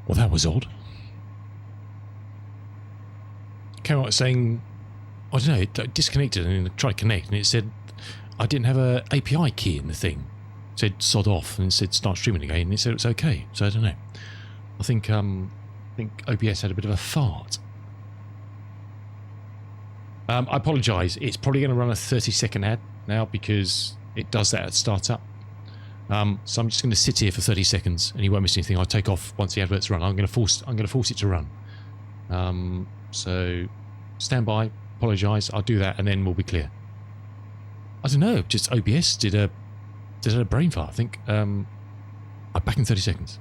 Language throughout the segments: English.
Well, that was odd. Came out saying, I don't know, it disconnected and tried to connect, and it said I didn't have a API key in the thing. It said sod off, and it said start streaming again, and it said it's okay. So I don't know. I think OBS had a bit of a fart. I apologise. It's probably going to run a 30-second ad now because it does that at startup. So I'm just going to sit here for 30 seconds, and you won't miss anything. I'll take off once the adverts run. I'm going to force it to run. So stand by. Apologise. I'll do that, and then we'll be clear. I don't know. Just OBS did a brain fart. I think. I'm back in 30 seconds.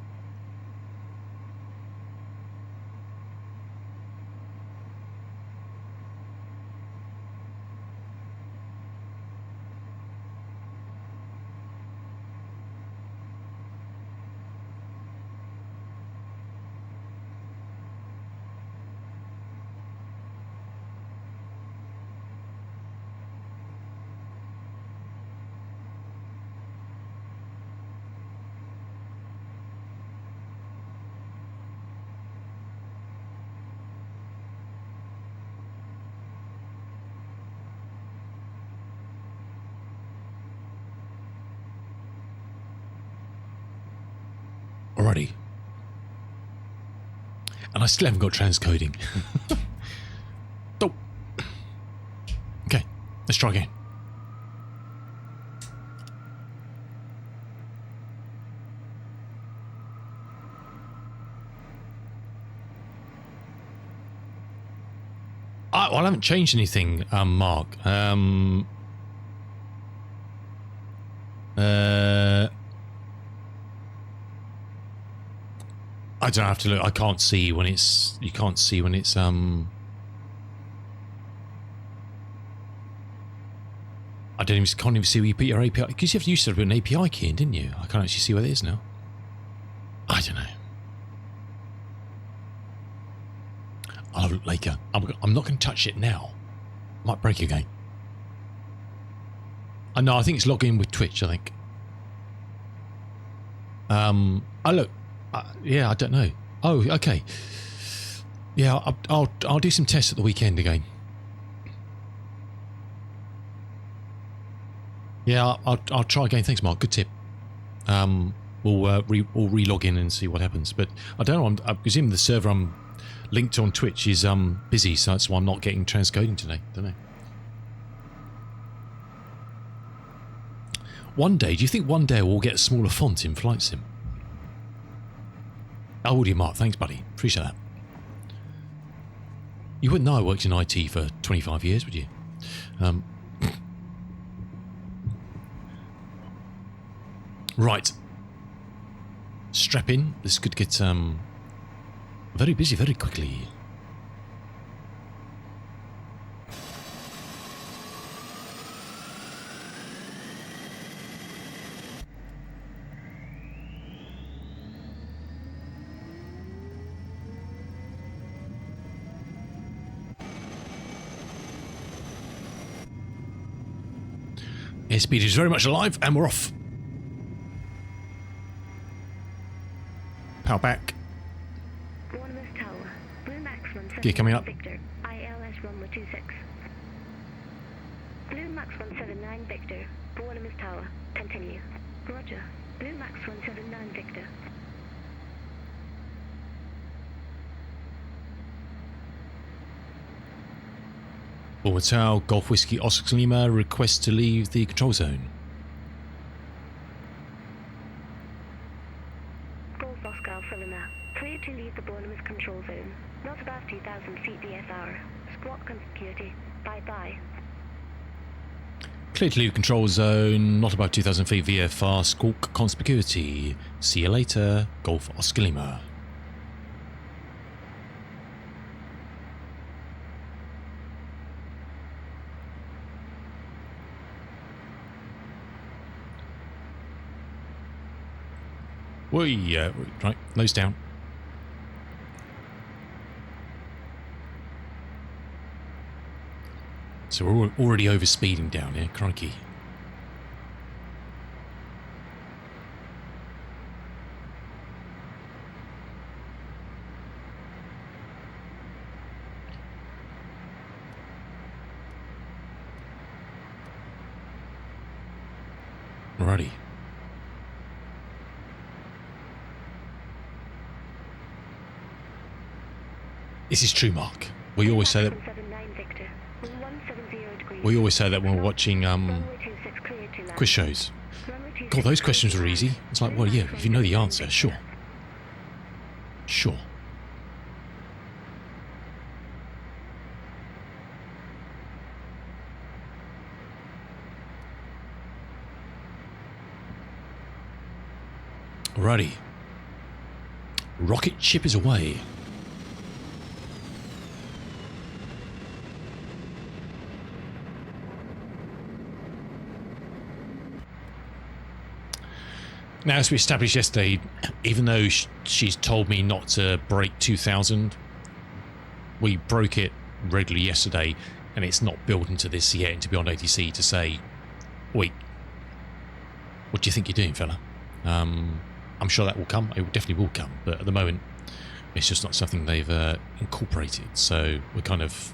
Alrighty. And I still haven't got transcoding. Oh. Okay, let's try again. Well, I haven't changed anything, Mark. I don't have to look. I can't see when it's. You can't see when it's. I can't even see where you put your API because you used to have an API key in, didn't you? I can't actually see where it is now. I don't know. I'll have a look later. I'm not going to touch it now. Might break again. I know. I think it's logging in with Twitch. I think. Oh look. Yeah, I don't know. Oh, okay. Yeah, I'll do some tests at the weekend again. Yeah, I'll try again. Thanks, Mark. Good tip. We'll re-log in and see what happens. But I don't know. I presume the server I'm linked to on Twitch is busy, so that's why I'm not getting transcoding today. Don't know. One day, do you think one day we'll get a smaller font in Flight Sim? How old are you, Mark? Thanks, buddy. Appreciate that. You wouldn't know I worked in IT for 25 years, would you? Right. Strap in. This could get very busy very quickly. Airspeed is very much alive, and we're off. Power back. Gear coming up. Victor, ILS runway 26. Blue Max 179 Victor, Bornemus Tower, continue. Roger. Blue Max 179 Victor. Forward Tower, Golf Whiskey Oscar Lima, request to leave the control zone. Golf Oscar Alpha Lima, clear to leave the Bornemus control zone. Not above 2,000 feet VFR. Squawk security. Bye-bye. Clear to leave control zone, not above 2,000 feet VFR, squawk conspicuity. See you later, Golf Oscar Lima. Right, nose down. So we're already over speeding down here, crikey. Alrighty. This is true, Mark. We always say that. 79 Victor. 170 degrees. We always say that when we're watching Runway 26 cleared to land. quiz shows. Runway 26 God, those questions cleared are to easy. land. It's like, well, yeah, if you know the answer, sure. Sure. Alrighty. Rocket ship is away. Now, as we established yesterday, even though she's told me not to break 2000, we broke it regularly yesterday, and it's not built into this yet, into Beyond ATC to say, wait, what do you think you're doing, fella? I'm sure that will come. It definitely will come, but at the moment, it's just not something they've incorporated. So we're kind of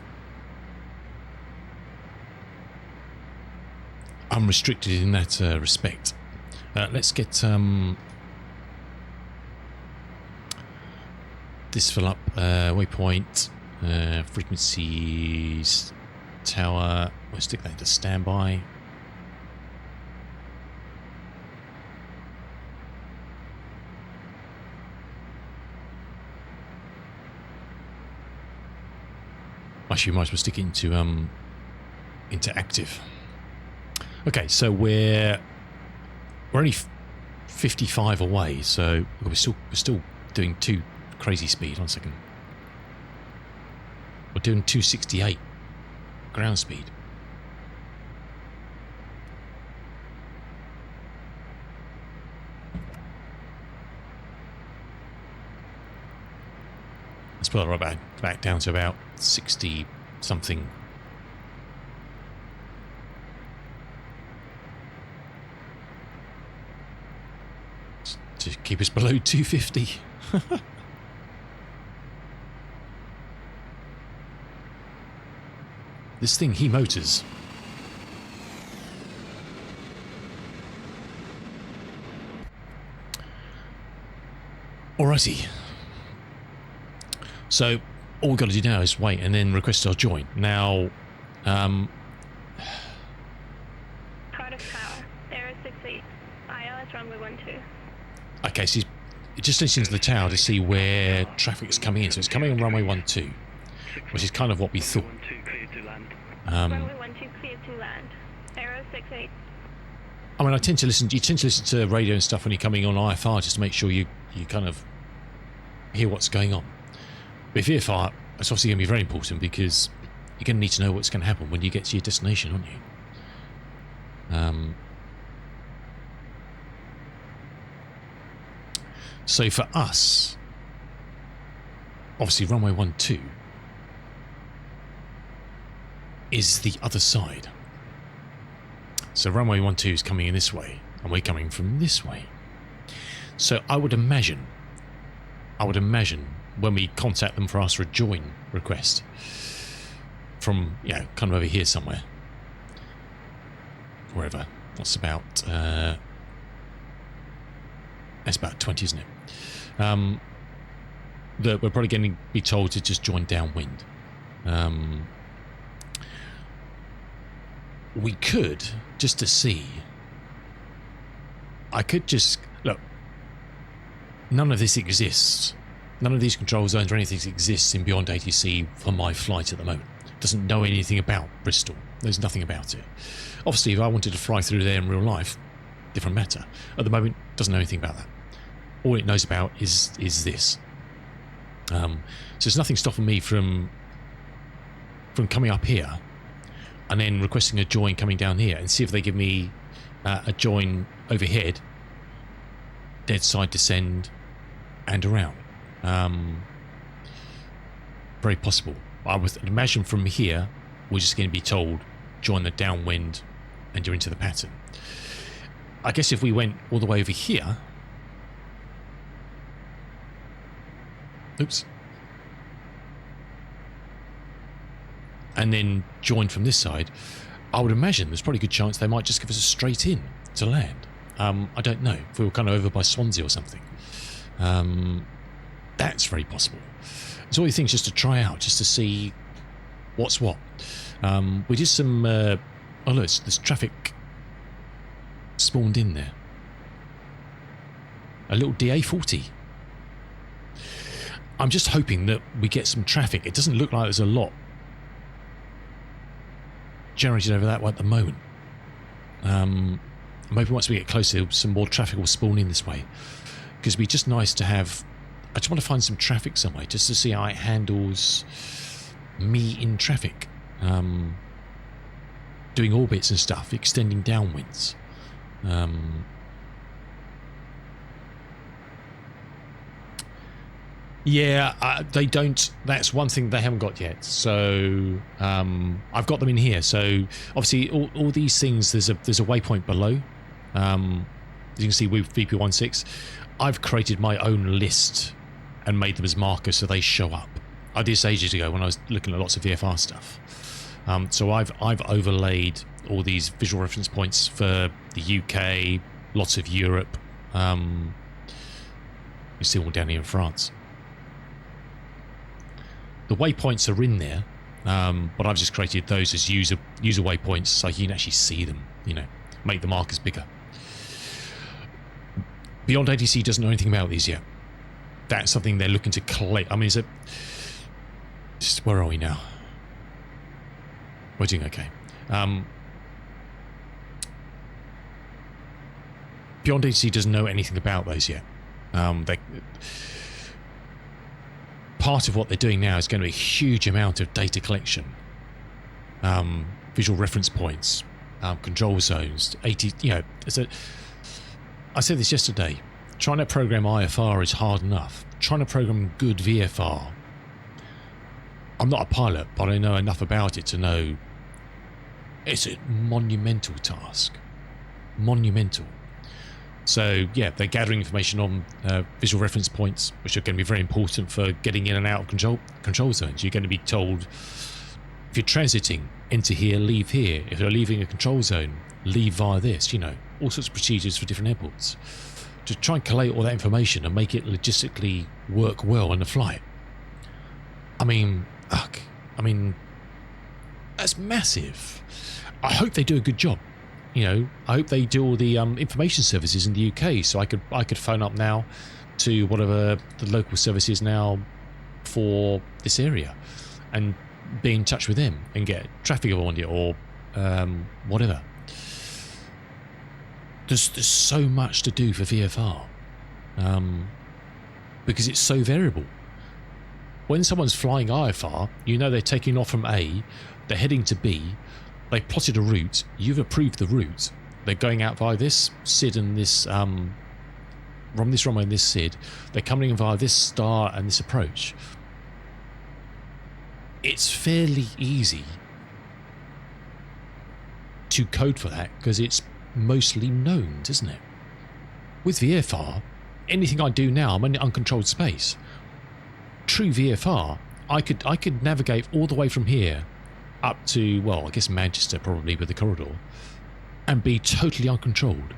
unrestricted in that respect. Let's get this fill up. Waypoint, frequencies, tower. We'll stick that into standby. Actually, we might as well stick it into active. Okay, so we're only 55 away, so we're still doing too crazy speed. 1 second. We're doing 268 ground speed. Let's put it right back down to about 60 something. To keep us below 250. This thing, he motors. Alrighty. So all we've got to do now is wait and then request our join. Now, Cardiff Tower, Aero 68, ILS runway 12. okay, so it just listening to the tower to see where traffic's coming in. So it's coming on runway 12, which is kind of what we thought. Runway 12 cleared to land. Aero 68. I mean, you tend to listen to radio and stuff when you're coming on IFR just to make sure you kind of hear what's going on. But with VFR, it's obviously going to be very important because you're going to need to know what's going to happen when you get to your destination, aren't you? So for us, obviously runway 12 is the other side. So runway 12 is coming in this way, and we're coming from this way. So I would imagine when we contact them for us for a join request from, kind of over here somewhere, wherever. That's about that's about 20, isn't it? That we're probably going to be told to just join downwind. We could, just to see, I could just look. None of this exists. None of these control zones or anything exists in Beyond ATC for my flight at the moment. Doesn't know anything about Bristol. There's nothing about it. Obviously, if I wanted to fly through there in real life, different matter. At the moment, doesn't know anything about that. All it knows about is this. So there's nothing stopping me from coming up here and then requesting a join coming down here and see if they give me a join overhead, dead side descend, and around. Very possible. I would imagine from here we're just going to be told join the downwind and you're into the pattern. I guess if we went all the way over here, oops, and then join from this side, I would imagine there's probably a good chance they might just give us a straight in to land. I don't know. If we were kind of over by Swansea or something. That's very possible. It's all these things just to try out, just to see what's what. We did some... oh, look, there's traffic spawned in there. A little DA40. I'm just hoping that we get some traffic. It doesn't look like there's a lot generated over that way at the moment. Maybe once we get closer, some more traffic will spawn in this way. Because it'd be just nice to have... I just want to find some traffic somewhere, just to see how it handles me in traffic. Doing orbits and stuff, extending downwinds. Yeah, they don't. That's one thing they haven't got yet. So I've got them in here. So obviously, all these things. There's a waypoint below. As you can see, with VP16, I've created my own list and made them as markers so they show up. I did this ages ago when I was looking at lots of VFR stuff. So I've overlaid all these visual reference points for the UK, lots of Europe. You see all down here in France. The waypoints are in there, but I've just created those as user waypoints so you can actually see them, you know, make the markers bigger. Beyond ATC doesn't know anything about these yet. That's something they're looking to collect. I mean, where are we now? We're doing okay. Beyond ATC doesn't know anything about those yet. Part of what they're doing now is going to be a huge amount of data collection, visual reference points, control zones, I said this yesterday, trying to program IFR is hard enough. Trying to program good VFR, I'm not a pilot, but I know enough about it to know it's a monumental task. Monumental. So yeah, they're gathering information on visual reference points, which are going to be very important for getting in and out of control zones. You're going to be told, if you're transiting, enter here, leave here. If you're leaving a control zone, leave via this. You know, all sorts of procedures for different airports. To try and collate all that information and make it logistically work well in the flight. I mean, that's massive. I hope they do a good job. You know, I hope they do all the information services in the UK, so I could phone up now to whatever the local service is now for this area, and be in touch with them and get traffic on it or whatever. There's so much to do for VFR because it's so variable. When someone's flying IFR, you know they're taking off from A, they're heading to B. They plotted a route, you've approved the route, they're going out via this SID and this, from this runway and this SID, they're coming in via this star and this approach. It's fairly easy to code for that because it's mostly known, isn't it? With VFR, anything I do now, I'm in uncontrolled space. True VFR, I could navigate all the way from here up to, well, I guess Manchester probably with the corridor, and be totally uncontrolled.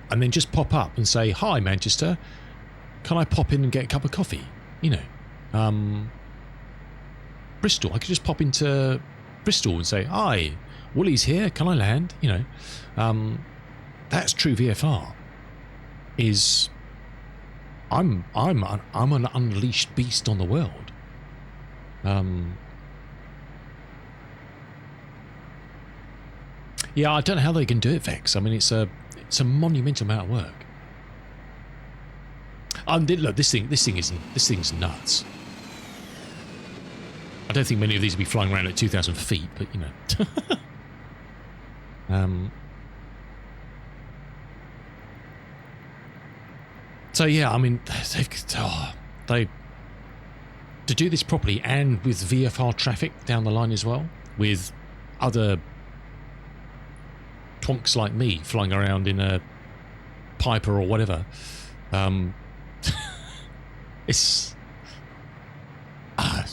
And then just pop up and say, hi Manchester, can I pop in and get a cup of coffee? You know, Bristol, I could just pop into Bristol and say, hi, Woolly's here, can I land? You know, that's true VFR. Is I'm an unleashed beast on the world. Yeah, I don't know how they can do it, Vex. I mean, it's a monumental amount of work. Look, this thing's nuts. I don't think many of these will be flying around at 2,000 feet, but you know. So yeah, I mean, they to do this properly and with VFR traffic down the line as well, with other twonks like me flying around in a Piper or whatever, it's I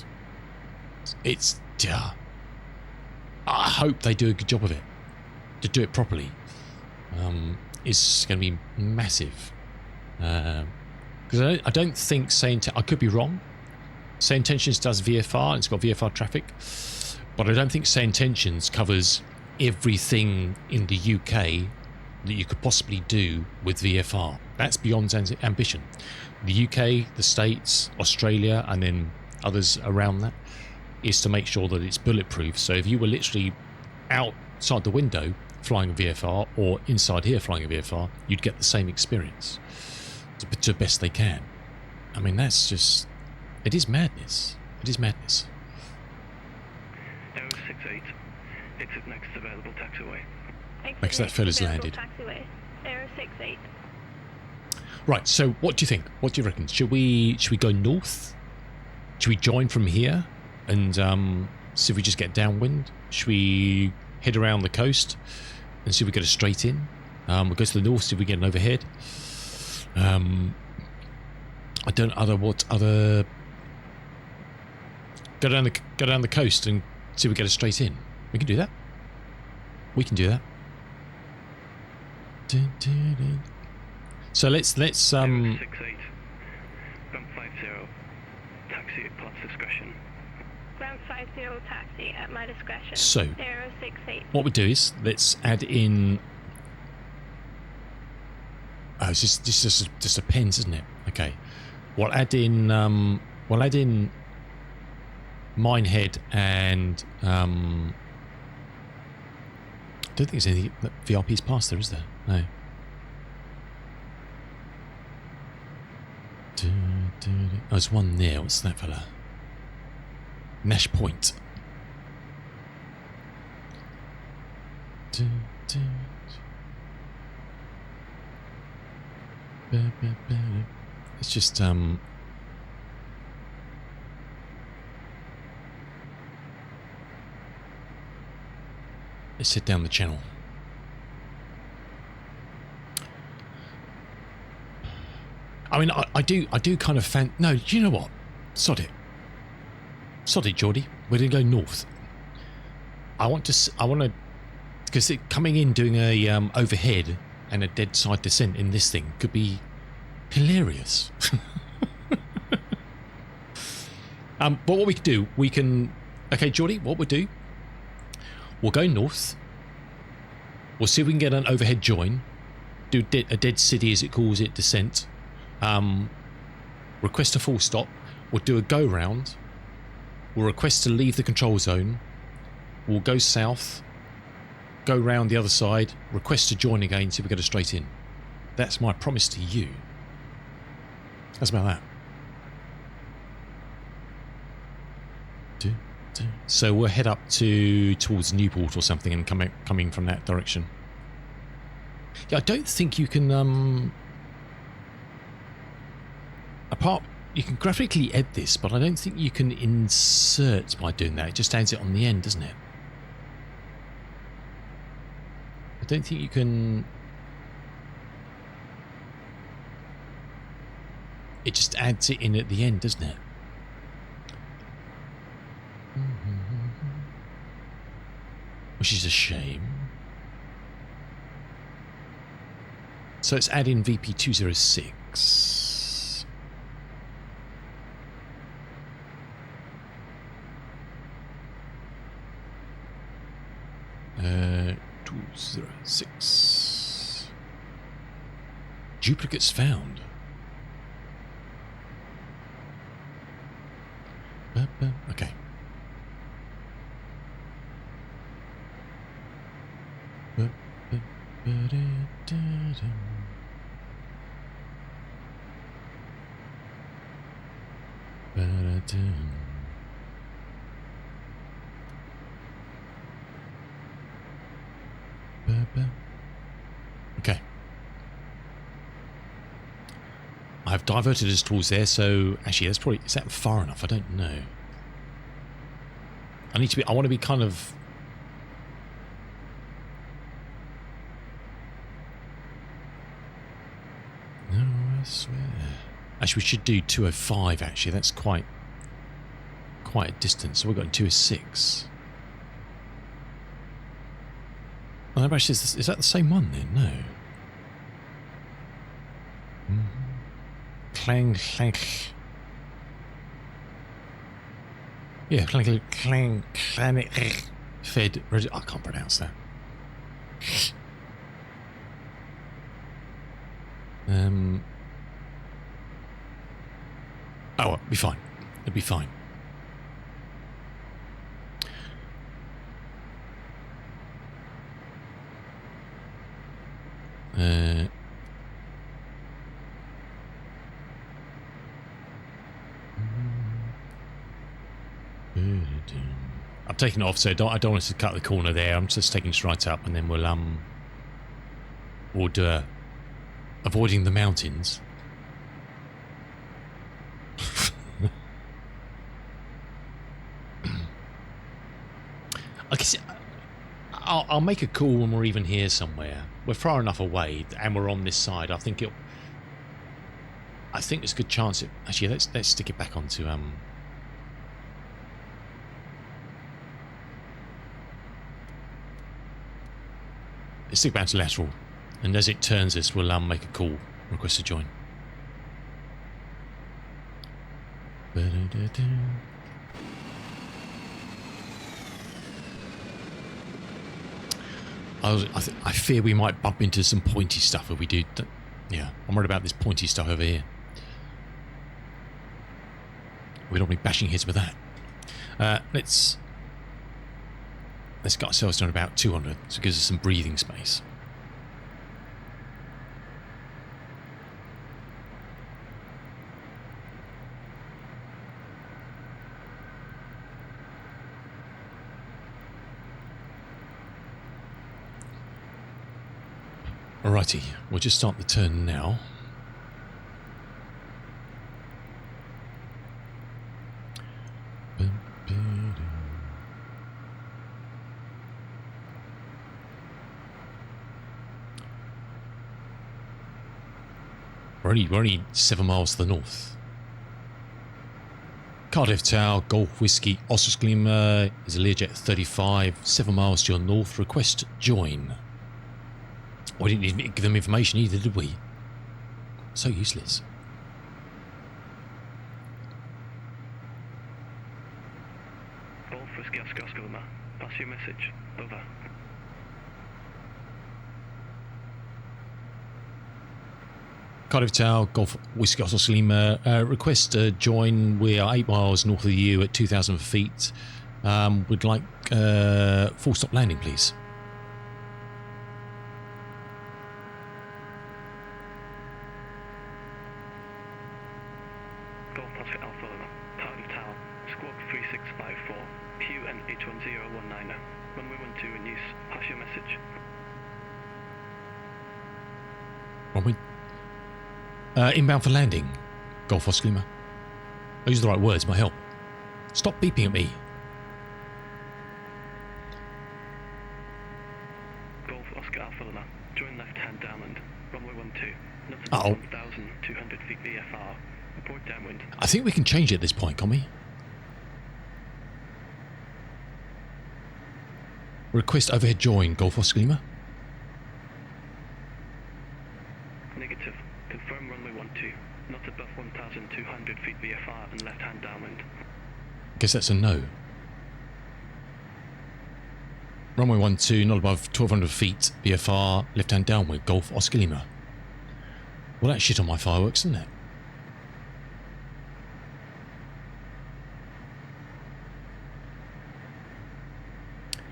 hope they do a good job of it. to do it properly is going to be massive. Because I don't think I could be wrong. Say Intentions does VFR, it's got VFR traffic, but I don't think Say Intentions covers everything in the UK that you could possibly do with VFR. That's beyond ambition. The UK, the States, Australia, and then others around that is to make sure that it's bulletproof. So if you were literally outside the window flying a VFR or inside here flying a VFR, you'd get the same experience to the best they can. I mean, that's just... It is madness. It is madness. Aero 68, exit next available taxiway. Because that fella's landed. Taxiway. Aero 68. Right, so what do you think? What do you reckon? Should we go north? Should we join from here and see if we just get downwind? Should we head around the coast and see if we get a straight in? We'll go to the north, see if we get an overhead. I don't what other go down the coast and see if we get a straight in. We can do that. We can do that. So let's 68, ground 50, taxi at Pot's discretion. Ground 50 taxi at my discretion. So Aero 68. what we do is let's add in. Oh, it's just a pens, isn't it? Okay, we'll add in Minehead and I don't think there's any VRP's past there, is there? No. Oh, there's one there. What's that fella? Nash Point. It's just let's head down the channel. I mean, I do kind of no, do you know what? Sod it, Geordie. We're gonna go north. I want to, because coming in doing a overhead and a dead side descent in this thing could be hilarious. But what we could do, okay, Geordie, what we'll do, we'll go north. We'll see if we can get an overhead join, do a dead city as it calls it descent. Request a full stop. We'll do a go round. We'll request to leave the control zone. We'll go south, go round the other side, request to join again, see if we get a straight in. That's my promise to you. How's about that? So we'll head up towards Newport or something and coming from that direction. Yeah, I don't think you can you can graphically edit this, but I don't think you can insert by doing that. It just adds it on the end, doesn't it? I don't think you can. It just adds it in at the end, doesn't it? Which is a shame. So let's add in VP206. 206. Duplicates found. Okay. Okay. I've diverted us towards there, so actually that's probably, is that far enough? I don't know. I want to be kind of, no, I swear. Actually, we should do 205 actually. That's quite a distance. So we've got 206. Oh, actually, is that the same one then? No. Clang, clang. Yeah, clang, clang, clang, fed. I can't pronounce that. Oh, it'll be fine. It'll be fine. I'm taking it off, so I don't want us to cut the corner there. I'm just taking it right up, and then we'll do avoiding the mountains. I guess I'll make a call when we're even here somewhere. We're far enough away, and we're on this side. I think there's a good chance. Actually, let's stick it back onto Let's stick back to lateral, and as it turns us, we'll make a call, request to join. I fear we might bump into some pointy stuff if we do. Yeah, I'm worried about this pointy stuff over here. We don't want to be bashing heads with that. Let's get ourselves down about 200, so it gives us some breathing space. Alrighty, we'll just start the turn now. We're only 7 miles to the north. Cardiff Tower, Golf Whiskey, Oscar Lima is a Learjet 35, 7 miles to your north. Request join. We didn't even give them information either, did we? So useless. Golf Whiskey Oscar Lima, pass your message. Over. Cardiff Tower, Golf Whiskey Oscar Lima, request join. We are 8 miles north of you at 2,000 feet. We'd like full stop landing, please. Golf Oscar Alpha Lima, Cardiff Tower, Squawk 3654, QN H1019, runway 12 in use. Pass your message. Runway. Inbound for landing, Golf Oscar Lima. Those are the right words, my help. Stop beeping at me. Golf Oscar Alpha Lima, join left hand downwind, runway 12, not above 1,200 feet VFR, report downwind. I think we can change it at this point, can't we? Request overhead join, Golf Oscar Lima. Negative. Confirm runway 12, not above 1,200 feet VFR and left hand downwind. Guess that's a no. Runway 12, not above 1,200 feet VFR, left hand downwind, Golf Oscar Lima. Well, that's shit on my fireworks, isn't it?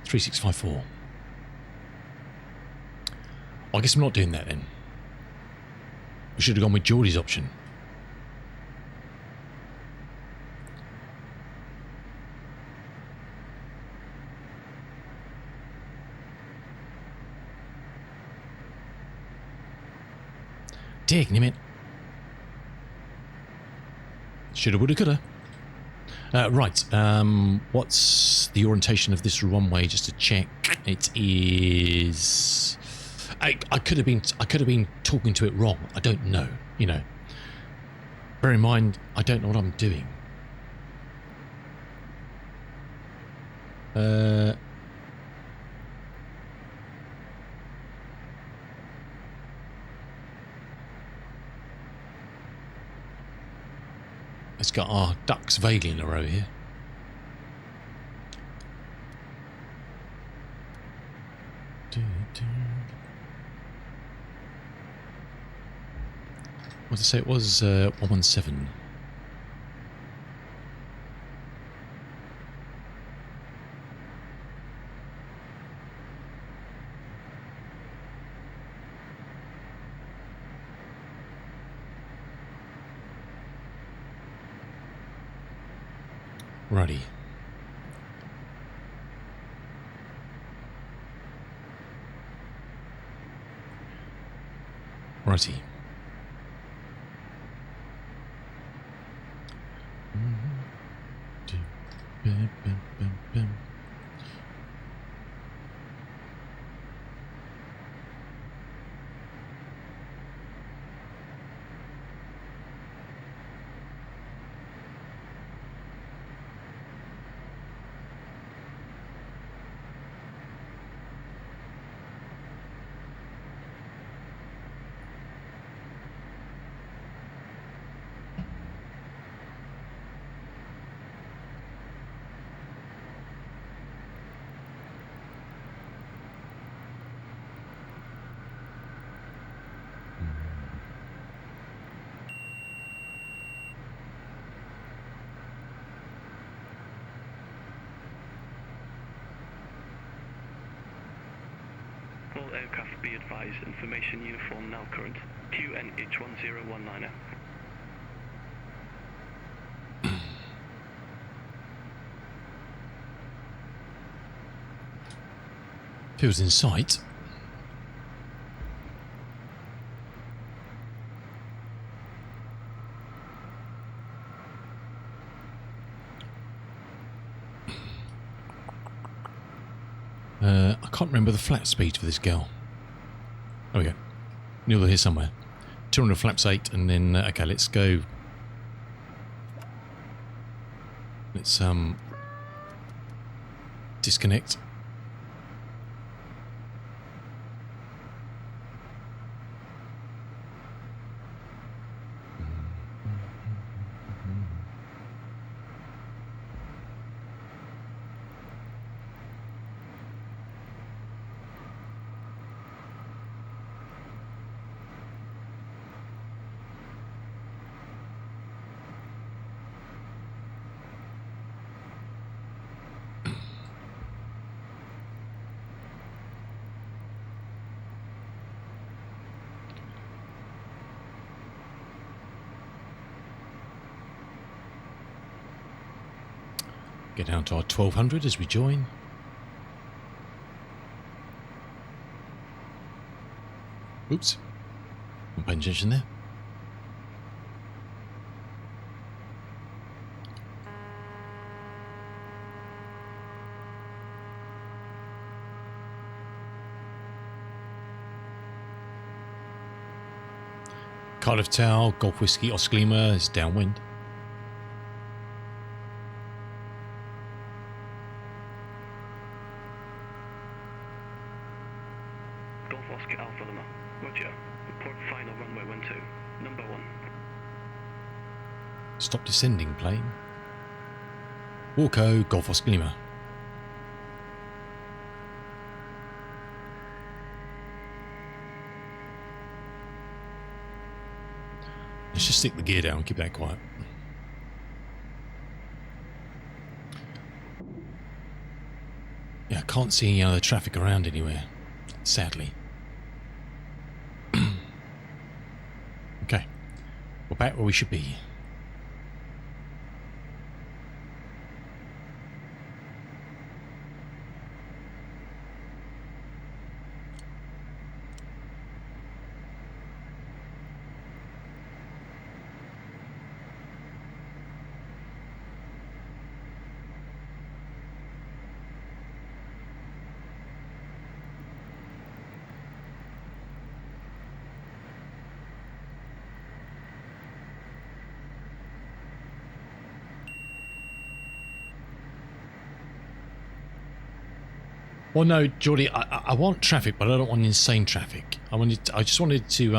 (3654). I guess I'm not doing that then. We should have gone with Geordie's option. Damn it. Shoulda, woulda, coulda. Right, what's the orientation of this runway? Just to check, it is. I could have been talking to it wrong. I don't know. You know. Bear in mind, I don't know what I'm doing. Let's got our ducks veiling a row here. What did I say? It was 117. Righty. Righty. All aircraft be advised, information uniform now current. QNH1019. Feels in sight. I can't remember the flap speed for this girl. There we go. Near here somewhere. 200 flaps 8, and then okay, let's go. Let's disconnect. Get down to our 1200 as we join. Oops. I'm paying attention there. Cardiff Tower, Golf Whiskey, Oscar Lima is downwind. Golf Oscar Alpha Lima. Roger. Report final runway 12. Number 1. Stop descending plane. Walko, Golf Oscar Lima. Let's just stick the gear down, keep that quiet. Yeah, I can't see any other traffic around anywhere, sadly. Okay, we're back where we should be. Well, no, Geordie, I want traffic, but I don't want insane traffic. I just wanted to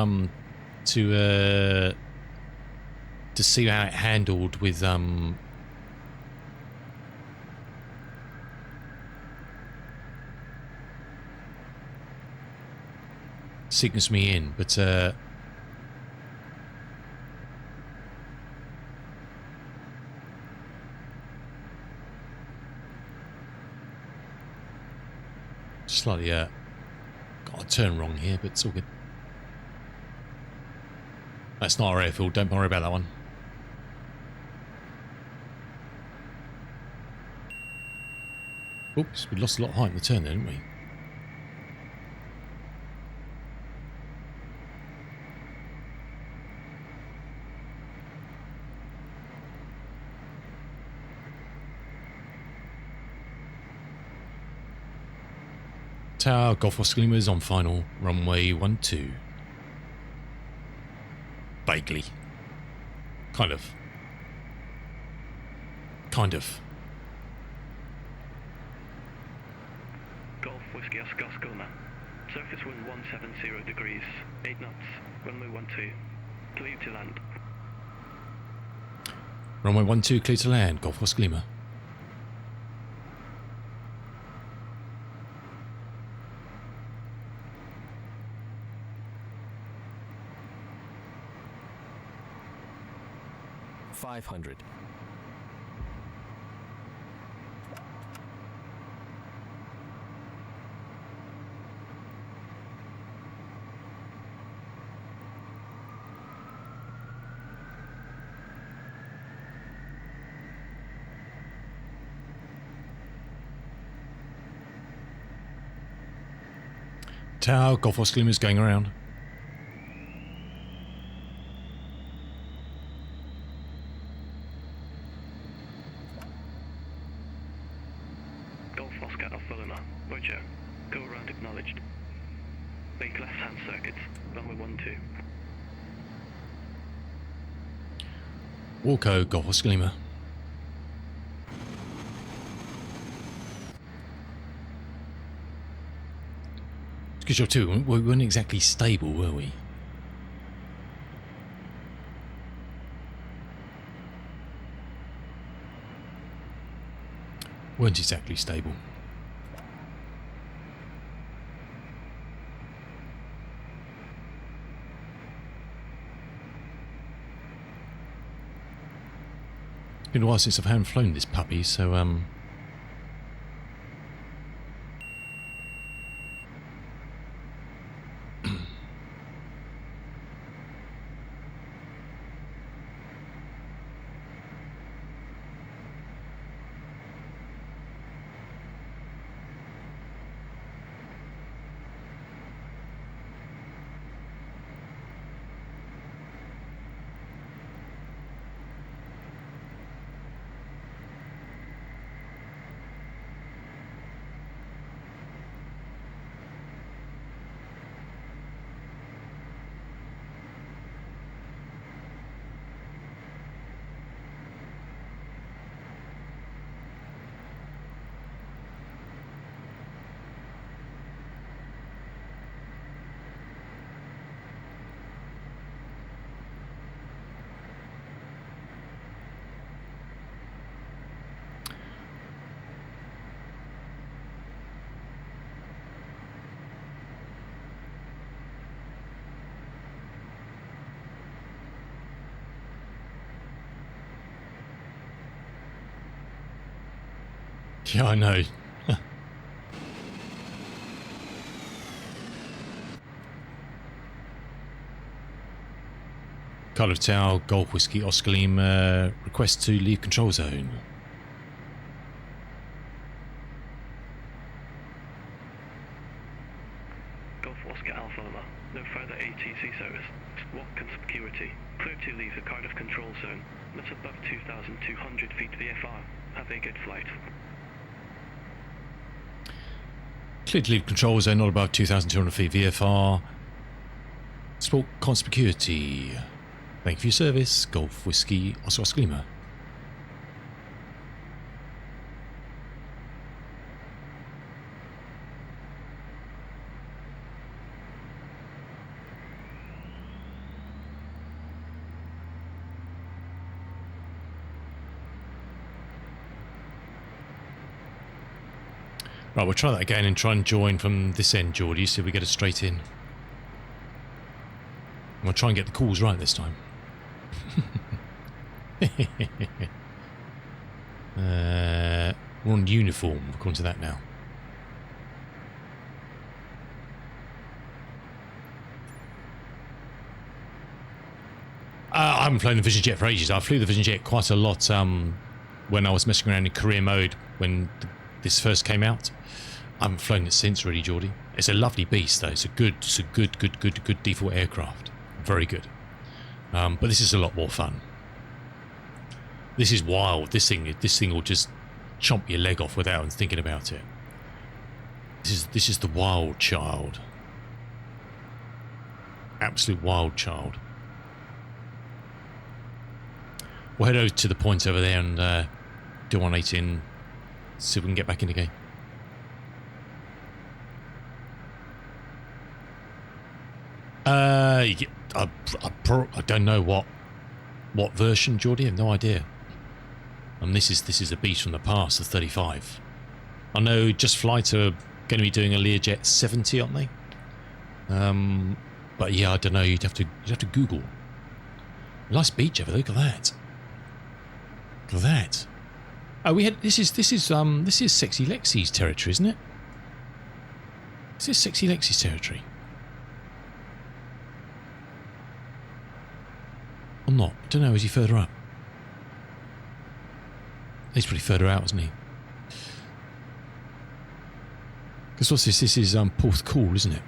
to see how it handled with signals me in, but slightly got a turn wrong here, but it's all good. That's not our airfield, don't worry about that one. Oops, we lost a lot of height in the turn there, didn't we? Tower Golf Oscar Lima is on final runway 12. Vaguely. Kind of. Kind of. Golf Whiskey Oscar Oscar Lima. Surface wind 170 degrees, 8 knots, runway 12. Clear to land. Runway 12 clear to land, Golf Oscar Lima. $500. Tower Golf Oscar Lima is going around. Golf Oscar Alpha Lima. Roger. Go around acknowledged. Make left hand circuits. Runway 12. Walco Golf Oscar Lima. Good job too. We weren't exactly stable, were we? Weren't exactly stable. It's been a while since I've hand flown this puppy, so yeah, I know. Cardiff Tower Golf Whiskey Oscar Lima request to leave control zone. Golf Oscar Alpha Lima. No further ATC service. Walk conspicuity. Clear to leave the Cardiff control zone. That's above 2,200 feet VFR. Have a good flight. Clear to leave control zone, not above 2,200 feet VFR. Sport conspicuity. Thank you for your service. Golf Whiskey Oscar Lima. Right, we'll try that again and try and join from this end, Geordie, so we get it straight in. We'll try and get the calls right this time. We're on uniform, according to that now. I haven't flown the Vision Jet for ages. I flew the Vision Jet quite a lot when I was messing around in career mode when this first came out. I haven't flown it since, really, Geordie. It's a lovely beast, though. It's a good default aircraft. Very good. But this is a lot more fun. This is wild. This thing will just chomp your leg off without even thinking about it. This is the wild child. Absolute wild child. We'll head over to the point over there and do 180 and see if we can get back in the game. I don't know what version, Geordie. I have no idea. And this is a beast from the past, the 35. I know Just Flight are going to be doing a Learjet 70, aren't they? But yeah, I don't know. You'd have to Google. Nice beach over there. Look at that. Look at that. Oh, we had this is Sexy Lexi's territory, isn't it? This is Sexy Lexi's territory. Or not? I don't know. Is he further up? He's pretty further out, isn't he? Because what's this? This is Porth Cool, isn't it?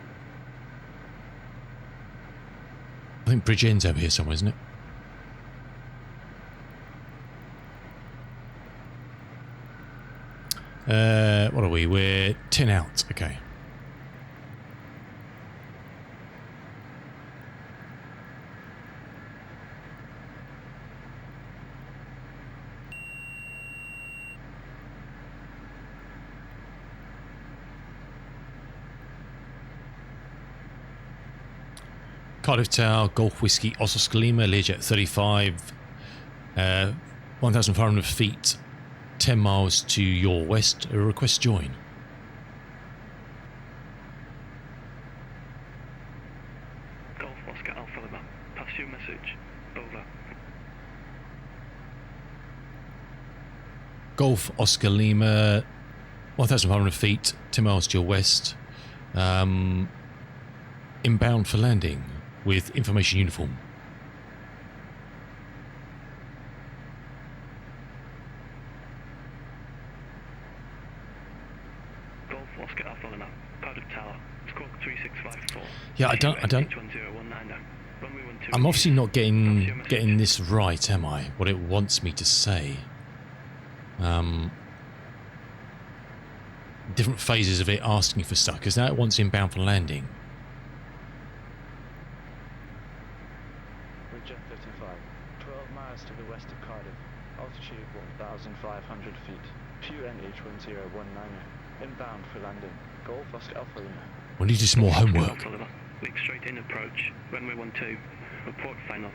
I think Bridgeend's over here somewhere, isn't it? What are we? We're 10 out. Okay. Cardiff Tower, Golf Whiskey, Oscar Lima, Learjet 35, 1,500 feet, 10 miles to your west. A request join. Golf Oscar Alpha Lima. Pass your message. Over. Golf Oscar Lima, 1,500 feet, 10 miles to your west. Inbound for landing with information uniform. Golf Oscar Alpha Lima. Cardiff Tower. Squawk 3654. Yeah, I don't. I'm obviously not getting this right, am I? What it wants me to say. Different phases of it asking for stuff, because now it wants inbound for landing. Jet 55, 12 miles to the west of Cardiff, altitude 1,500 feet, QNH1019, inbound for landing, Golf Oscar Alpha Lima. We need to do some more homework. Make straight in approach, runway 12, report final.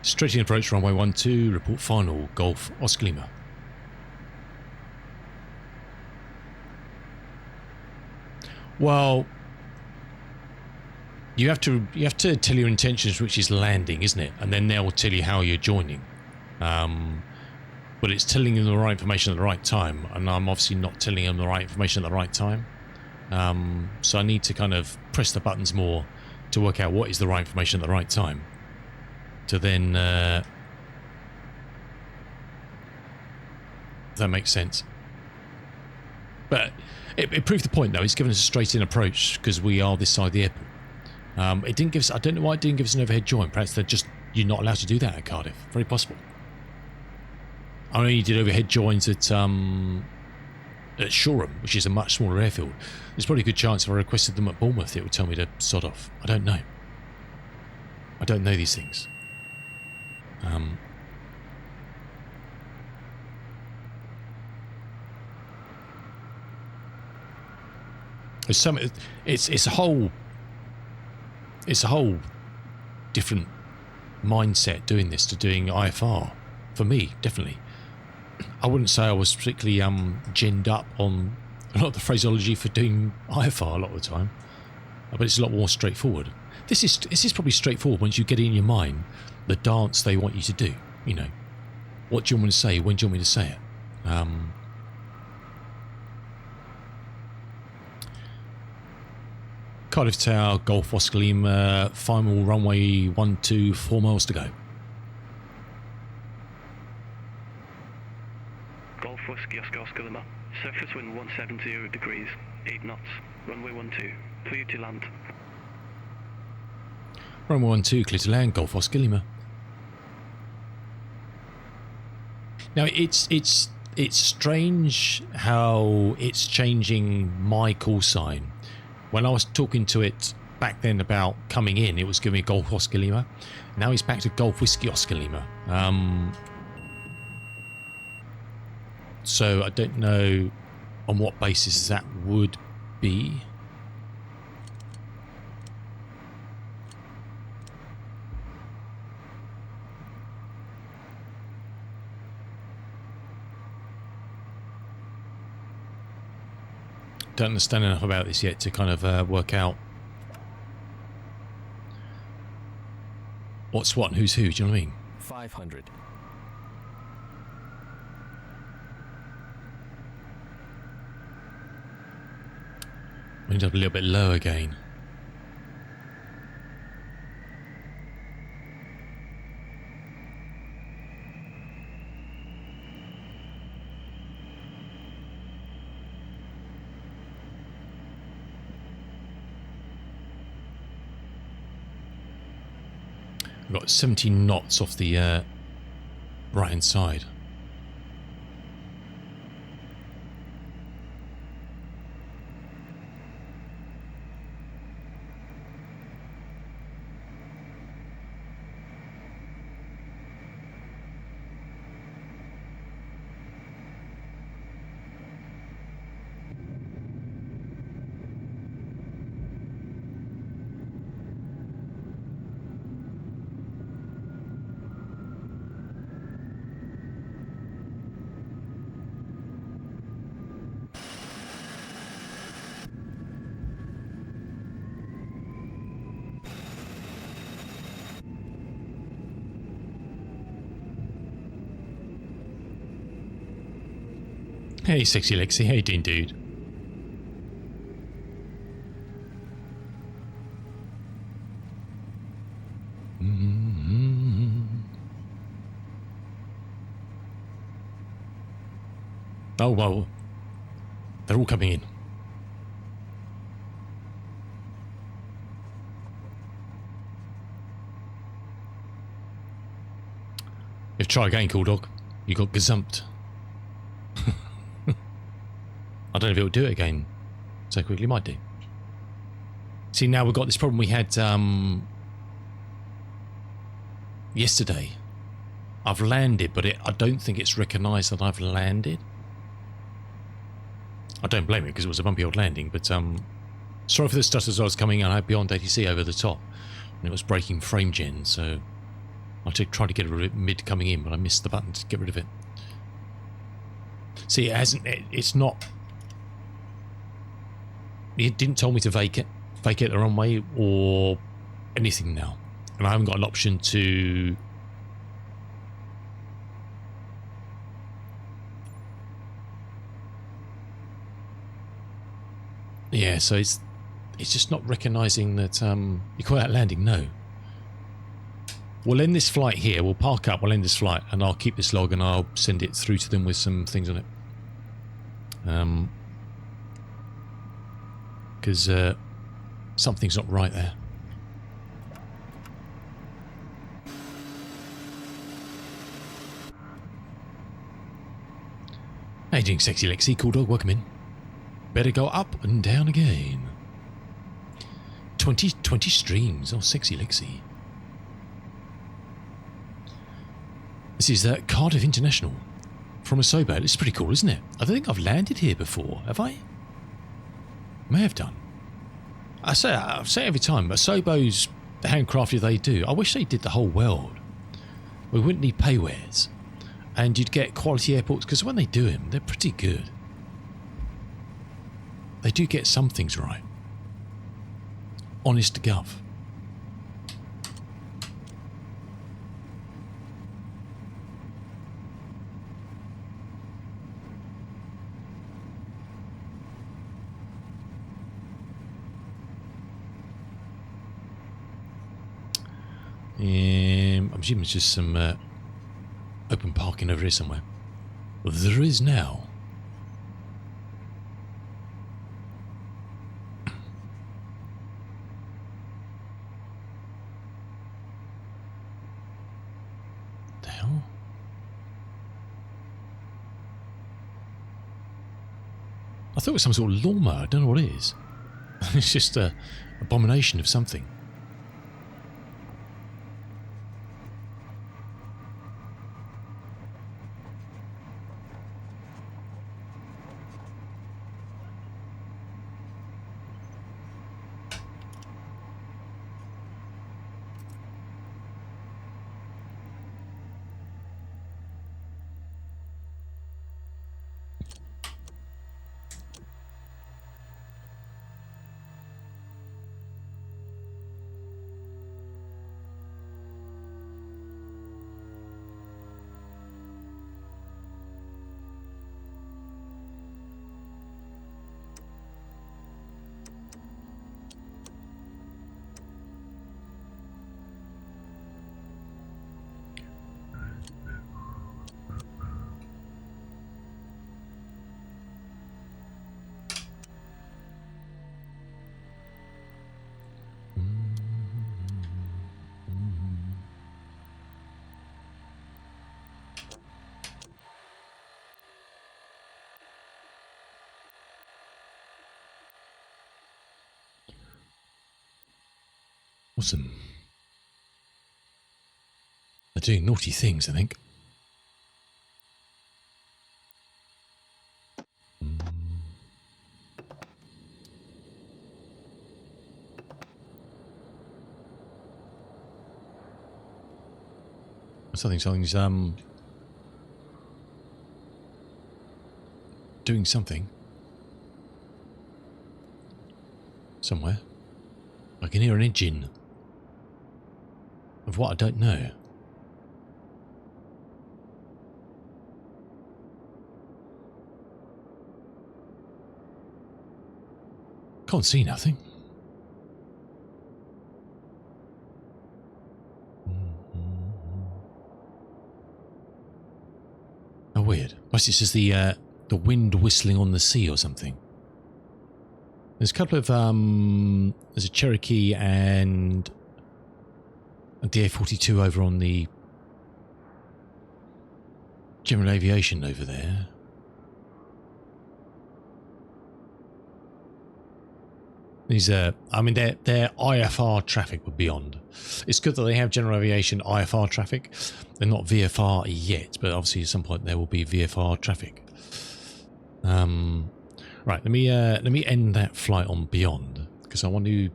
Straight in approach, runway 12, report final, Golf Oscar Lima. Well, you have to tell your intentions, which is landing, isn't it? And then they'll tell you how you're joining. But it's telling them the right information at the right time, and I'm obviously not telling them the right information at the right time. So I need to kind of press the buttons more to work out what is the right information at the right time. To then, if that makes sense. But it proved the point, though. It's given us a straight-in approach because we are this side of the airport. It didn't give us. I don't know why it didn't give us an overhead join. Perhaps you're not allowed to do that at Cardiff. Very possible. I only did overhead joins at Shoreham, which is a much smaller airfield. There's probably a good chance if I requested them at Bournemouth, it would tell me to sod off. I don't know. I don't know these things. It's a whole different mindset doing this to doing IFR for me, definitely. I wouldn't say I was particularly ginned up on a lot of the phraseology for doing IFR a lot of the time, but it's a lot more straightforward. This is probably straightforward once you get it in your mind the dance they want you to do. You know, what do you want me to say? When do you want me to say it? Cardiff Tower, Golf Oscar Lima, final runway 12, 4 miles to go. Golf Whiskey Oscar Lima. Surface wind 170 degrees, 8 knots. Runway 12, clear to land. Runway 12, clear to land, Golf Oscar Lima. Now it's strange how it's changing my call sign. When I was talking to it back then about coming in, it was giving me Golf Oscar Lima. Now it's back to Golf Whiskey Oscar Lima. So I don't know on what basis that would be. Don't understand enough about this yet to kind of work out what's what and who's who. Do you know what I mean? 500. We end up a little bit low again. We've got 17 knots off the right hand side. Hey, Sexy Lexi. How you doing, dude? Oh, well. They're all coming in. If try again, cool dog. You got gazumped. I don't know if it'll do it again so quickly. Might do. See, now we've got this problem we had yesterday. I've landed, but I don't think it's recognised that I've landed. I don't blame it because it was a bumpy old landing, but sorry for the stutters I was coming in. I had Beyond ATC over the top and it was breaking frame gen, so I tried to get rid of it mid coming in, but I missed the button to get rid of it. See, it's not... It didn't tell me to vacate the runway or anything now. And I haven't got an option to... Yeah, so it's just not recognising that... you call that landing? No. We'll end this flight here. We'll park up, we'll end this flight, and I'll keep this log and I'll send it through to them with some things on it. Because something's not right there. How you doing, Sexy Lexi? Cool dog, welcome in. Better go up and down again. 20 streams. Oh, Sexy Lexi. This is Cardiff International from Asobo. It's pretty cool, isn't it? I don't think I've landed here before, have I? May have done. I say every time, Asobo's handcrafted they do. I wish they did the whole world. We wouldn't need paywares. and you'd get quality airports, because when they do them, they're pretty good. They do get some things right. Honest to gov. I'm assuming it's just some open parking over here somewhere. There is now. The hell? I thought it was some sort of lawnmower. I don't know what it is. It's just a abomination of something. Awesome. They're doing naughty things, I think. Something's doing something somewhere. I can hear an engine of what I don't know. Can't see nothing. Oh, weird. Perhaps it's just the wind whistling on the sea or something. There's a couple of there's a Cherokee and a DA-42 over on the general aviation over there. These I mean, their IFR traffic were beyond. It's good that they have general aviation IFR traffic. They're not VFR yet, but obviously at some point there will be VFR traffic. Right, let me end that flight on Beyond, because I want to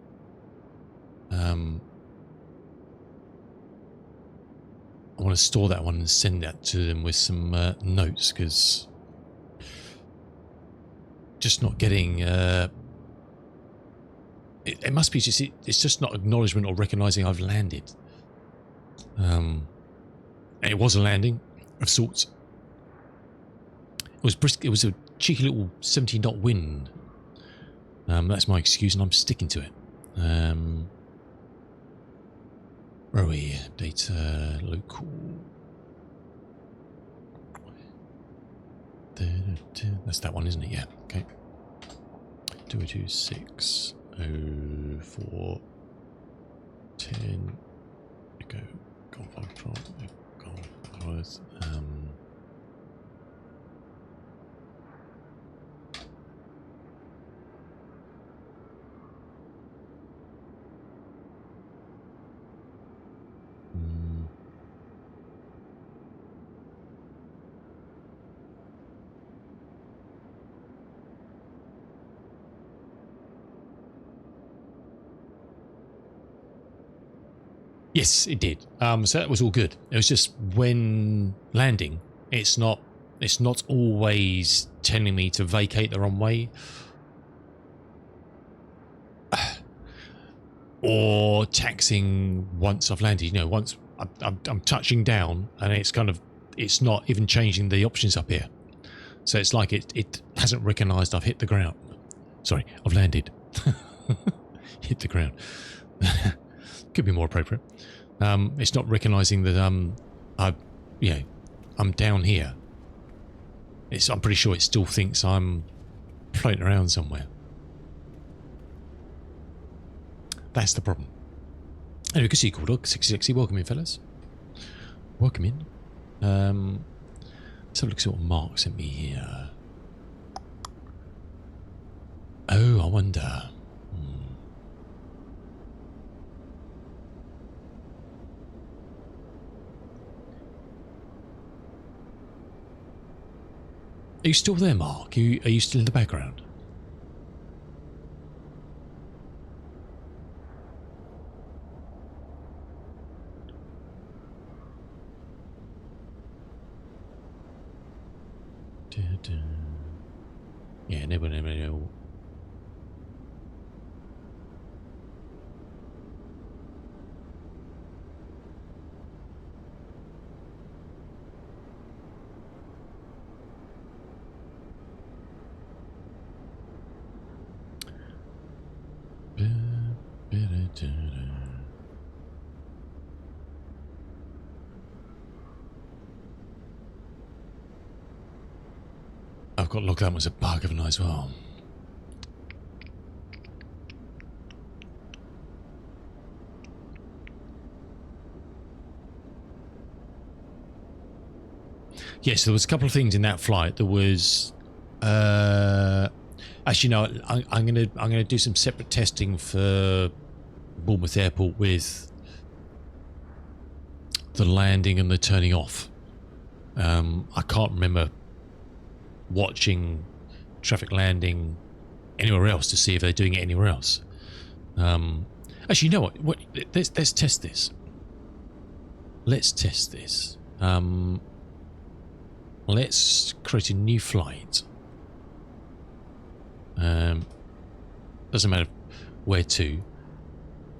store that one and send that to them with some notes, because just not getting it must be just it's just not acknowledgement or recognizing I've landed. And it was a landing of sorts. It was brisk. It was a cheeky little 70-knot wind. That's my excuse, and I'm sticking to it. Where are we? Data local. That's that one, isn't it? Yeah. Okay. 226 04 10. Go. Golf Control. Golf. Yes, it did. So that was all good. It was just when landing, It's not always telling me to vacate the runway or taxiing once I've landed. You know, once I'm touching down, and it's not even changing the options up here. So it's like it hasn't recognised I've hit the ground. Sorry, I've landed. Hit the ground. Could be more appropriate. It's not recognising that I'm down here. I'm pretty sure it still thinks I'm floating around somewhere. That's the problem. Anyway, good to see you, Cool Dog 660. Welcome in, fellas. Welcome in. Let's have a look at what Mark sent me here. Oh, I wonder. Are you still there, Mark? Are you still in the background? Yeah, never. I've got logged that was a bug, haven't I, as well? Yes, there was a couple of things in that flight. There was, actually, no, I'm gonna do some separate testing for Bournemouth Airport with the landing and the turning off. I can't remember watching traffic landing anywhere else to see if they're doing it anywhere else. Actually, you know what? Let's test this. Let's test this. Let's create a new flight. Doesn't matter where to.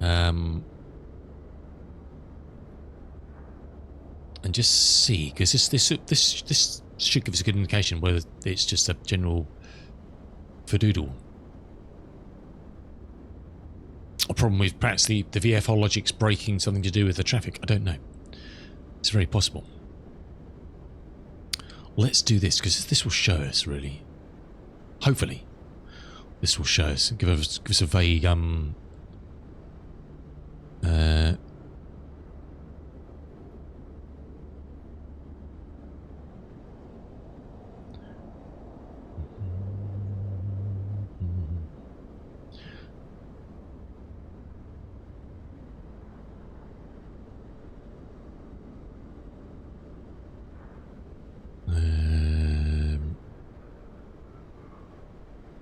And just see, because this should give us a good indication whether it's just a general fadoodle. A problem with perhaps the VFR logic's breaking, something to do with the traffic. I don't know. It's very possible. Let's do this, because this will show us, really. Hopefully, this will show us, give us a vague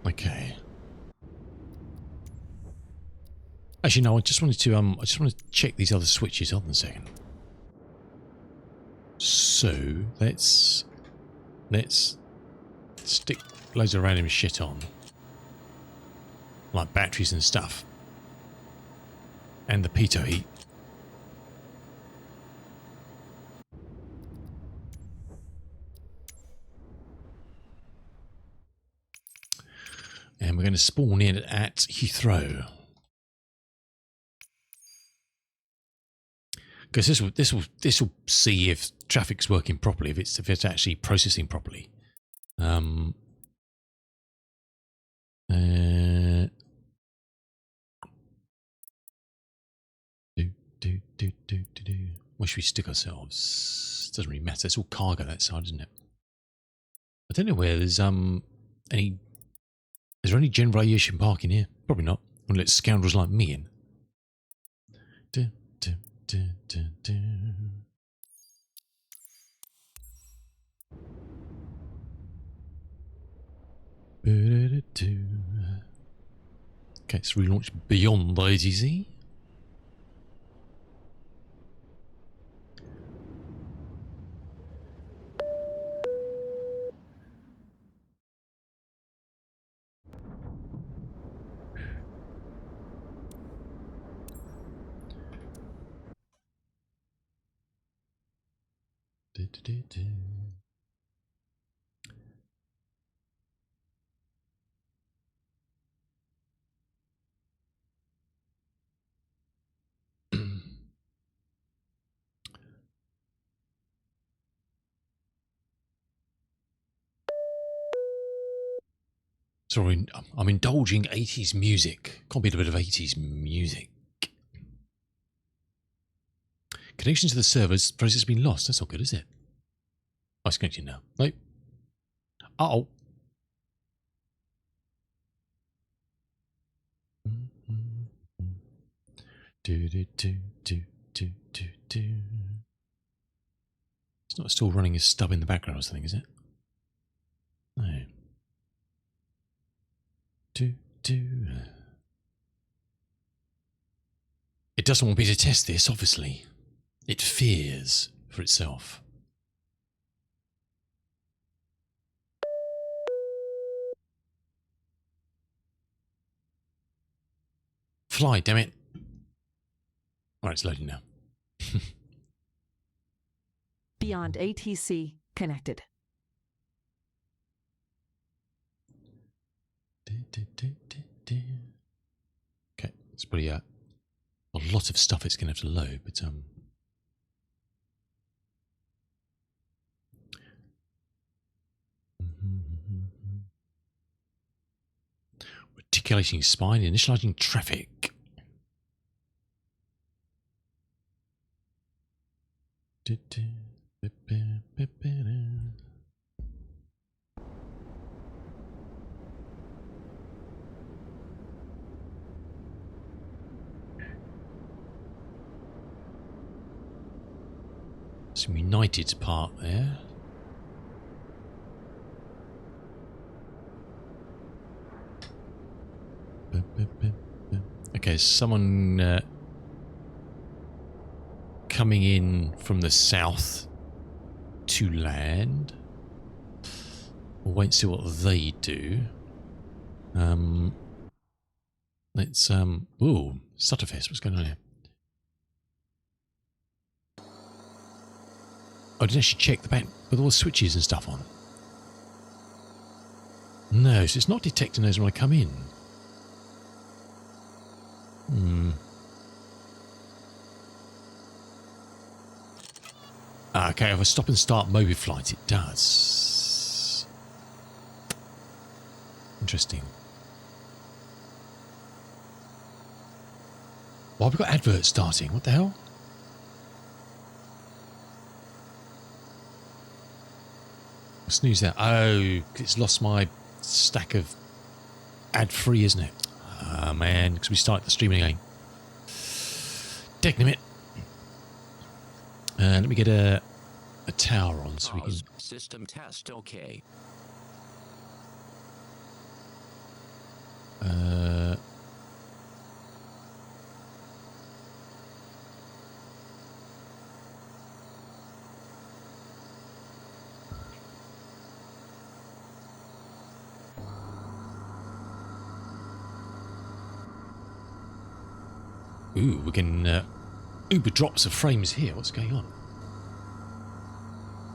okay. Actually, no. I just wanted to check these other switches. Hold on a second. So let's stick loads of random shit on, like batteries and stuff, and the pitot heat. And we're going to spawn in at Heathrow, because this will see if traffic's working properly, if it's actually processing properly. Where should we stick ourselves? Doesn't really matter. It's all cargo that side, isn't it? I don't know where there's any. Is there any general aviation parking here? Probably not. We'll let scoundrels like me in. Okay, let's relaunch beyond ITC. Sorry, I'm indulging 80s music. Can't beat a bit of 80s music. Connection to the servers process has been lost. That's not good, is it? Oh, it's connected now. Nope. Uh-oh. It's not still running a stub in the background or something, is it? No. It doesn't want me to test this, obviously. It fears for itself. Fly, damn it. Alright, it's loading now. Beyond ATC connected. Okay, it's pretty a lot of stuff it's going to have to load, but reticulating spine, initializing traffic. Some United's part there. Okay, someone coming in from the south to land. We'll wait and see what they do. Let's ooh, Stutterfest, what's going on here? I didn't actually check the back with all the switches and stuff on. No, so it's not detecting those when I come in. Okay, if I stop and start Moby Flight, it does. Interesting. Why have we got adverts starting? What the hell? Snooze that. Oh, it's lost my stack of ad-free, isn't it? Oh, man, because we started the streaming again. Decnim it. Let me get a tower on so we can... System test, okay. Ooh, we're getting uber drops of frames here. What's going on?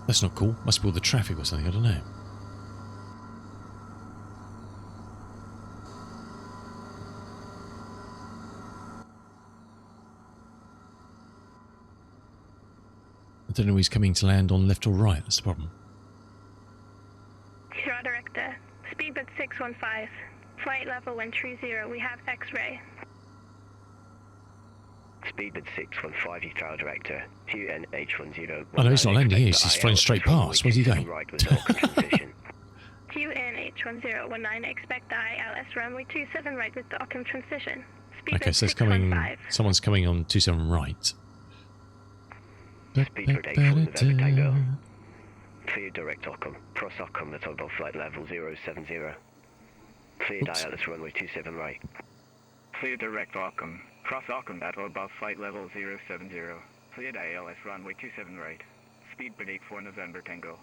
That's not cool. Must be all the traffic or something. I don't know. I don't know if he's coming to land on left or right. That's the problem. Sierra Director, speedbird 615, flight level 130, we have X-ray. Speedbird 615, Tower Director, QNH10. Oh no, he's not landing here. He's flying straight past. Where's he going? QNH1019, expect ILS runway 27 right with the Ockham transition. Okay, so it's coming. Someone's coming on 27 right. Speedbird 84 November Tango. Clear direct Ockham. Cross Ockham at above flight level 070. Cleared ILS runway 27 right. Clear direct Ockham. Cross Ockham at above flight level 070. Cleared ILS runway 27 right. Speedbird 84 November Tango.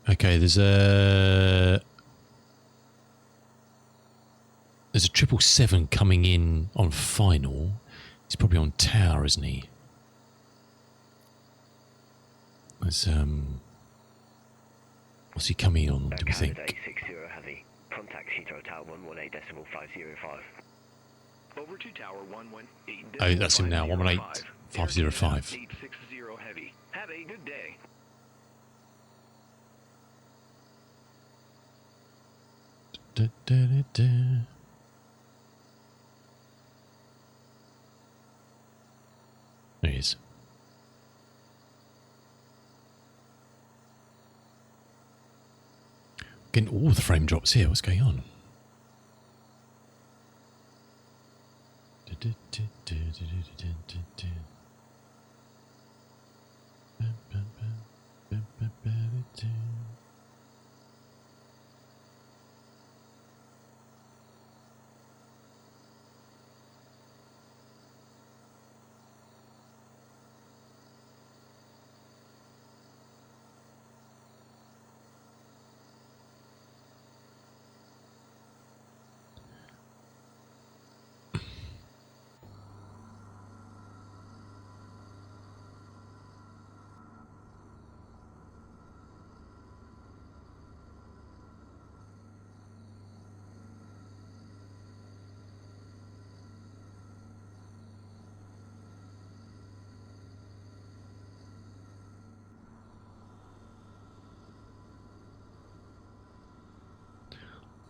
Okay, there's a 777 coming in on final. He's probably on tower, isn't he? There's, what's he coming on, do we think? Canada 860 heavy. Contact Heathrow Tower 118.505. Over to Tower 118. Oh, that's him now, 118.505. 860 heavy. Have a good day. Da, da, da, da. There he is. Getting all the frame drops here. What's going on?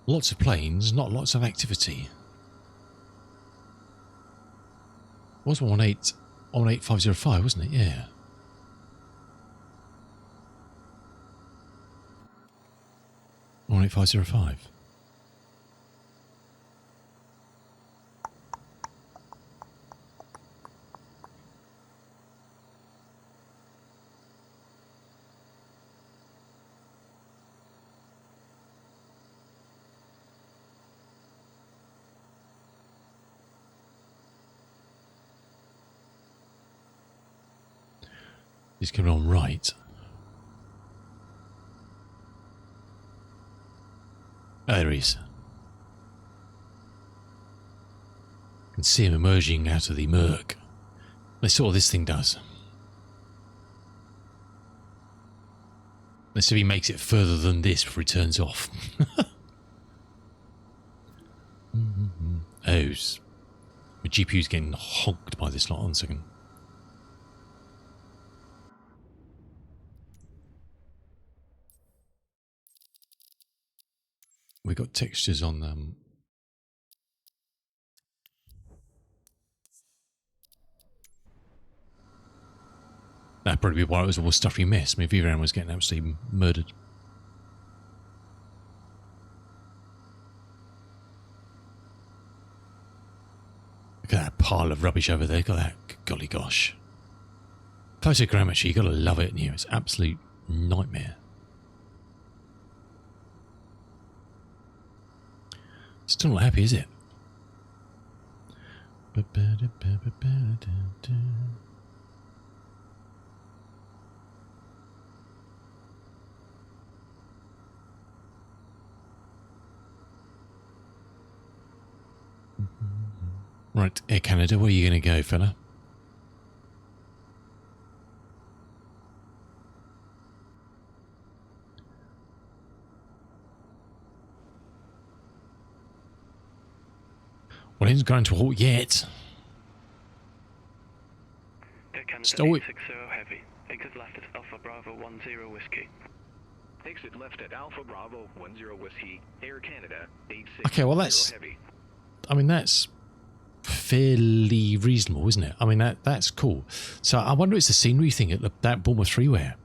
Lots of planes, not lots of activity. It was 18505, wasn't it? Yeah. One 18505. He's coming on right. Oh, there he is. You can see him emerging out of the murk. Let's see what this thing does. Let's see if he makes it further than this before he turns off. Oh, my GPU's getting honked by this lot. 1 second. We've got textures on them. That'd probably be why it was all a stuffy mess. I mean, VFR was getting absolutely murdered. Look at that pile of rubbish over there. Look at that. Golly gosh. Photogrammetry, you got to love it, you. It's absolute nightmare. Still not happy, is it? Right, Air Canada, where are you going to go, fella? Well, he's going to halt yet. Air Canada Stow it. 860 heavy. Exit left at Alpha Bravo 10 Whiskey. Exit left at Alpha Bravo 10 Whiskey. Air Canada 860 Okay, well that's... heavy. I mean, that's fairly reasonable, isn't it? I mean, that's cool. So I wonder if it's the scenery thing at that Bournemouth freeway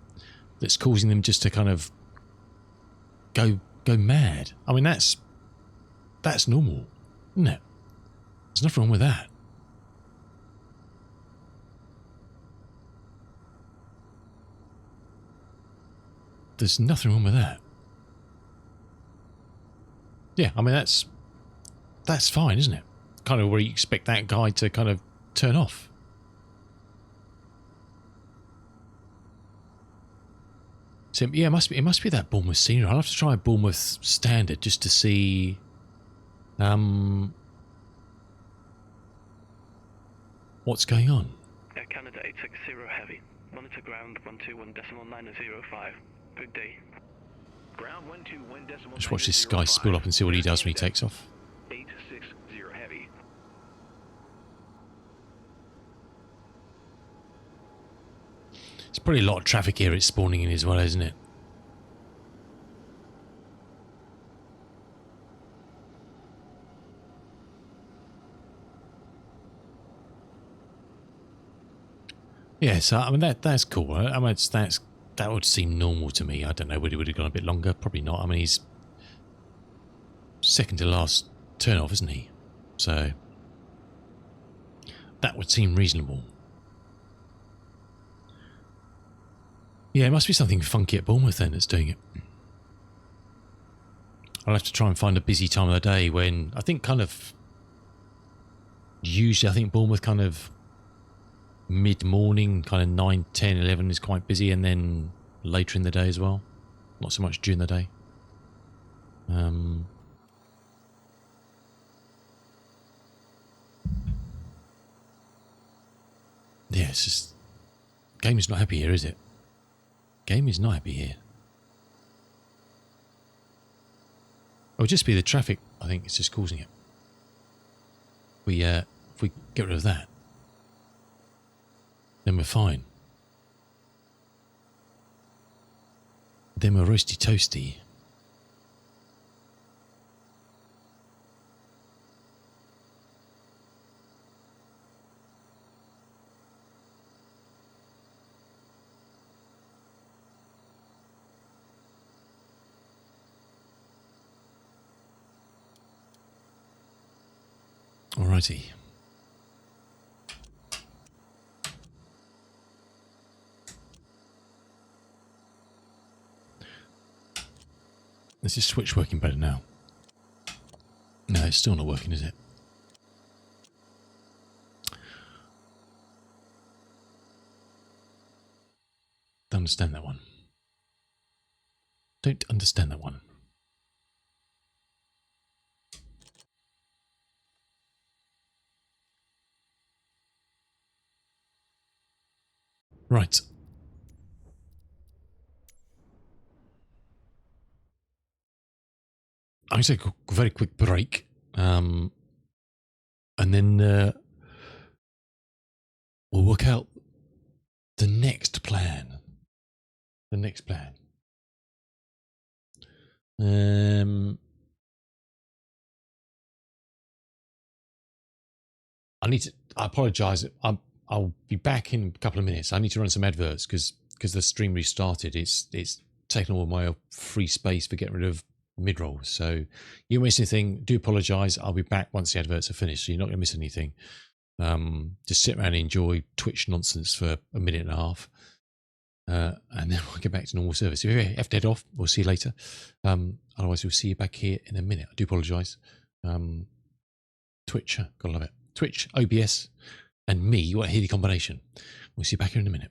that's causing them just to kind of go mad. I mean, that's normal, isn't it? There's nothing wrong with that. There's nothing wrong with that. Yeah, I mean, that's fine, isn't it? Kind of where you expect that guy to kind of turn off. So yeah, it must be that Bournemouth scenery. I'll have to try a Bournemouth standard just to see what's going on. Air Canada 860 heavy. Monitor ground 121.905. Good day. Ground 121.905. Just watch this guy spool up and see what he does when he takes off. 860 heavy. It's probably a lot of traffic here it's spawning in as well, isn't it? Yeah, so I mean that's cool. I mean that would seem normal to me. I don't know whether he would have gone a bit longer. Probably not. I mean he's second to last turn off, isn't he? So that would seem reasonable. Yeah, it must be something funky at Bournemouth then that's doing it. I'll have to try and find a busy time of the day when I think kind of usually I think Bournemouth kind of mid-morning, kind of 9, 10, 11 is quite busy, and then later in the day as well. Not so much during the day. Yeah, it's just... Game is not happy here, is it? Game is not happy here. It'll just be the traffic, I think, it's just causing it. If we get rid of that, then we're fine. Then we're roasty toasty. Alrighty. Is this switch working better now? No, it's still not working, is it? Don't understand that one. Don't understand that one. Right. I'm going to take a very quick break. And then we'll work out the next plan. The next plan. I apologise. I'll be back in a couple of minutes. I need to run some adverts because the stream restarted. It's taken all my free space for getting rid of mid-rolls. So you miss anything, do apologise. I'll be back once the adverts are finished, so you're not going to miss anything. Just sit around and enjoy Twitch nonsense for a minute and a half. And then we'll get back to normal service. If you have to head off, we'll see you later. Otherwise, we'll see you back here in a minute. I do apologise. Twitch, gotta love it. Twitch, OBS, and me, what a heady combination. We'll see you back here in a minute.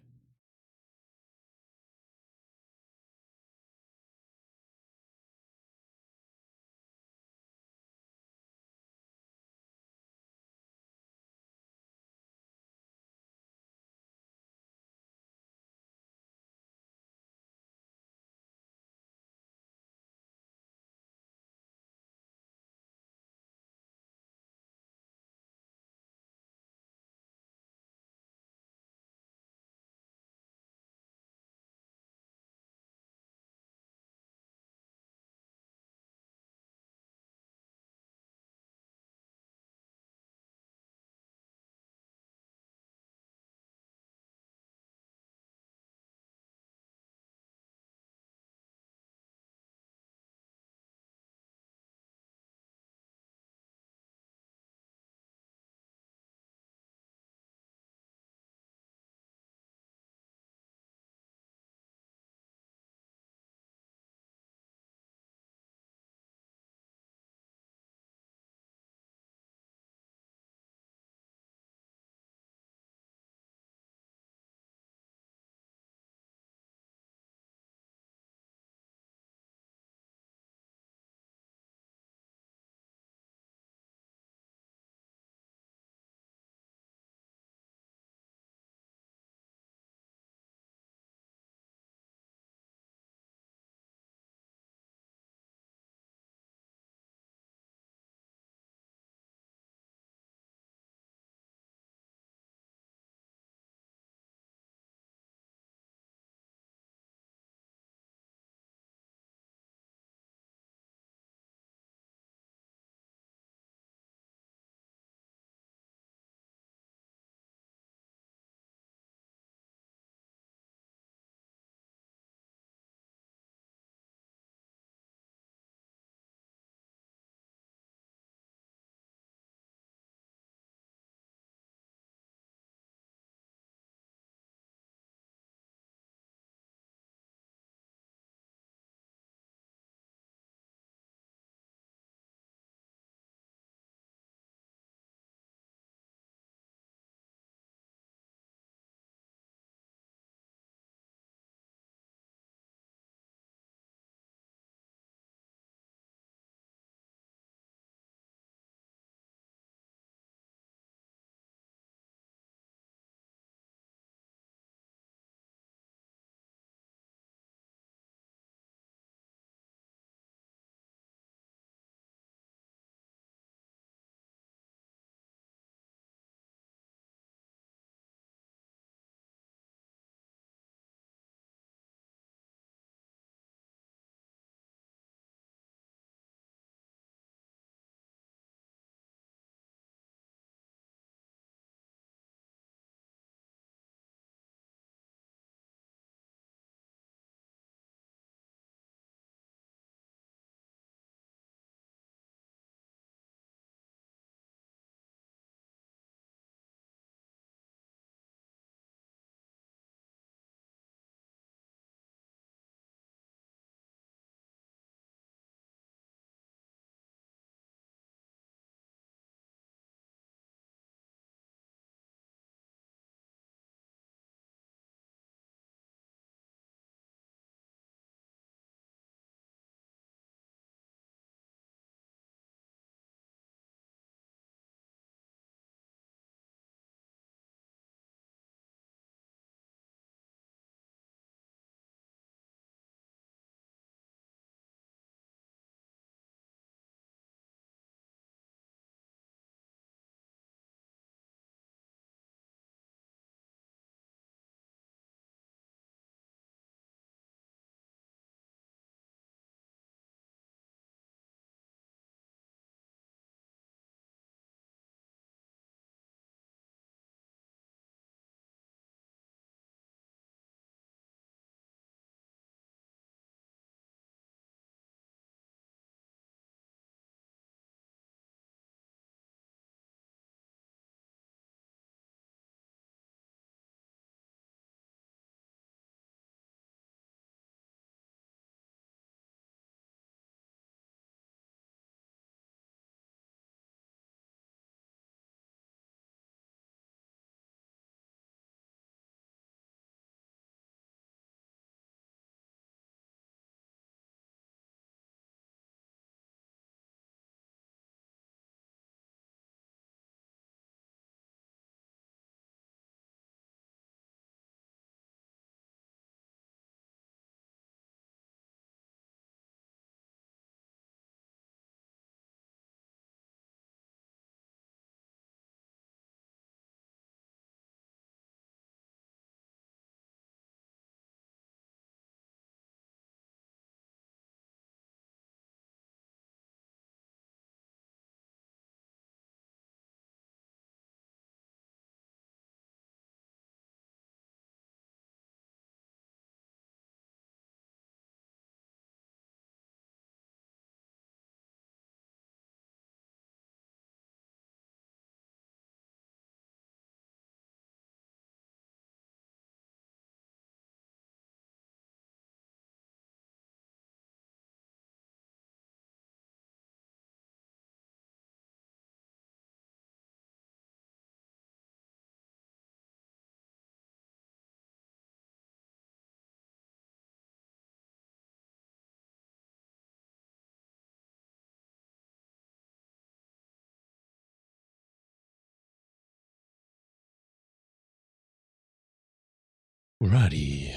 Alrighty.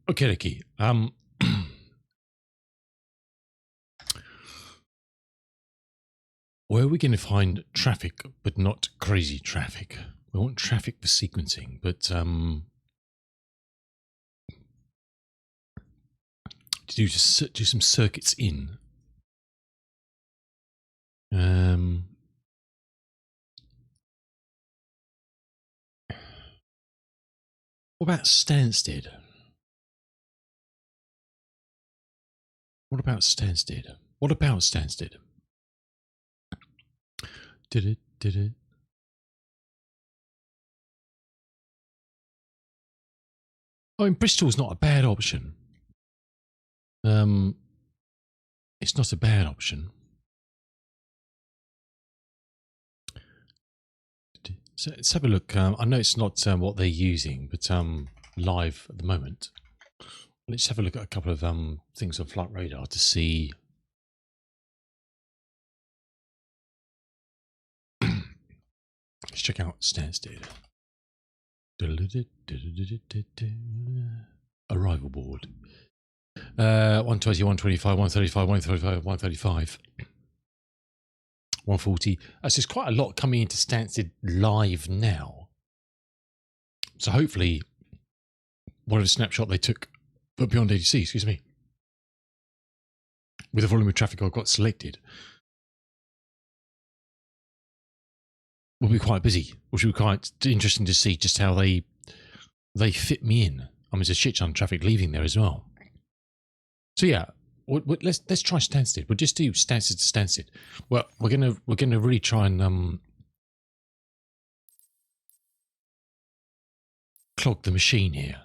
Okay, okay. Where are we going to find traffic, but not crazy traffic? We want traffic for sequencing, but to do some circuits in. What about Stansted? What about Stansted? What about Stansted? Did it? Oh, in Bristol's not a bad option. It's not a bad option. So let's have a look. I know it's not what they're using, but live at the moment. Let's have a look at a couple of things on Flight Radar to see. Let's check out Stansted. Arrival board. 120, 125, 135, 135, 135. 140. So there's quite a lot coming into Stansted live now. So hopefully, whatever snapshot they took, but beyond ATC, excuse me, with the volume of traffic I've got selected, will be quite busy, which will be quite interesting to see just how they fit me in. I mean, there's a shit ton of traffic leaving there as well. So yeah, let's try Stansted. We'll just do Stansted to Stansted. Well, we're gonna really try and clog the machine here.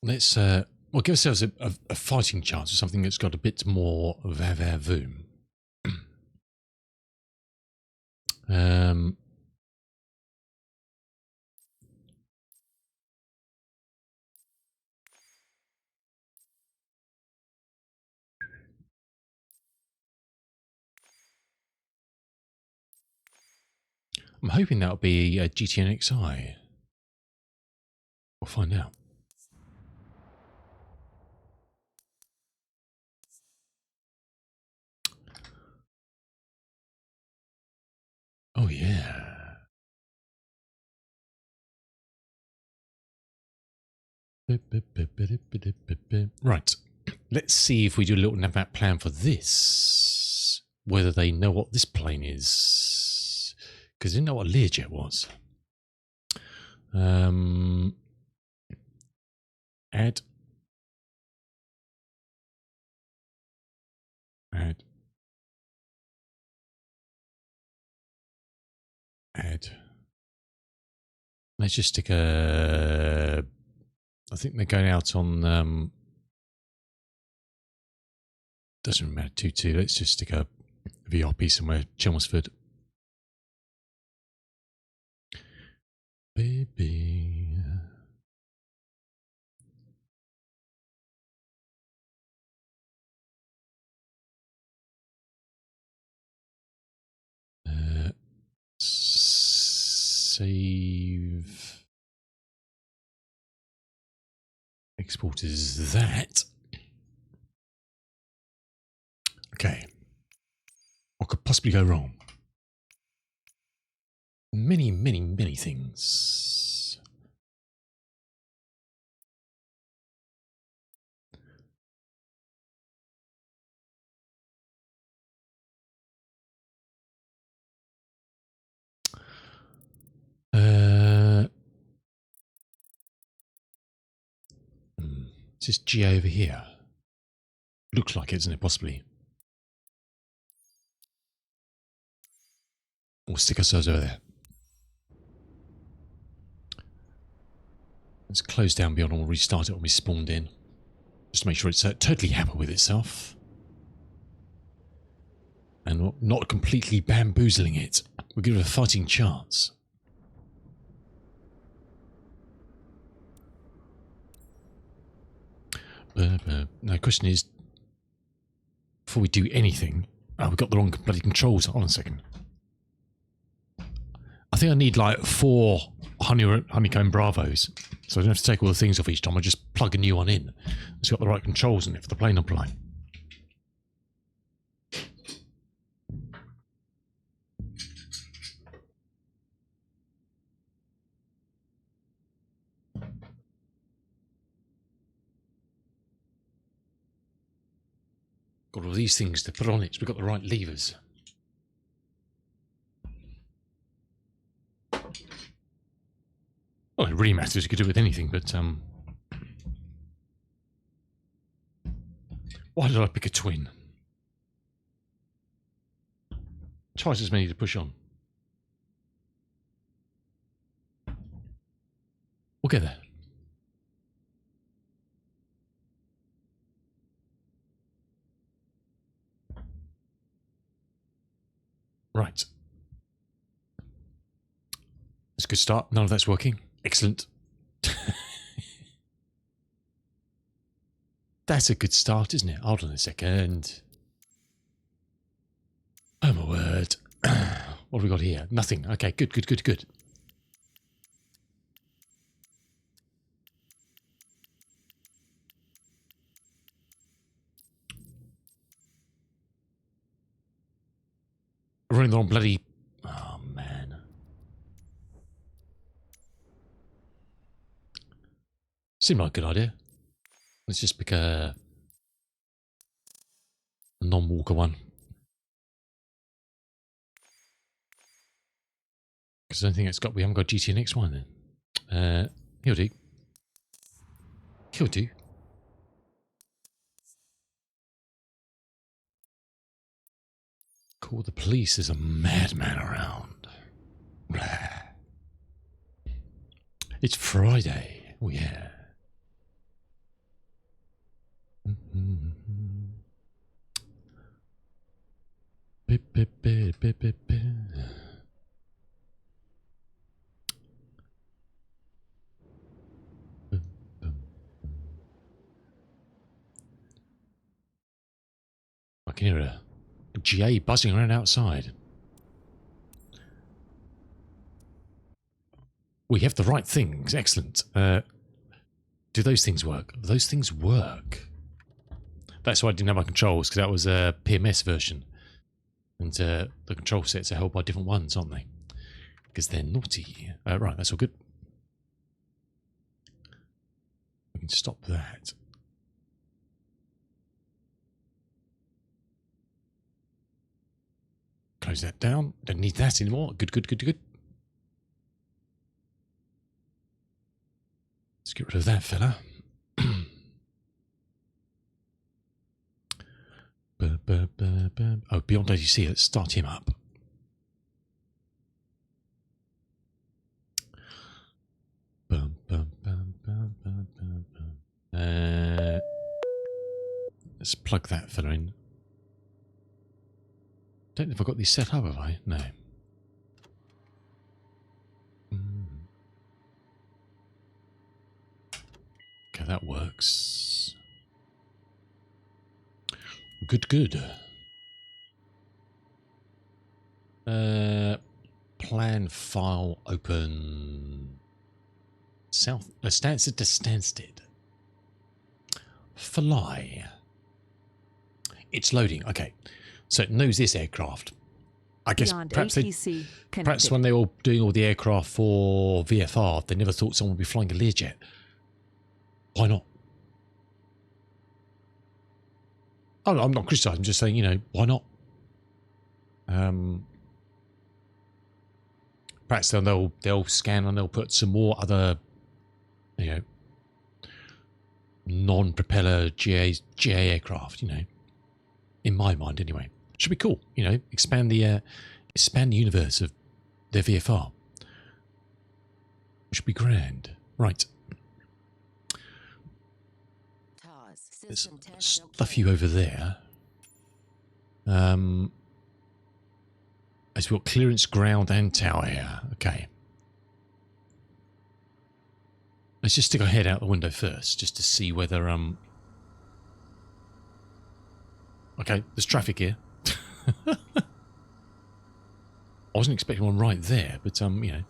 Let's we'll give ourselves a fighting chance of something that's got a bit more vavoom. I'm hoping that'll be a GTN XI. We'll find out. Oh yeah. Right. Let's see if we do a little nav plan for this. Whether they know what this plane is. Because they didn't know what a Learjet was. Add. Let's just stick a. I think they're going out on. Doesn't matter. 2-2. Let's just stick a VRP somewhere. Chelmsford. Baby. Save. Export is that. Okay. What could possibly go wrong? Many, many, many things. Is this GA over here? Looks like it, isn't it? Possibly. We'll stick ourselves over there. Let's close down beyond and we'll restart it when we spawned in. Just to make sure it's totally happy with itself. And not completely bamboozling it. We'll give it a fighting chance. Now the question is, before we do anything... Oh, we've got the wrong bloody controls. Hold on a second. I think I need like 4 honeycomb bravos. So I don't have to take all the things off each time. I just plug a new one in. It's got the right controls in it for the plane on plane. Got all these things to put on it, so we've got the right levers. Well, it really matters. You could do it with anything, but why did I pick a twin? Twice as many to push on. We'll get there. Right. That's a good start. None of that's working. Excellent. That's a good start, isn't it? Hold on a second. Oh my word. What have we got here? Nothing. Okay, good, good, good, good. Running the wrong bloody... Oh, man. Seemed like a good idea. Let's just pick a non-walker one. Because I don't think we haven't got GTNX one then. He'll do. He'll do. Call the police, there's a madman around. It's Friday. Oh yeah. I can hear a GA buzzing around outside. We have the right things. Excellent. Do those things work? Those things work. That's why I didn't have my controls, because that was a PMS version. And the control sets are held by different ones, aren't they? Because they're naughty. Right, that's all good. We can stop that. Close that down. Don't need that anymore. Good, good, good, good. Let's get rid of that fella. Oh, beyond ADC, let's start him up. Let's plug that fella in. Don't know if I've got these set up, have I? No. Okay, that works. Good, good. Plan file open. South. Stansted to Stansted. Fly. It's loading. Okay. So it knows this aircraft. I guess perhaps when they were doing all the aircraft for VFR, they never thought someone would be flying a Learjet. Why not? I'm not criticising, I'm just saying, you know, why not? Perhaps they'll scan and they'll put some more other, you know, non-propeller GA aircraft, you know, in my mind anyway. Should be cool, you know, expand the universe of their VFR. Should be grand. Right. There's stuff you over there. As we've got clearance, ground and tower here. Okay. Let's just stick our head out the window first, just to see whether, okay, there's traffic here. I wasn't expecting one right there, but, you know.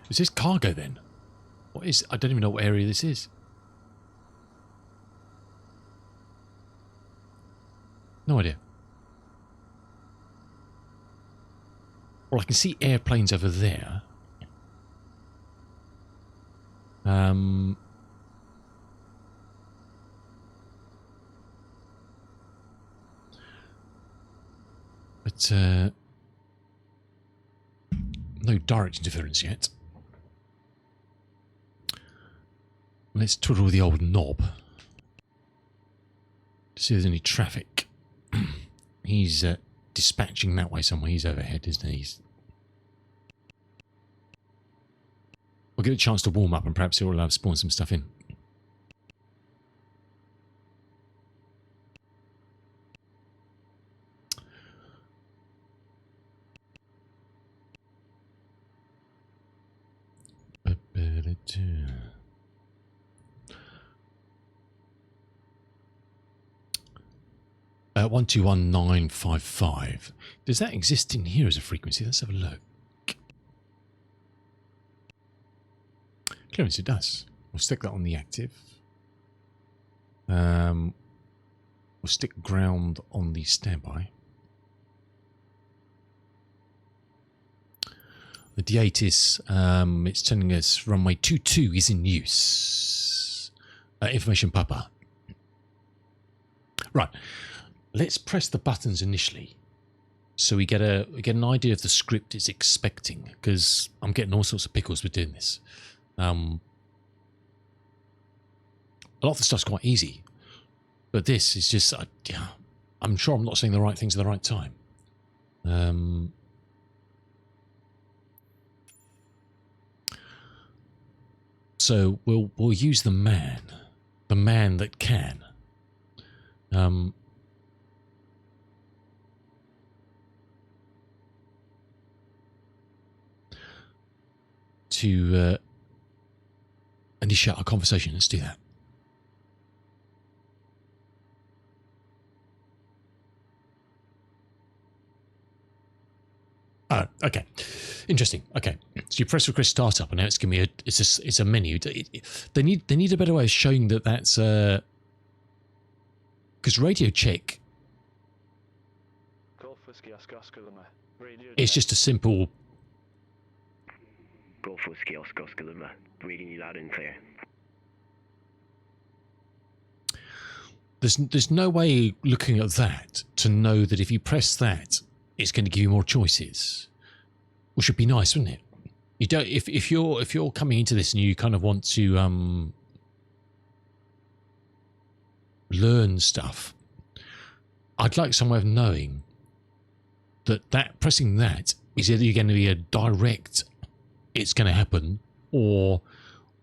Is this cargo then? What is... I don't even know what area this is. No idea. Well, I can see airplanes over there. But no direct interference yet. Let's twiddle the old knob to see if there's any traffic. He's dispatching that way somewhere. He's overhead, isn't he? We'll get a chance to warm up and perhaps he'll spawn some stuff in. Uh, 121955. Does that exist in here as a frequency? Let's have a look. Clearance, it does. We'll stick that on the active. We'll stick ground on the standby. The D8 is, it's telling us runway 22 is in use. Information Papa. Right. Let's press the buttons initially, so we get an idea of the script it's expecting. Because I'm getting all sorts of pickles with doing this. A lot of the stuff's quite easy, but this is just yeah. I'm sure I'm not saying the right things at the right time. So we'll use the man that can. To initiate our conversation. Let's do that. Oh, okay. Interesting. Okay. So you press request startup, and now it's giving me it's a menu. They need a better way of showing that that's because radio check. It's just a simple. Golf Whiskey Oscar Oscar Lima, reading you loud and clear. There's no way looking at that to know that if you press that, it's going to give you more choices, which would be nice, wouldn't it? You don't if you're coming into this and you kind of want to learn stuff. I'd like some way of knowing that pressing that is either going to be a direct. It's going to happen, or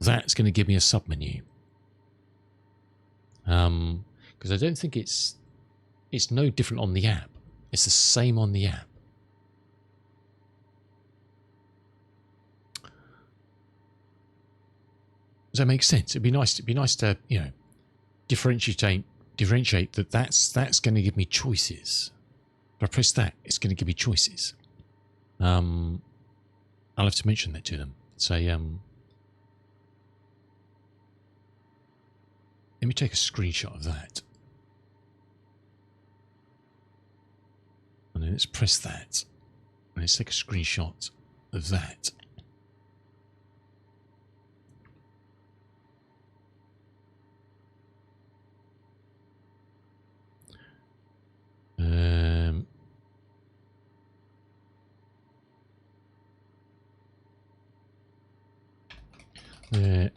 that's going to give me a submenu. Because I don't think it's no different on the app. It's the same on the app. Does that make sense? It'd be nice to differentiate that that's going to give me choices. If I press that, it's going to give me choices. I'll have to mention that to them. Say, let me take a screenshot of that. And then let's press that. And let's take a screenshot of that.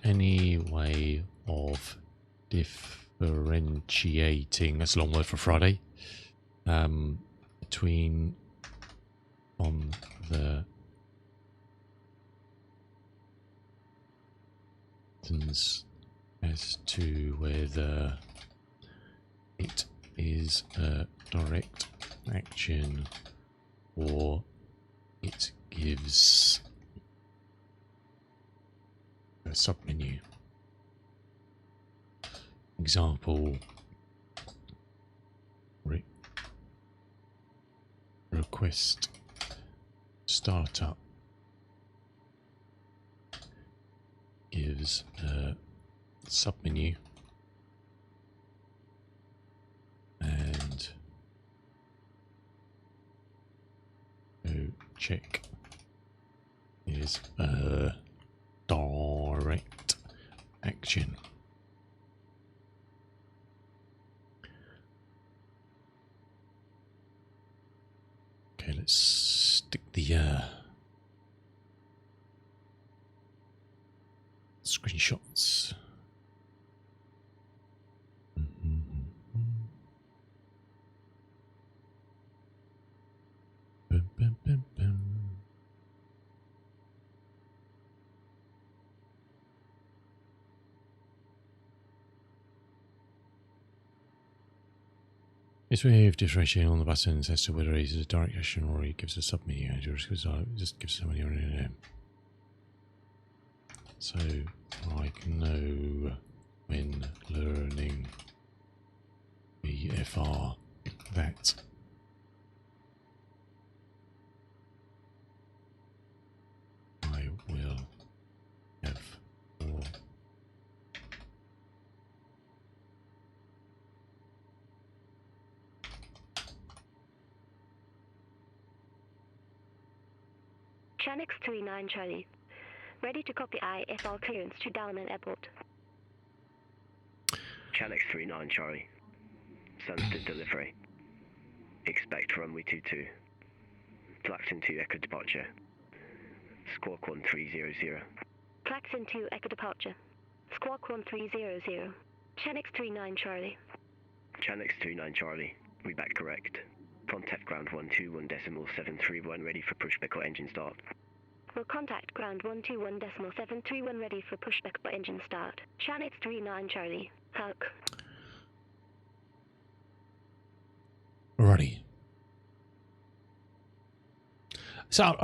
Any way of differentiating, that's a long word for Friday, between on the as to whether it is a direct action or it gives a submenu. Example, request startup gives a submenu and check is a direct action. Okay, let's stick the screenshots. Bum, bum, bum, bum. It's we have differentiating on the buttons as to whether it is a direct action or it gives a submenu. Just gives somebody on it. So I can know when learning VFR that I will have more Chanix 39 Charlie. Ready to copy IFR clearance to Dalaman Airport. Chanix 39 Charlie. Sunset delivery. Expect runway 22. Klaxon 2 Echo departure. Squawk 1300. Klaxon 2 Echo departure. Squawk 1300. Chanix 39 Charlie. Chanix 39 Charlie. We back correct. Contact ground 121.731 ready for pushback or engine start. Will contact ground 121.731 ready for pushback or engine start. Chanix 39 Charlie. Hulk. Alrighty. So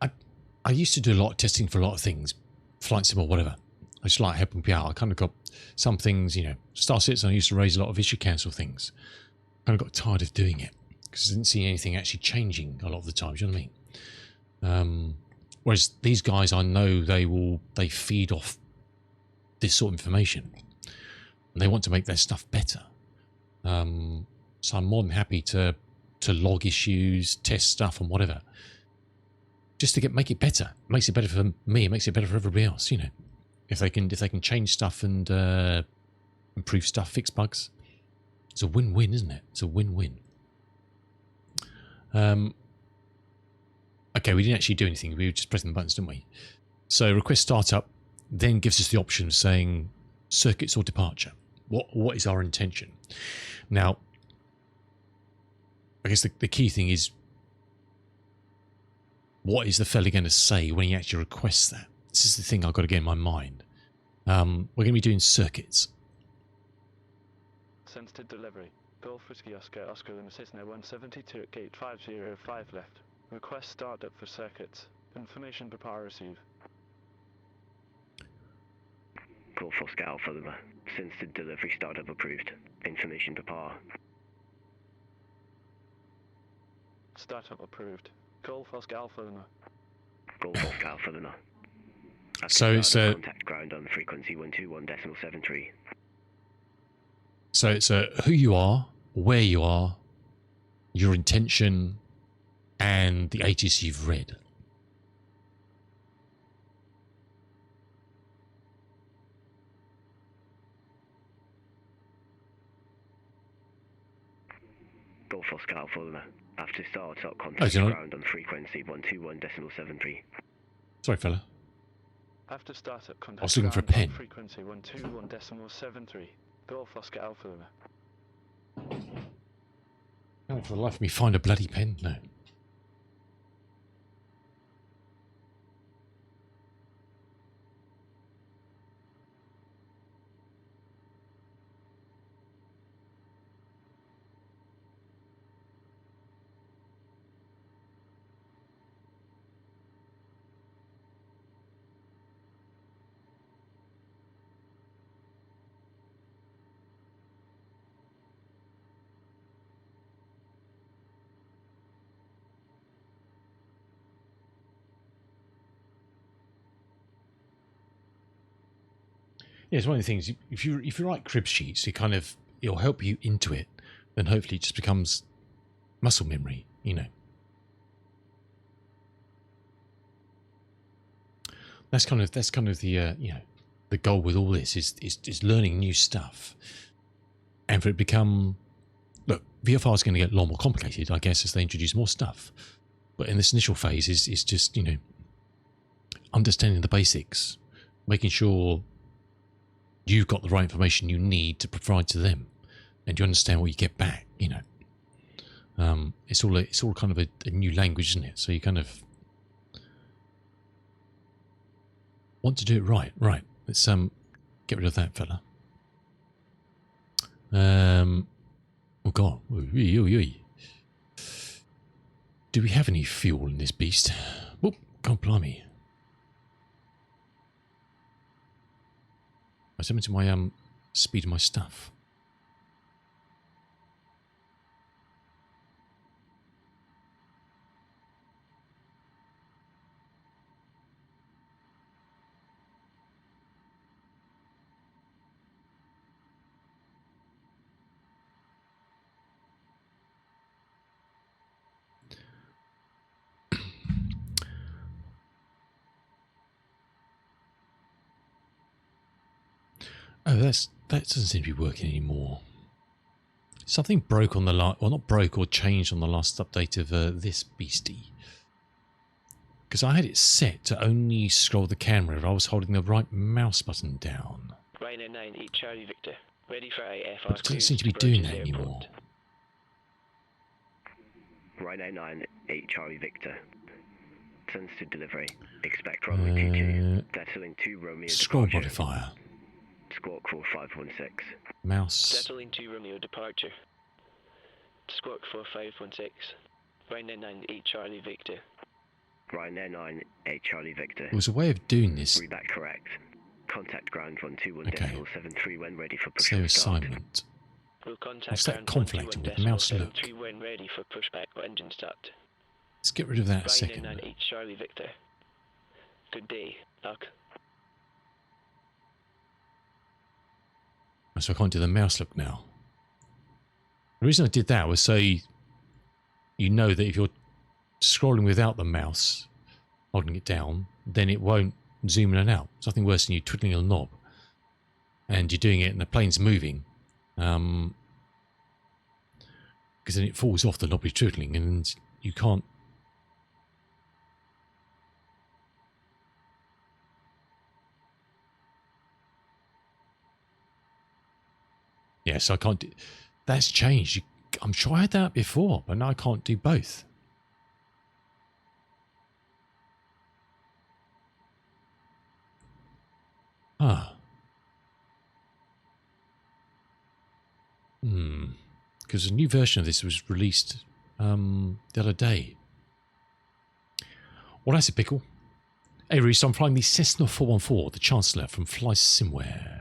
I used to do a lot of testing for a lot of things, flight sim or whatever. I just like helping people out. I kind of got some things, you know, Star Citizen, I used to raise a lot of issue cancel things. Kind of got tired of doing it because I didn't see anything actually changing a lot of the time. Do you know what I mean? Whereas these guys, I know they feed off this sort of information and they want to make their stuff better. So I'm more than happy to log issues, test stuff and whatever, just to make it better. It makes it better for me. It makes it better for everybody else. You know, if they can change stuff and improve stuff, fix bugs, it's a win-win, isn't it? It's a win-win. Okay, we didn't actually do anything. We were just pressing the buttons, didn't we? So request startup then gives us the option of saying circuits or departure. What is our intention? Now, I guess the key thing is, what is the fella going to say when he actually requests that? This is the thing I've got to get in my mind. We're going to be doing circuits. Sensitive delivery. Golf Whiskey Oscar, Oscar Lima Cessna 172 at gate 505 left. Request startup for circuits. Information prepare receive. Golf Oscar Alpha Lima. Sensitive delivery startup approved. Information prepare. Startup approved. Golf Oscar Alpha Lima. Golf Oscar Alpha Lima. So it's contact ground on frequency 121.73. So it's who you are, where you are, your intention, and the ATC you've read. Golf Oscar Alpha Lima. After startup, contact ground on frequency 121.73. Sorry, fella. After startup, contact I was looking for a ground pen. on frequency 121.73. Golf Oscar Alpha Lima. Can't for the life of me find a bloody pen. No. Yeah, it's one of the things. If you write crib sheets, it'll help you into it. Then hopefully it just becomes muscle memory. You know. That's kind of the the goal with all this is learning new stuff, and for it to become, look, VFR is going to get a lot more complicated, I guess, as they introduce more stuff. But in this initial phase is just, understanding the basics, making sure you've got the right information you need to provide to them, and you understand what you get back. It's all kind of a new language, isn't it? So you kind of want to do it right. Right. Let's get rid of that fella. Oh god. Do we have any fuel in this beast? Oh, God blimey. What's happened to my speed of my stuff? Oh, that doesn't seem to be working anymore. Something broke on the last, or not broke, or changed on the last update of this beastie. Because I had it set to only scroll the camera if I was holding the right mouse button down. Rhino 9, eat Charlie Victor. Ready for IFR. But it doesn't seem to be doing that anymore. Rhino 9, 8 Charlie Victor. Sends to delivery. Expect runway 22. Settling 2 Romeo Scroll departure. modifier. Squawk 4516. Mouse. Settling 2 Romeo departure. Squawk 4516. Rhino 9, 8 Charlie Victor. Rhino 9, 8 Charlie Victor. There was a way of doing this. Reback correct. Contact ground 121 Okay. decimal 73 when ready for push Save and start. assignment. We'll contact What's that ground conflicting 121 with? Mouse decimal look. 73 when ready for pushback or engine start. Let's get rid of that a Rhino second. 9, 8 Charlie Victor. Good day, Doc. So I can't do the mouse look now. The reason I did that was so you know that if you're scrolling without the mouse, holding it down, then it won't zoom in and out. It's nothing worse than you twiddling a knob and you're doing it and the plane's moving. Because then it falls off the knob you're twiddling and you can't. Yes, I can't do. That's changed. I'm sure I had that before, but now I can't do both. Because a new version of this was released the other day. Well, that's a pickle. Hey, Reese, I'm flying the Cessna 414, the Chancellor from Fly Simware.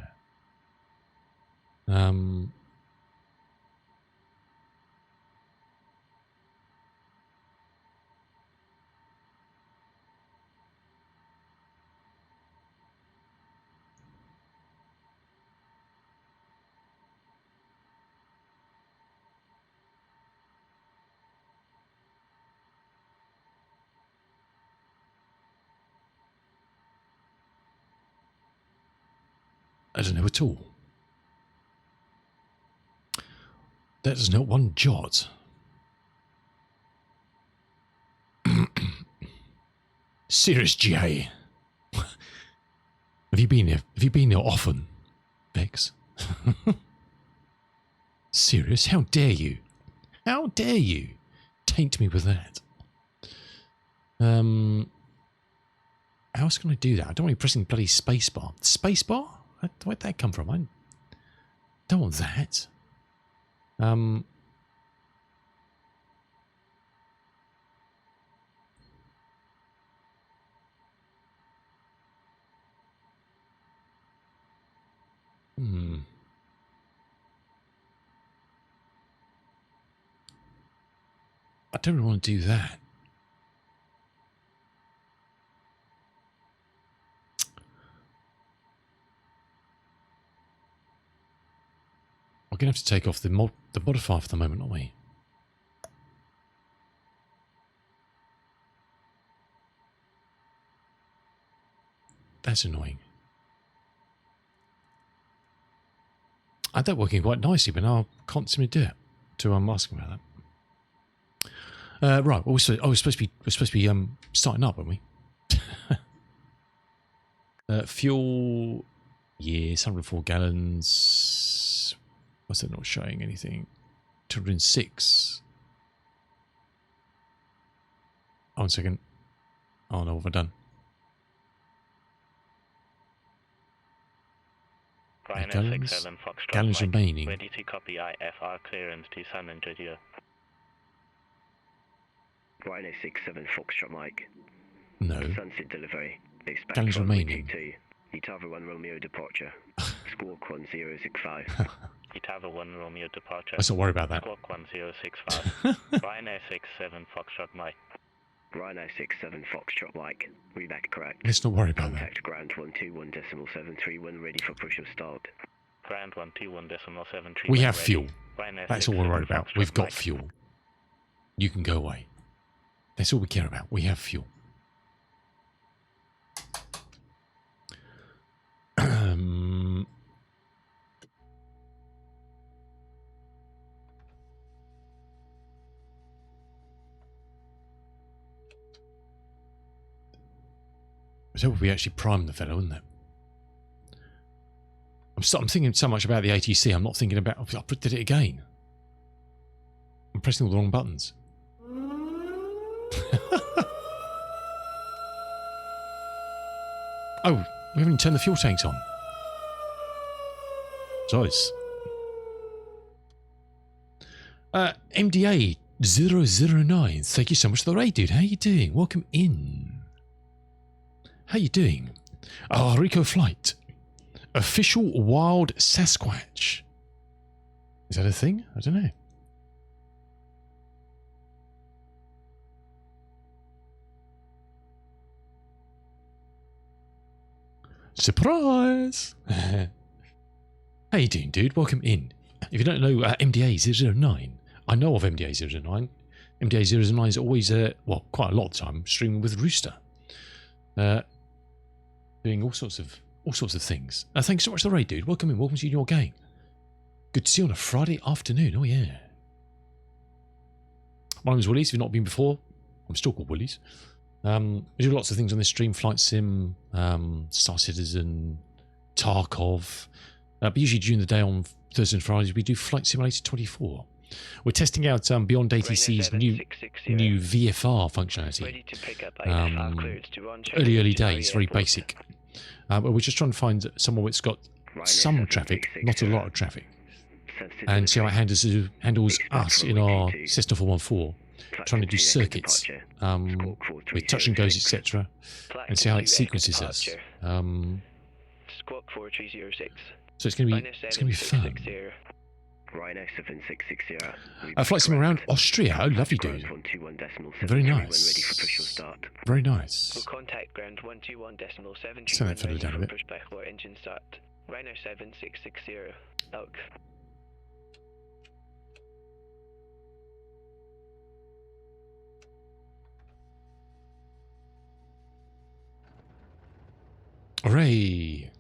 I don't know at all. That doesn't help one jot. Serious GA. Have you been here? Have you been here often, Bex? Serious? How dare you? How dare you taint me with that? How else can I do that? I don't want to be pressing bloody spacebar. Spacebar? Where'd that come from? I don't want that. I don't really want to do that. We're going to have to take off the modifier for the moment, aren't we? That's annoying. I had that working quite nicely, but now I can't seem to do it. So I'm asking about that. Right. Well, we're supposed to be starting up, aren't we? Fuel. Yes, 104 gallons. What's that not showing anything? 206. Oh, 1 second. Oh no, what have I done? Gallons remaining. Ready to copy IFR clearance to San Andreas. Rhino 67 Foxtrot Mike. No. Sunset delivery. Expect Gallons remaining. 22. Itava 1 Romeo departure. Squawk 1065. Itava 1 Romeo departure. Let's not worry about that. Squawk 1065. Rhino 67 Foxtrot Mike. Rhino 67 Foxtrot Mike. Reback correct. Let's not worry about that. Contact ground 121.731 ready for push of start. Ground 121.731. We have ready. fuel. Rhino That's all we're worried about. 67 We've got Mike. fuel. You can go away. That's all we care about. We have fuel. So we actually primed the fellow, isn't it? I'm thinking so much about the ATC. I'm not thinking about. I did it again. I'm pressing all the wrong buttons. Oh, we haven't even turned the fuel tanks on. Nice. MDA 009. Thank you so much for the raid, dude. How you doing? Welcome in. How you doing? Rico Flight. Official Wild Sasquatch. Is that a thing? I don't know. Surprise! How you doing, dude? Welcome in. If you don't know MDA 009, I know of MDA 009. MDA 009 is always, well, quite a lot of the time, streaming with Rooster. Doing all sorts of things. Thanks so much for the raid, dude. Welcome in. Welcome to your gang. Good to see you on a Friday afternoon. Oh, yeah. My name's Willies. If you've not been before, I'm still called Willies. We do lots of things on this stream. Flight Sim, Star Citizen, Tarkov. But usually during the day on Thursday and Fridays, we do Flight Simulator 24. We're testing out Beyond ATC's new VFR functionality. Early days, very basic. But we're just trying to find somewhere that's got some traffic, not a lot of traffic, and see how it handles us in our Cessna 414, trying to do circuits with touch and goes, etc., and see how it sequences us. Squawk 4306. So it's going to be fun. Rhino 7660. Flight sim around Austria. Oh, lovely, dude. Very nice. Very nice. We'll contact ground 121.731. Turn that fellow down a bit. Push back or engine start. Rhino 7660. Elk. Hooray!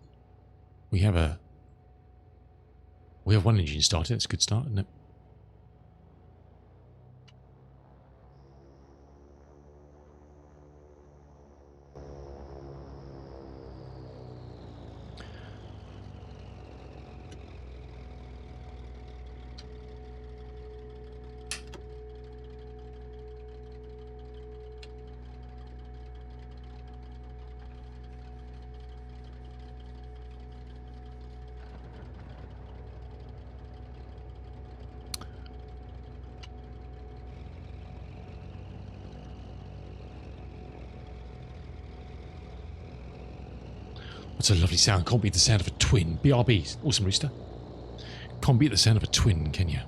We have one engine started. That's a good start, isn't it? That's a lovely sound. Can't beat the sound of a twin. BRB. Awesome, Rooster. Can't beat the sound of a twin, can you?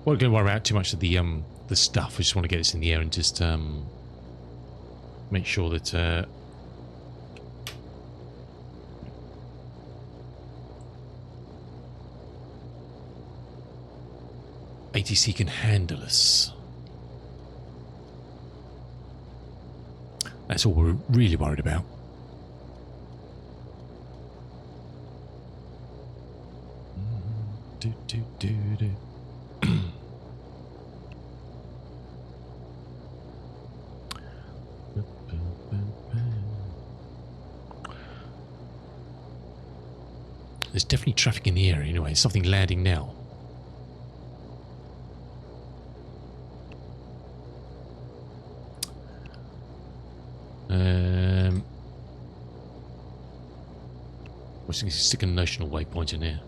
Well, don't worry about too much of the stuff. I just want to get this in the air and just ATC can handle us. That's all we're really worried about. Do, do, do, do. There's definitely traffic in the area anyway. There's something landing now. We're just going to stick a notional waypoint in here.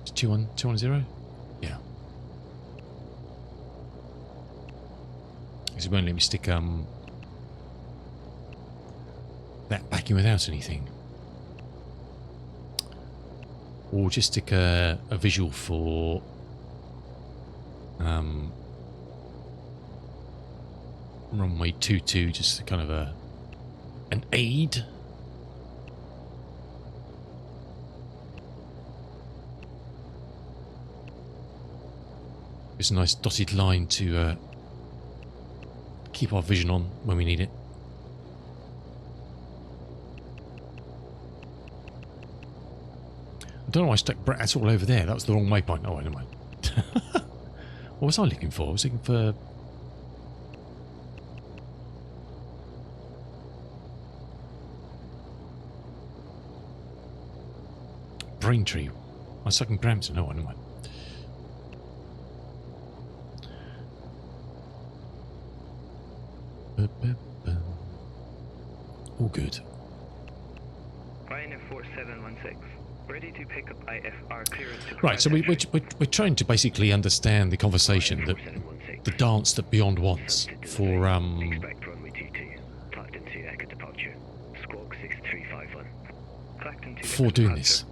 It's 210? Yeah. Because it won't let me stick that back in without anything. Or just stick a visual for runway 22, just kind of an aid. It's a nice dotted line to keep our vision on when we need it. I don't know why I stuck Bratz all over there. That was the wrong waypoint. Oh, never mind. What was I looking for? I was looking for... Braintree. I was stuck in Brampton. Oh, never mind. All good. Ryanair 4716. Ready to pick up IFR clearance to Right, so we're trying to basically understand the conversation, that the dance that Beyond wants for Expect runway 22. Clacked into Echo departure. Squawk 6351. for doing this.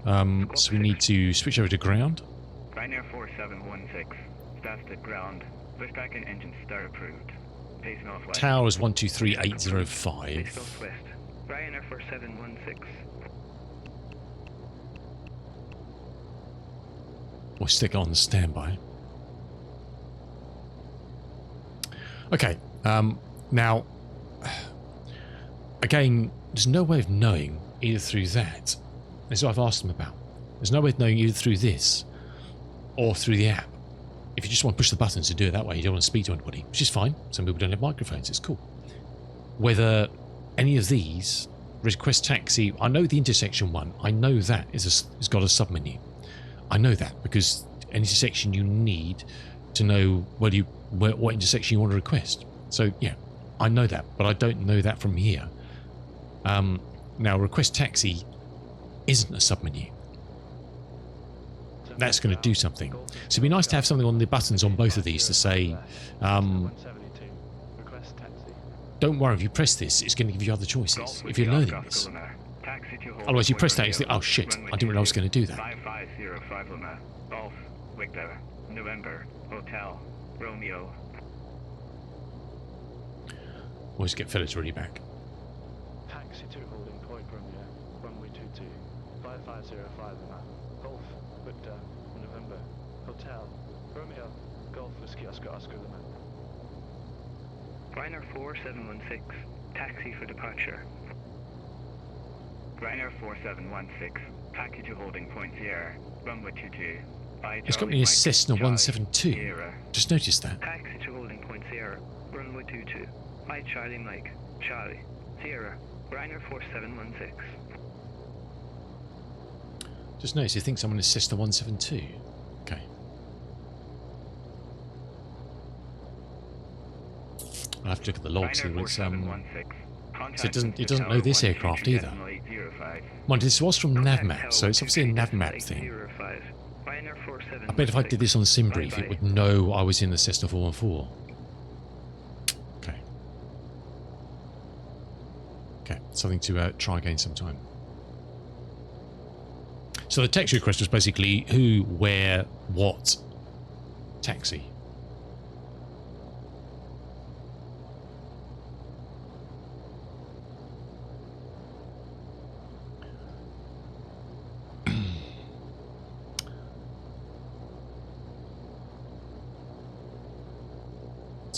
So we need to switch over to ground. Ryanair 4716. Staffed at ground. Lift back and engine start approved. Pace northwest. Towers Pace 123805. northwest. Ryanair 4716. We'll stick it on the standby. Okay. Now, again, there's no way of knowing either through that. That's what I've asked them about. There's no way of knowing either through this or through the app. If you just want to push the buttons to do it that way, you don't want to speak to anybody, which is fine. Some people don't have microphones. It's cool. Whether any of these request taxi, I know the intersection one. I know that has got a submenu. I know that because an intersection you need to know what intersection you want to request. So yeah, I know that, but I don't know that from here. Now, request taxi isn't a submenu. That's going to do something. So it'd be nice to have something on the buttons on both of these to say, don't worry, if you press this, it's going to give you other choices if you're learning this. Otherwise, you press that and you think, oh shit, I didn't realize I was going to do that. 5505 Lima. Golf. Victor. November. Hotel. Romeo. Always get fellas ready back. Taxi to holding point Romeo, runway 22, 5505 Lima. Golf. Victor. November. Hotel. Romeo. Golf Whiskey Oscar Oscar Lima. Ryanair 4716. Taxi for departure. Ryanair 4716. Taxi to holding point Sierra. Runway 22. It's got me a Cessna 172. Just noticed that. Taxi to holding point Sierra. Runway 22. By Charlie Mike. Charlie. Sierra. Ryanair 4716. Just noticed you think someone is Cessna 172. Okay. I'll have to look at the logs. See what it's so it doesn't know this aircraft either. Mind, this was from Navmap, so it's obviously a Navmap thing. I bet if I did this on SimBrief, it would know I was in the Cessna 414. Okay. Okay, something to try again sometime. So the text request was basically who, where, what, taxi.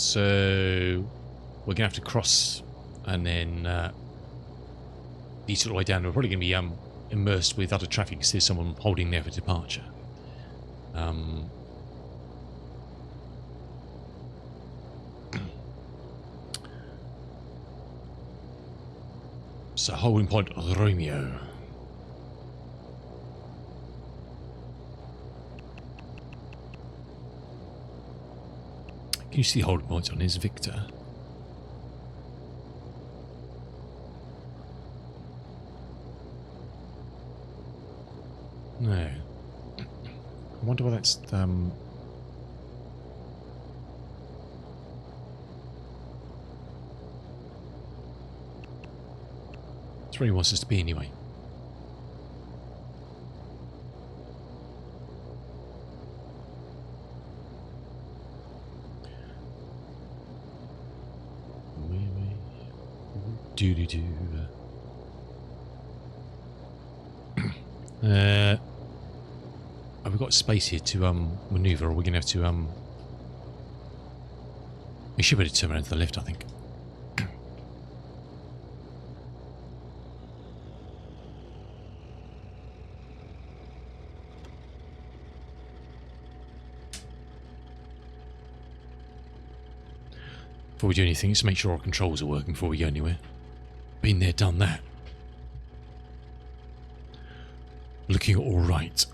So we're gonna have to cross, and then these all the way down. We're probably gonna be immersed with other traffic because there's someone holding there for departure. So holding point Romeo. Can you see holding points on his Victor? No. I wonder why that's That's where he wants us to be anyway. Do do do. Have we got space here to maneuver, or are we going to have to we should be able to turn around to the left, I think. Before we do anything, let's make sure our controls are working before we go anywhere. Been there, done that. Looking all right.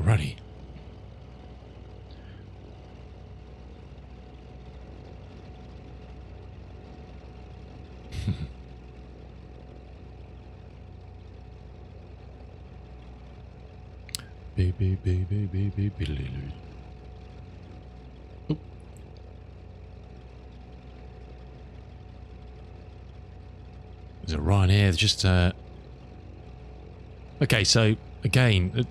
Alrighty. Baby, baby, baby, baby. Oh. There's a Ryanair. Just okay. So again.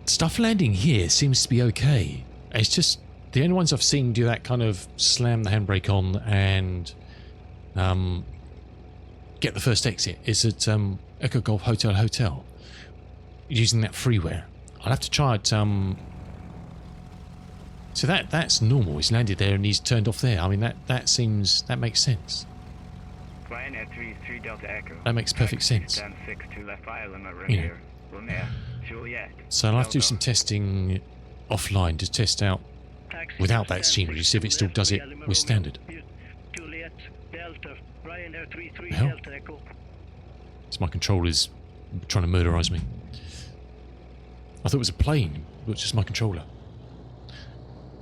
Stuff landing here seems to be okay. It's just the only ones I've seen do that kind of slam the handbrake on and get the first exit is at Echo Golf Hotel using that freeware. I'll have to try it. So that's normal. He's landed there and he's turned off there. I mean that makes sense. Ryanair 33 Delta Echo. That makes perfect sense. 6 to left fire limit You know. Romeo, Juliet. So I'll have to do some testing offline to test out without that scenery, see if it still does it with standard. Juliet Delta, Ryanair 33 Hell. Delta Echo. So my controller's trying to murderize me. I thought it was a plane, but it's just my controller.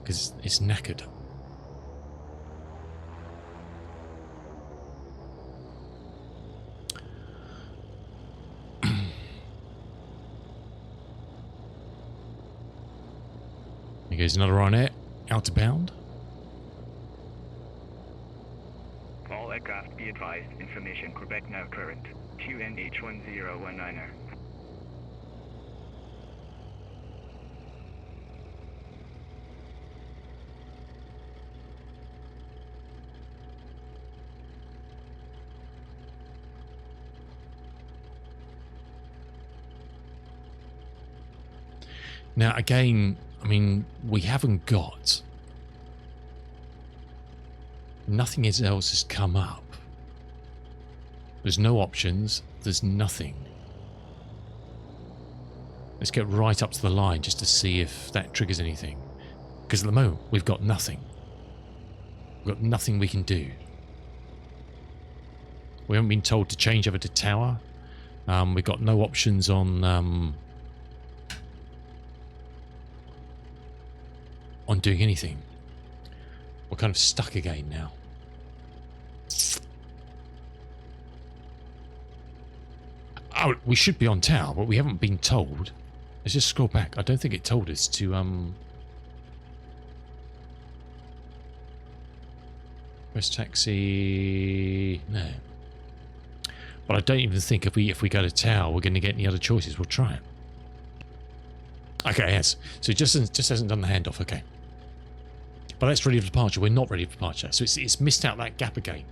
Because it's knackered. Here goes another Ryanair, out of bound. All aircraft be advised, information Quebec now current. QNH1019er. Now again, I mean, we haven't got... Nothing else has come up. There's no options. There's nothing. Let's get right up to the line just to see if that triggers anything. Because at the moment, we've got nothing. We've got nothing we can do. We haven't been told to change over to tower. We've got no options on doing anything. We're kind of stuck again now. Oh, we should be on tower, but we haven't been told. Let's just scroll back. I don't think it told us to West taxi. No. But I don't even think if we go to Tower, we're going to get any other choices. We'll try it. Okay, yes. So it just hasn't done the handoff. Okay. But that's ready for departure. We're not ready for departure. So it's missed out that gap again.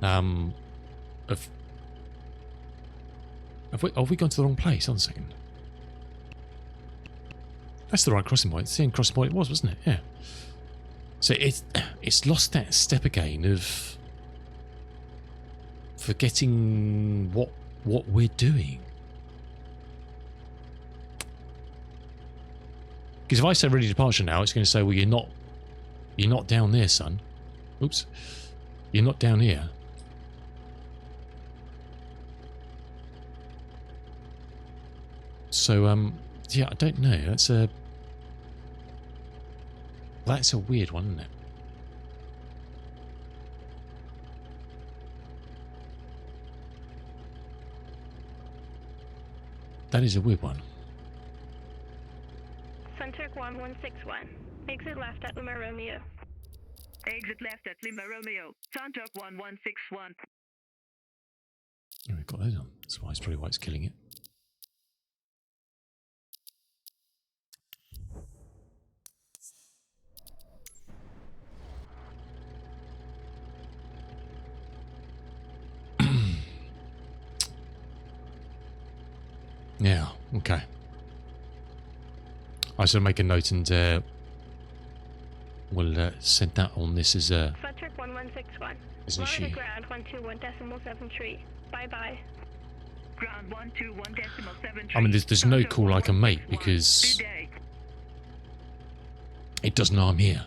Have we gone to the wrong place? Hold on a second. That's the right crossing point. It's the same crossing point it was, wasn't it? Yeah. So it's lost that step again of forgetting what we're doing. Because if I say ready departure now, it's going to say, well, you're not down there, son. Oops. You're not down here. So, yeah, I don't know. That's a weird one, isn't it? That is a weird one. Sunturk 1161. Exit left at Lima Romeo. Exit left at Lima Romeo. Sunturk 1161. Oh, we've got those on. That's why it's probably why it's killing it. Yeah, okay. I shall make a note and we'll send that on this as a... Sunturk 1161. As an Lower issue. to ground 121.73. Bye-bye. Ground 121.73. I mean, there's no call I can make because it doesn't know I'm here.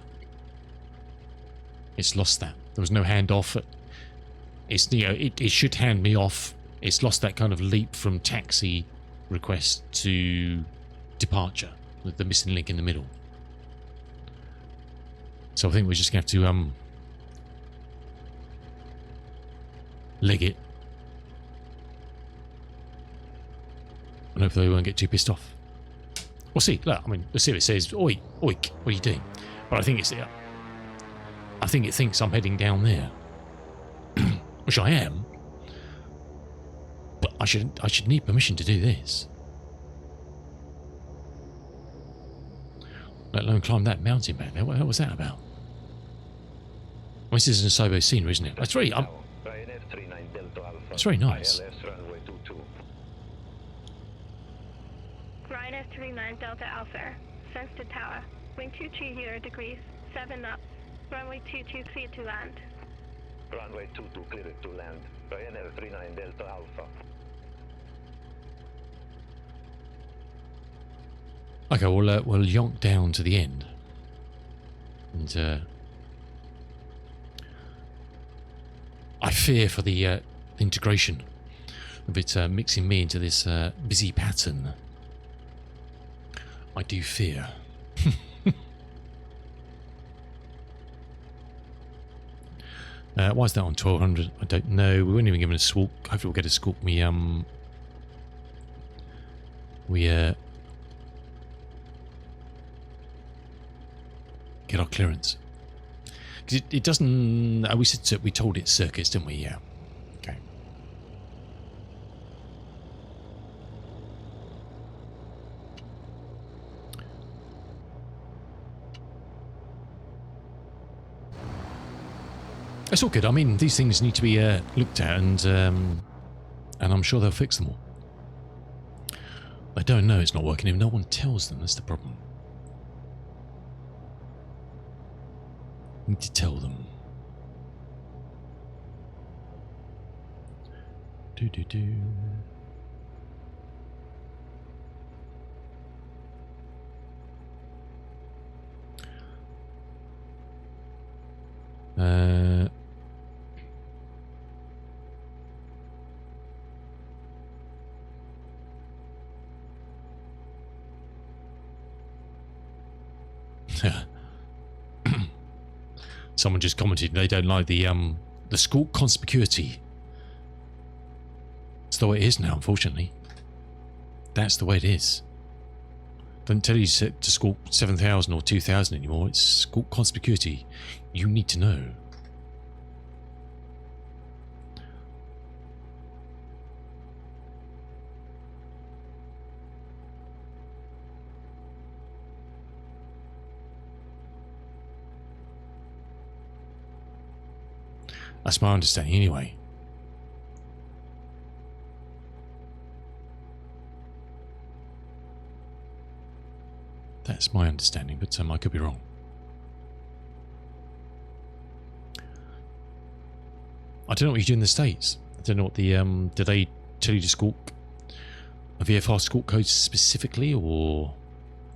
It's lost that. There was no handoff. It's, you know, it should hand me off. It's lost that kind of leap from taxi request to departure, with the missing link in the middle. So I think we're just going to have to leg it, and hopefully we won't get too pissed off. We'll see. Look, I mean, let's see if it says "Oi, oik, what are you doing?" But I think I think it thinks I'm heading down there, which I am. But I should need permission to do this. Let alone climb that mountain back there. What the hell was that about? Well, this is an Asobo scenery, isn't it? That's very it's very nice. Ryanair 39 Delta Alpha. Sense to tower. Wind 230 degrees. 7 knots. Runway 22 clear to land. Runway 22 clear to land. Ryanair 39 Delta Alpha. Okay, we'll yonk down to the end, and I fear for the integration of it mixing me into this busy pattern. I do fear. Why is that on 1200? I don't know. We weren't even given a squawk. Hopefully we'll get a squawk. Get our clearance. Because it doesn't... we told it circuits, didn't we? Yeah. Okay. It's all good. I mean, these things need to be looked at, and I'm sure they'll fix them all. They don't know it's not working if no one tells them. That's the problem. Need to tell them. Do. Someone just commented they don't like the squawk conspicuity. It's the way it is now, unfortunately. That's the way it is. Don't tell you to squawk 7,000 or 2,000 anymore. It's squawk conspicuity. You need to know. That's my understanding anyway. That's my understanding, but I could be wrong. I don't know what you do in the States. I don't know what the do they tell you to squawk a VFR squawk code specifically, or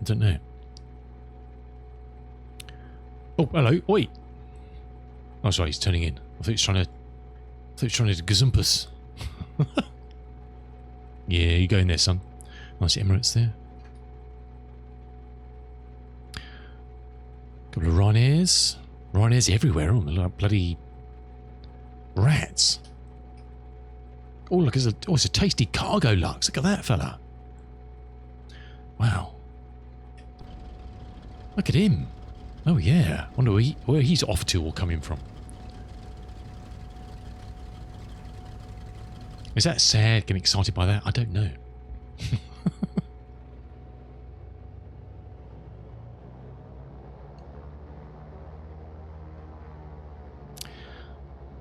I don't know. Oh, hello. Oi. Oh, sorry, he's turning in. I thought he was trying to gazumpus. Yeah, you go in there, son. Nice Emirates there. Couple of Ryanairs. Ryanairs everywhere, aren't they? Like bloody rats. Oh, look, it's a tasty cargo lux. Look at that fella. Wow. Look at him. Oh, yeah. I wonder where he's off to or coming from. Is that sad, getting excited by that? I don't know.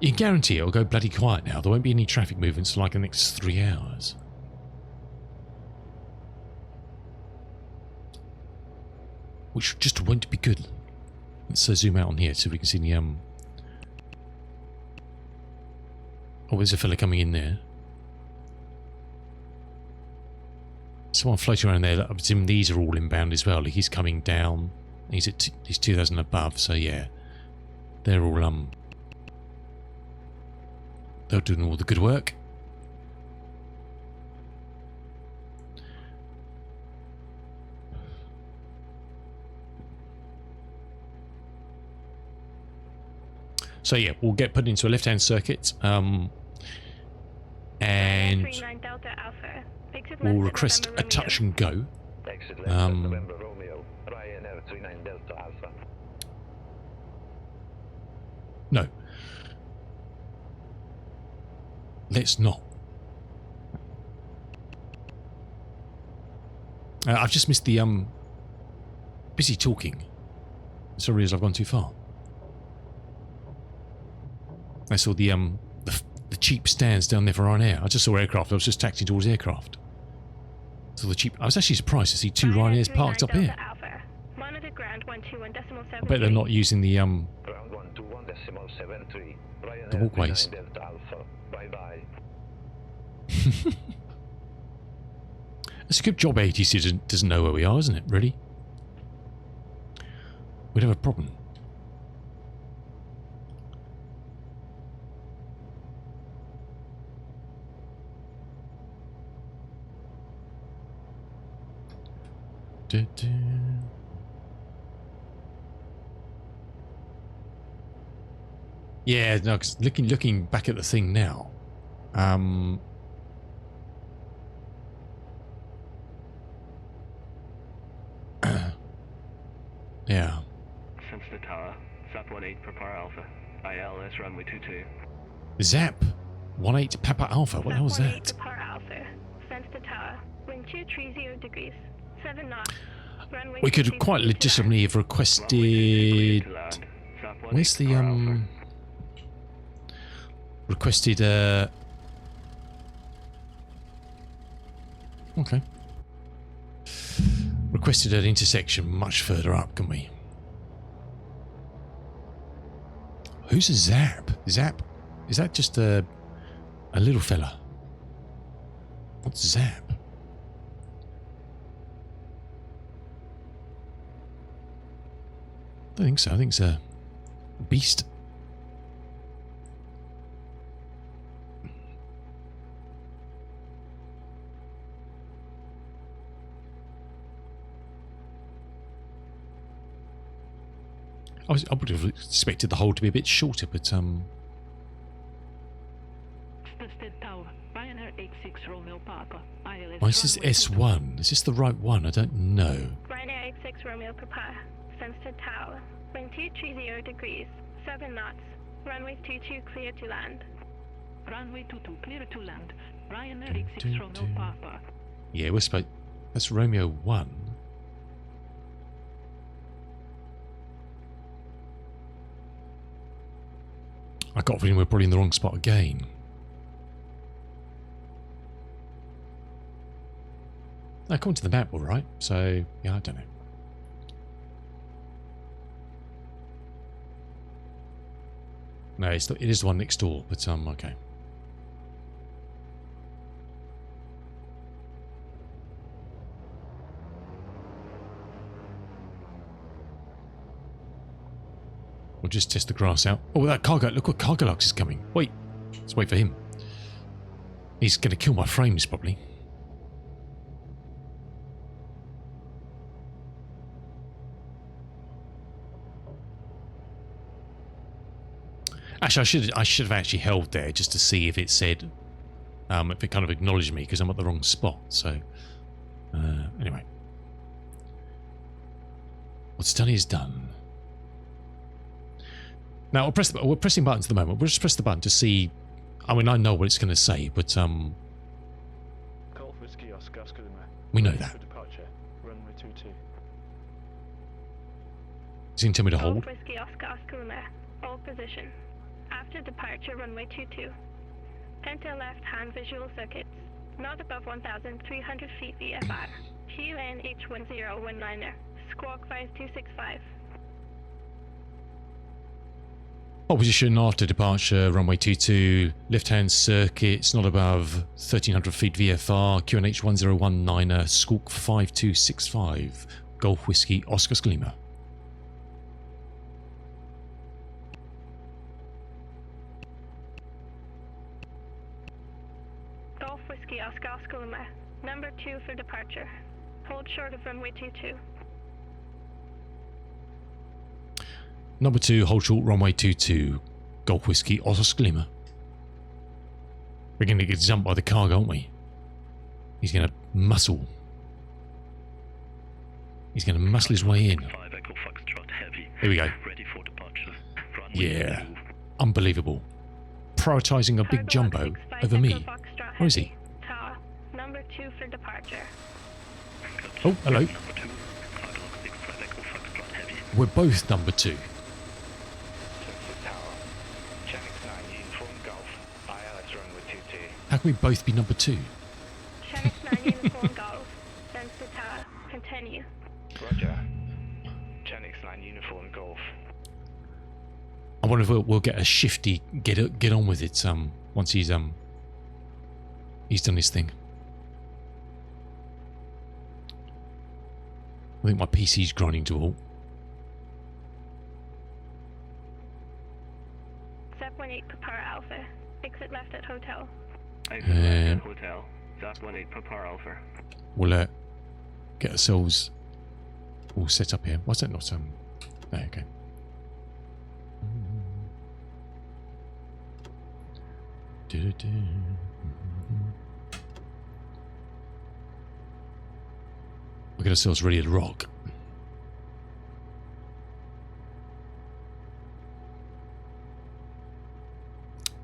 You can guarantee it'll go bloody quiet now. There won't be any traffic movements for like the next 3 hours. Which just won't be good. Let's zoom out on here so we can see the Oh, there's a fella coming in there. Someone floating around there. I presume these are all inbound as well. He's coming down. He's 2,000 above, so yeah. They're all they're doing all the good work. So yeah, we'll get put into a left-hand circuit, and we'll request a touch and go. No. Let's not. I've just missed the busy talking. Sorry, as I've gone too far. I saw the cheap stands down there for Ryanair. I just saw aircraft. I was just taxiing towards aircraft. So the cheap. I was actually surprised to see 2 Ryanairs parked up here. I bet they're not using the walkways. It's a good job ATC doesn't know where we are, isn't it? Really? We'd have a problem. Yeah, no, cause looking back at the thing now, yeah. Since the tower, Zap 18 Papa Alpha, ILS runway 22. Zap 18 Papa Alpha. What the hell was that? Papa Alpha, sense the tower, wind 230 degrees, 7 knots. We could quite legitimately have requested. Where's the requested? Okay. Requested an intersection much further up, can we? Who's a Zap? Zap? Is that just a little fella? What's Zap? I don't think so. I think it's a beast. I would have expected the hole to be a bit shorter, but Tower, Ryanair 86 Romeo Papa, ILS. why is this S1? Is this the right one? I don't know. Ryanair 86 Romeo Papa, sense the tower, wind 230 degrees, 7 knots, runway 22 clear to land. Runway 22 clear to land, Ryanair 86 Romeo Papa. Yeah, we're supposed. That's Romeo 1. I got a feeling we're probably in the wrong spot again. According to the map, all right. So, yeah, I don't know. No, it is the one next door, but okay. We'll just test the grass out. Oh, that cargo! Look what cargo lux is coming. Wait, let's wait for him. He's going to kill my frames probably. Actually, I should have actually held there just to see if it said, if it kind of acknowledged me because I'm at the wrong spot. So, anyway, what's done is done. Now we're pressing buttons at the moment. We'll just press the button to see. I mean, I know what it's going to say, but we know that. He's going to tell me to hold. Whiskey Oscar Oscar Lima, hold position. After departure, runway 22. Enter left-hand visual circuits. Not above 1,300 feet VFR. QNH1019er. Squawk 5265. Hold position after departure, runway 22. Left-hand circuits, not above 1,300 feet VFR. QNH1019er. Squawk 5265. Golf Whiskey Oscar Lima. Whiskey Oscar Oscar Lima, number 2 for departure. Hold short of runway 22. Number 2, hold short runway 22. Golf Whiskey Oscar Lima. We're going to get jumped by the cargo, aren't we? He's going to muscle. He's going to muscle his way in. Here we go. Yeah. Unbelievable. Prioritising a big jumbo over me. Where is he? Number 2 for departure. Oh, hello. We're both number 2. How can we both be number 2? Channel 9 uniform golf. Sensor tower. Continue. Roger. Channel 9 uniform golf. I wonder if we'll get a shifty get on with it once he's done his thing. I think my PC's grinding to a halt. Zap 18 Papa Alpha. Exit left at hotel. Hotel. Zap 18 Papa Alpha. We'll get ourselves all set up here. Why's that not no, okay. We'll get ourselves ready to rock.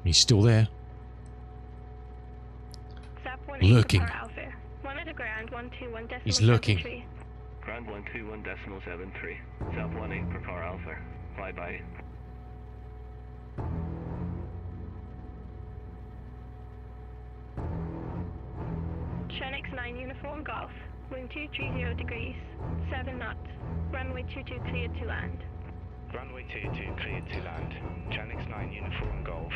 He's still there. Lurking. He's lurking. Ground 121.73. Zap 18 Papa Alpha. Bye bye. Channel 9 uniform golf. Wind 230 degrees. 7 knots. Runway 22 cleared to land. Runway 22 cleared to land. Channel 9 uniform golf.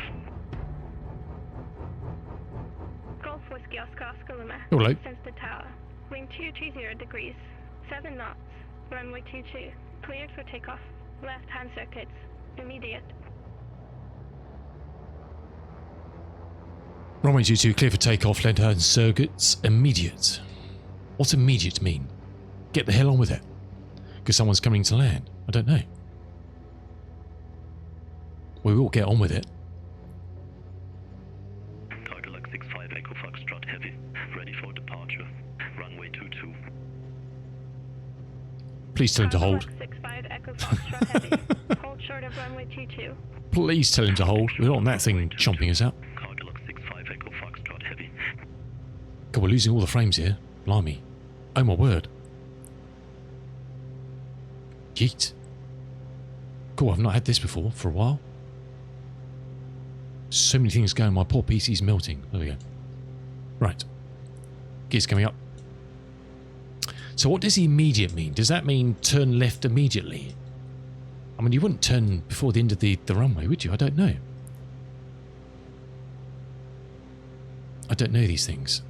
Golf Whiskey Oscar Oscar Lima. Hello. Sense the tower. Wind 230 degrees. 7 knots. Runway 22. Cleared for takeoff. Left hand circuits. Immediate. Runway 22 clear for takeoff. Left hand circuits immediate. What's immediate mean? Get the hell on with it. Because someone's coming to land. I don't know. We will get on with it. Cargolac 65 Echo Foxtrot Heavy. Ready for departure. Runway 22. Please tell him to hold. 65 Echo Foxtrot Heavy. Hold short of runway 22. Please tell him to hold. We don't want that thing chomping us out. Cargolac 65 Echo Foxtrot Heavy. God, we're losing all the frames here. Blimey. Oh my word. Yeet. Cool, I've not had this before for a while. So many things going. My poor PC's melting. There we go. Right. Gears coming up. So what does immediate mean? Does that mean turn left immediately? I mean, you wouldn't turn before the end of the runway, would you? I don't know. I don't know these things.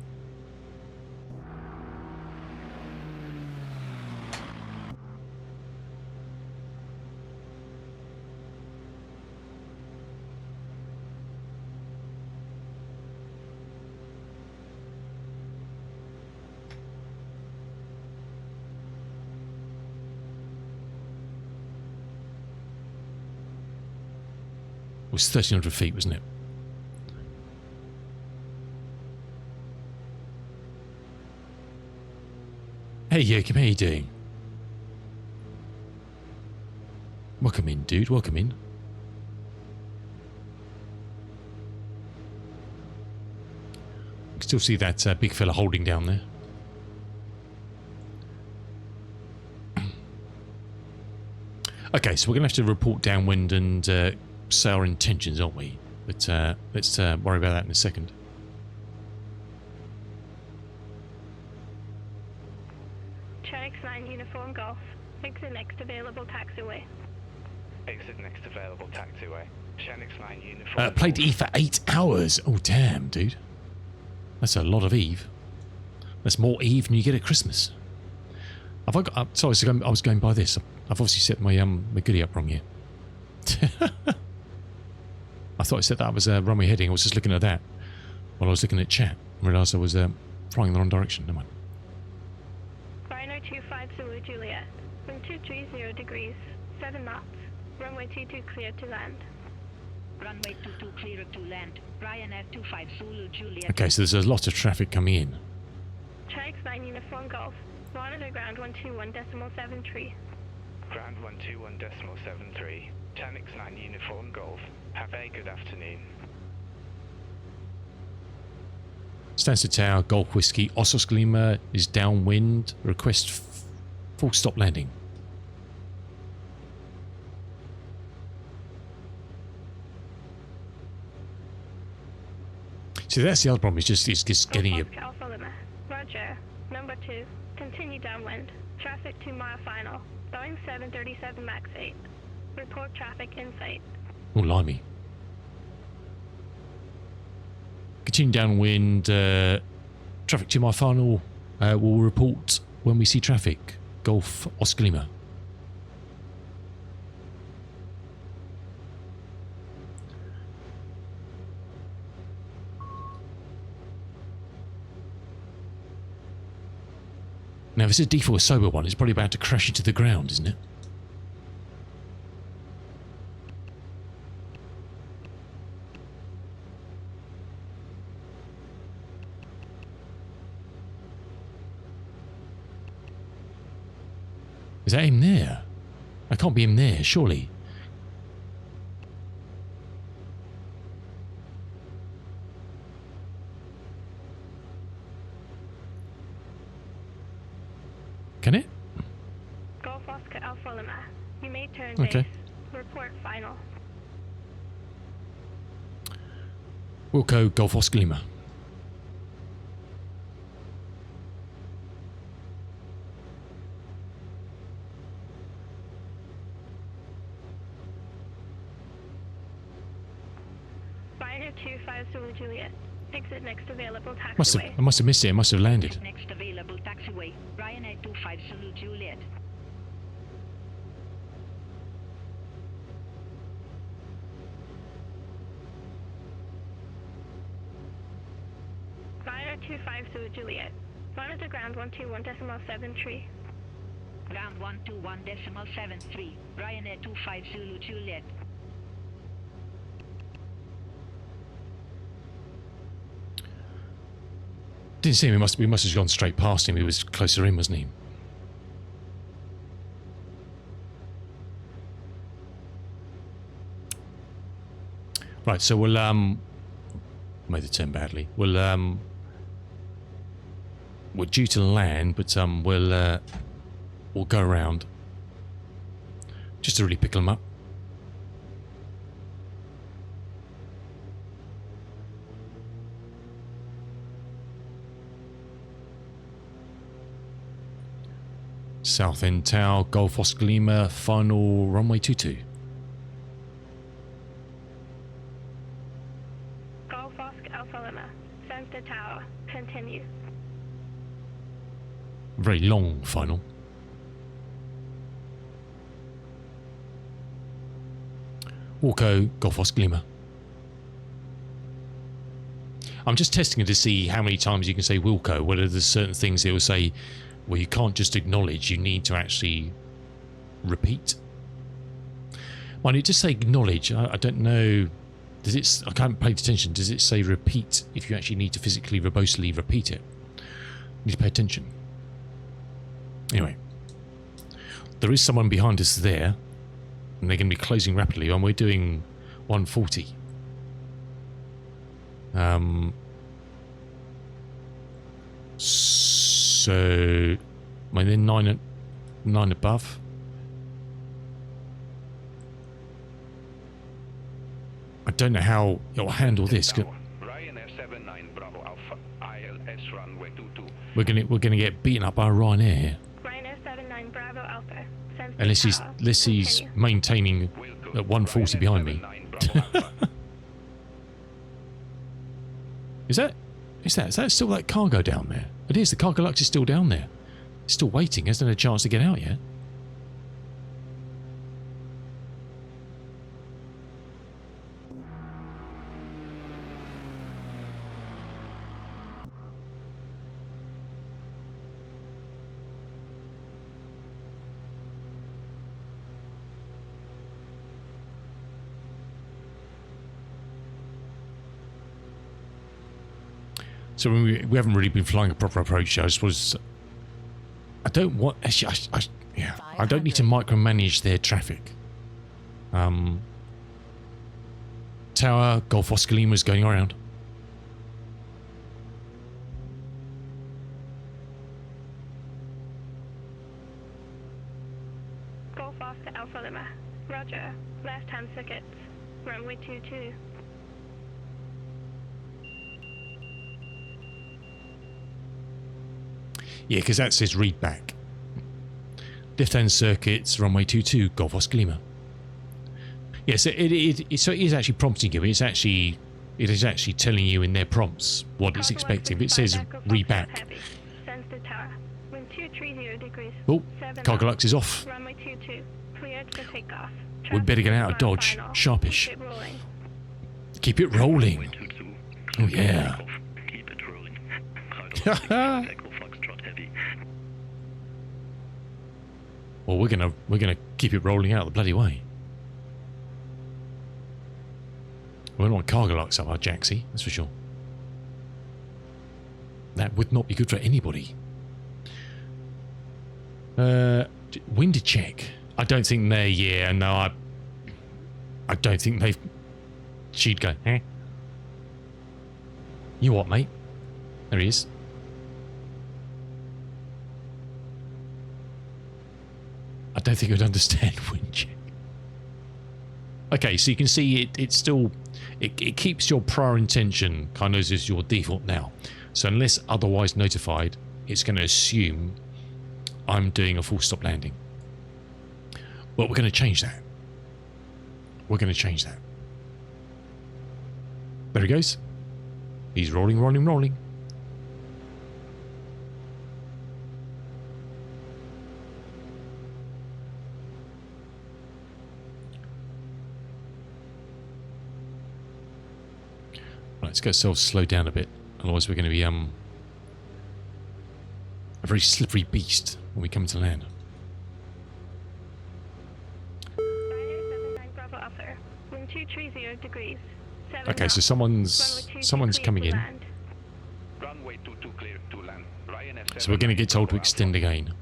It was 1,300 feet, wasn't it? Hey, Joachim, how you doing? Welcome in, dude. Welcome in. I can still see that big fella holding down there. Okay, so we're going to have to report downwind and say our intentions, aren't we? But let's worry about that in a second. X9 Uniform Golf. Exit next available taxiway. Exit next available taxiway. X9 Uniform. Played Eve for 8 hours. Oh, damn, dude. That's a lot of Eve. That's more Eve than you get at Christmas. Have I got... sorry, I was going by this. I've obviously set my goodie up wrong here. I thought I said that was runway heading. I was just looking at that while I was looking at chat. I realised I was flying in the wrong direction. Never mind. Rhino 25 Zulu Juliet. Wind 230 degrees. 7 knots. Runway 22 clear to land. Runway 22 clear to land. Ryanair 25 Zulu Juliet. Okay, so there's a lot of traffic coming in. X9 Uniform Golf. Monitor ground 121.73. Ground 121.73. X9 Uniform Golf. Have a good afternoon. Stansted Tower, Golf Whiskey, Ossos Lima is downwind. Request full stop landing. So that's the other problem. It's just getting you. Alpha Lima. Roger. Number 2. Continue downwind. Traffic 2 mile final. Boeing 737 MAX 8. Report traffic in sight. Oh, limey. Continue downwind. Traffic to my final. We'll report when we see traffic. Golf Oscar Lima. Now, if it's a D4 sober one, it's probably about to crash into the ground, isn't it? Is that him there? I can't be him there, surely. Can it? Golf Oscar Alpha Lima. You may turn Okay. base. Report final. Wilco Golf Oscar Lima. Ryanair 25 Zulu Juliet. Exit next available taxiway. I must have missed it. It must have landed. Next available taxiway. Ryanair 25 Zulu Juliet. Ryanair 25 Zulu Juliet. Monitor ground 121.73. Ground 121.73. Ryanair 25 Zulu Juliet. Didn't see him. We must have gone straight past him. He was closer in, wasn't he? Right, so we'll made the turn badly. We're due to land, but we'll go around just to really pickle them up. South End Tower, Golf Oscar Lima, final runway 22. Golf Oscar Alpha Lima, Center Tower, continue. Very long final. Walko, Golf Oscar Lima. I'm just testing it to see how many times you can say Wilco, whether there's certain things it will say, well, you can't just acknowledge, you need to actually repeat. Mind it just say acknowledge. I don't know. Does it? I haven't paid attention. Does it say repeat if you actually need to physically, verbosely repeat it? You need to pay attention. Anyway, there is someone behind us there, and they're going to be closing rapidly, and we're doing 140. So, am I then nine above? I don't know how it'll handle this. Ryanair 79 Bravo Alpha ILS runway 22. We're gonna get beaten up by Ryanair here. Ryanair 79 Bravo Alpha. Unless he's maintaining at 140 behind me. Is that still that cargo down there? It is. The Cargo Lux is still down there. It's still waiting. Hasn't had a chance to get out yet. So we haven't really been flying a proper approach. I don't want. Actually, I don't need to micromanage their traffic. Tower Golf Oscar Lima is going around. Golf Oscar Alpha Lima. Roger. Left-hand circuits. Runway 22. Yeah, because that says read back. Left-hand circuits, runway 22, Golf Oscar Lima. Yeah, so it is actually prompting you. It is actually telling you in their prompts what it's expecting. But it says read back. Oh, Cargo Lux is off. Runway 22. Cleared for takeoff. We better get out of Dodge. Sharpish. Keep it rolling. Oh yeah. Keep it rolling. Well, we're gonna keep it rolling out the bloody way. We don't want Cargo Lux up our Jaxie, that's for sure. That would not be good for anybody. Wind check. I don't think they're. Yeah, no. I don't think they've. She'd go. Eh? You what, mate? There he is. I don't think I'd understand wind check. Okay, so you can see it's still it keeps your prior intention kind of as your default now. So unless otherwise notified, it's going to assume I'm doing a full stop landing. But we're going to change that. We're going to change that. There he goes. He's rolling, rolling, rolling. Let's get ourselves slowed down a bit, otherwise we're going to be a very slippery beast when we come to land. Okay, so someone's coming in. So we're going to get told to extend again.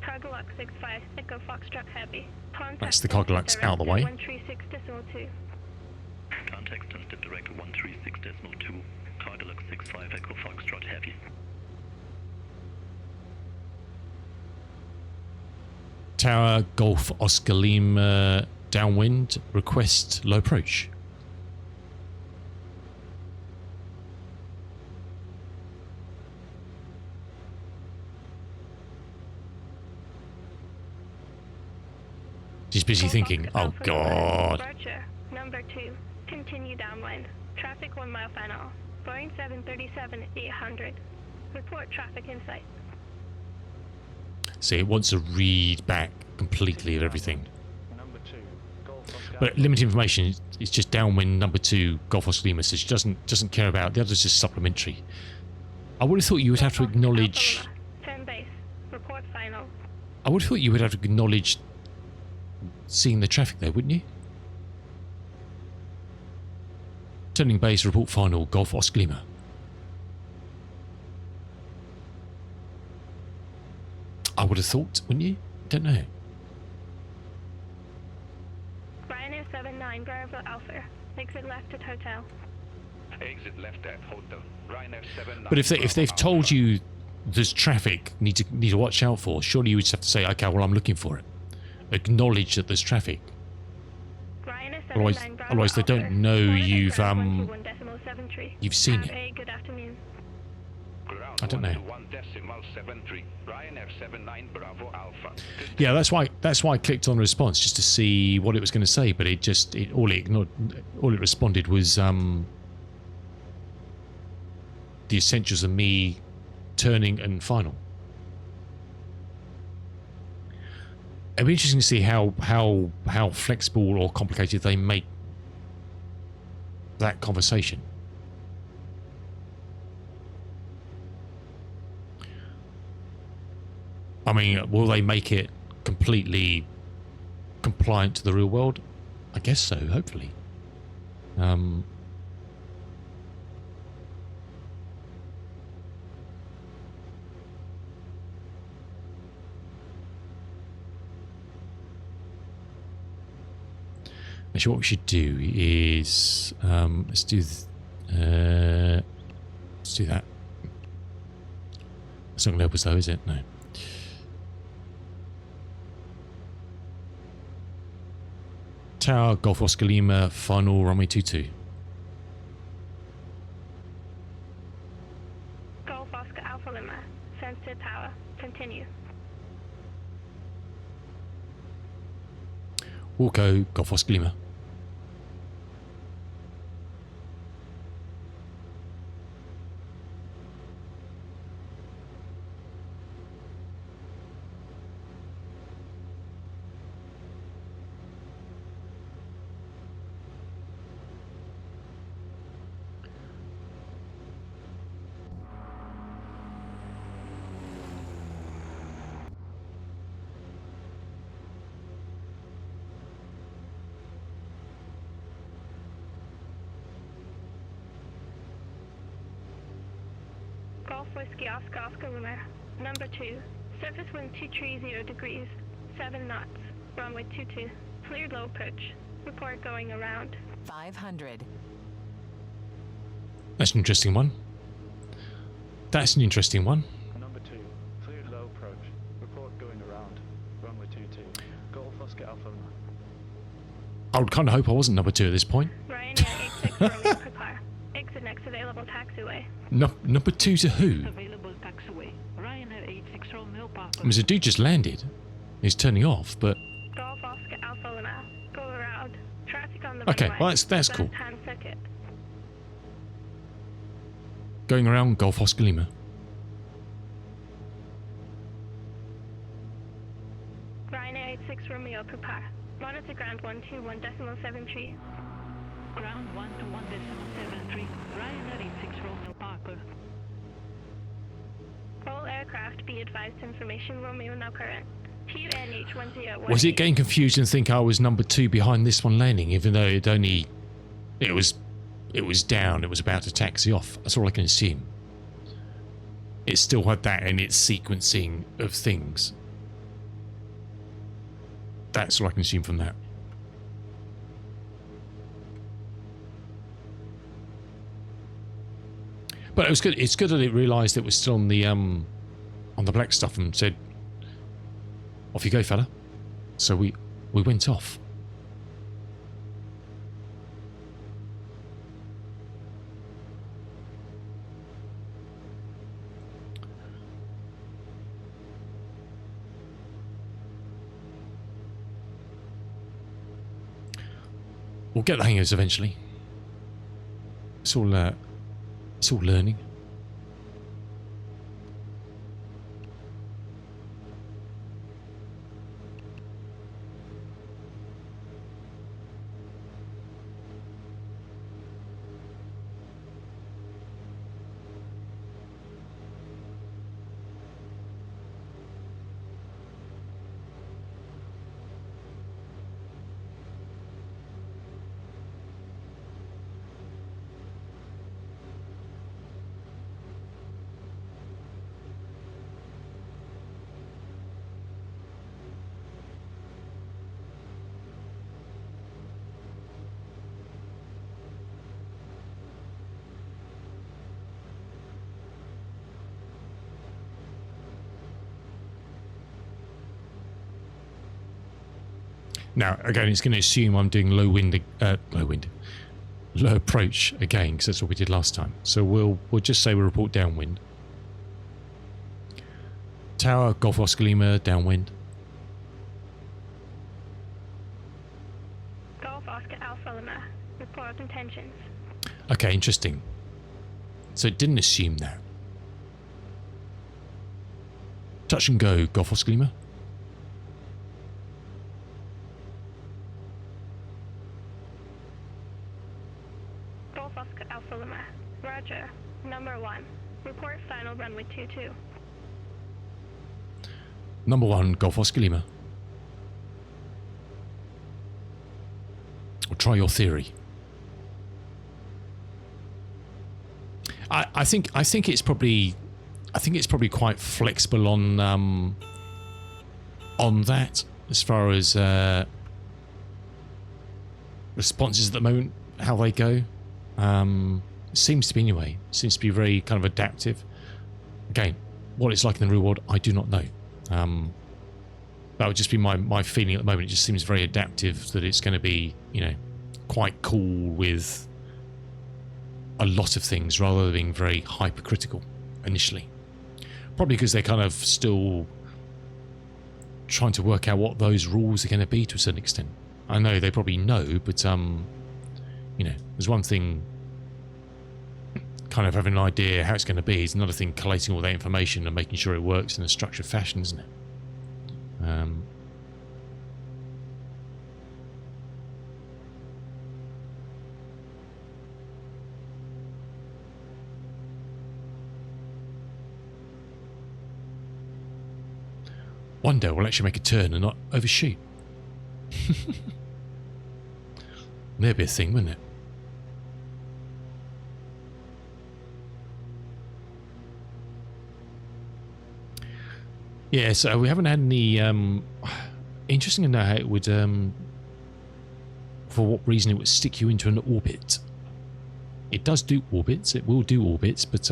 Cargo Lux 65 Echo Foxtrot Heavy. That's the Cargo Lux out of the way. 136.2. Contact Sensitive Director 136.2, Cargo Lux 65 Echo Foxtrot Heavy. Tower Golf Oscar Lima downwind, request low approach. She's busy thinking, oh God. Departure, number 2. Continue downwind. Traffic 1 mile final. Boeing 737-800. Report traffic in sight. See, it wants to read back completely of everything. Number 2, Golf Oscar But limited information, it's just downwind number 2, Golf Oscar Lima, so she doesn't care about, the other's just supplementary. I would have thought you would have to acknowledge... 10 base. Report final. I would have thought you would have to acknowledge seeing the traffic there, wouldn't you? Turning base, report final, Golf Oscar Lima. I would have thought, wouldn't you? Don't know. Ryanair 79 Bravo Alpha. Exit left at hotel. Exit left at hotel. Ryanair 79. But if they've told you there's traffic need to watch out for, surely you would just have to say, okay, well, I'm looking for it. Acknowledge that there's traffic. Otherwise they don't know you've seen it. Good afternoon. I don't know. 1.73. Ryanair 79 Bravo Alpha. Yeah, that's why I clicked on response just to see what it was going to say, but all it responded was the essentials of me turning and final. It'd be interesting to see how flexible or complicated they make that conversation. I mean, will they make it completely compliant to the real world? I guess so, hopefully. Actually, what we should do is let's do that. It's not going to help us though, is it? No. Tower, Golf Oscar Lima, final runway 22. Golf Oscar Alpha Lima. Sends to tower. Continue. Walko, Golf Oscar Lima. Golf Whiskey Oscar Oscar Lima. Number 2. Surface wind 230 degrees. 7 knots. Runway 22. Cleared low approach. Report going around. 500. That's an interesting one. That's an interesting one. Number 2, cleared low approach. Report going around. Runway 22. Golf Oscar Alpha Lima. I would kind of hope I wasn't number 2 at this point. Ryanair 86 Romeo Prepare. Exit next available taxiway. Number 2 to who? Available taxiway. Ryanair 86 Romeo Papa. I mean, the dude just landed. He's turning off, but... Golf Oscar Alpha Lima. Go around. Traffic on the Okay, runway. well, that's cool. Left-hand circuit. Going around Golf Oscar Lima. Ryanair 86 Romeo Prepare. Monitor ground 121.73. Ground 121.73. Ryanair 86 Romeo Parker. All aircraft be advised information Romeo now current. QNH1018. Was it getting confused and think I was number 2 behind this one landing, even though it was down, it was about to taxi off? That's all I can assume. It still had that in its sequencing of things. That's all I can assume from that. But it was good. It's good that it realised it was still on the black stuff and said, "Off you go, fella." So we went off. We'll get the hang of this eventually. It's all learning. Now, again, it's going to assume I'm doing low approach again, because that's what we did last time. So we'll just say we report downwind. Tower, Golf Oscar Lima, downwind. Golf Oscar Alpha Lima, report intentions. Okay, interesting. So it didn't assume that. Touch and go, Golf Oscar Lima. Golf Oscar Alpha Lima, Roger. Number 1, report final runway 22. Number 1, Golf Oscar Lima. Or try your theory. I think it's probably quite flexible on that as far as responses at the moment, how they go. Seems to be anyway. Seems to be very kind of adaptive. Again, what it's like in the real world, I do not know. That would just be my feeling at the moment. It just seems very adaptive, that it's going to be, you know, quite cool with a lot of things rather than being very hypercritical initially. Probably because they're kind of still trying to work out what those rules are going to be to a certain extent. I know they probably know, but you know, there's one thing kind of having an idea how it's going to be, is another thing collating all that information and making sure it works in a structured fashion, isn't it? One day we'll actually make a turn and not overshoot. There'd be a thing, wouldn't it? Yeah, so we haven't had any... interesting to know how it would... for what reason it would stick you into an orbit. It does do orbits, it will do orbits, but...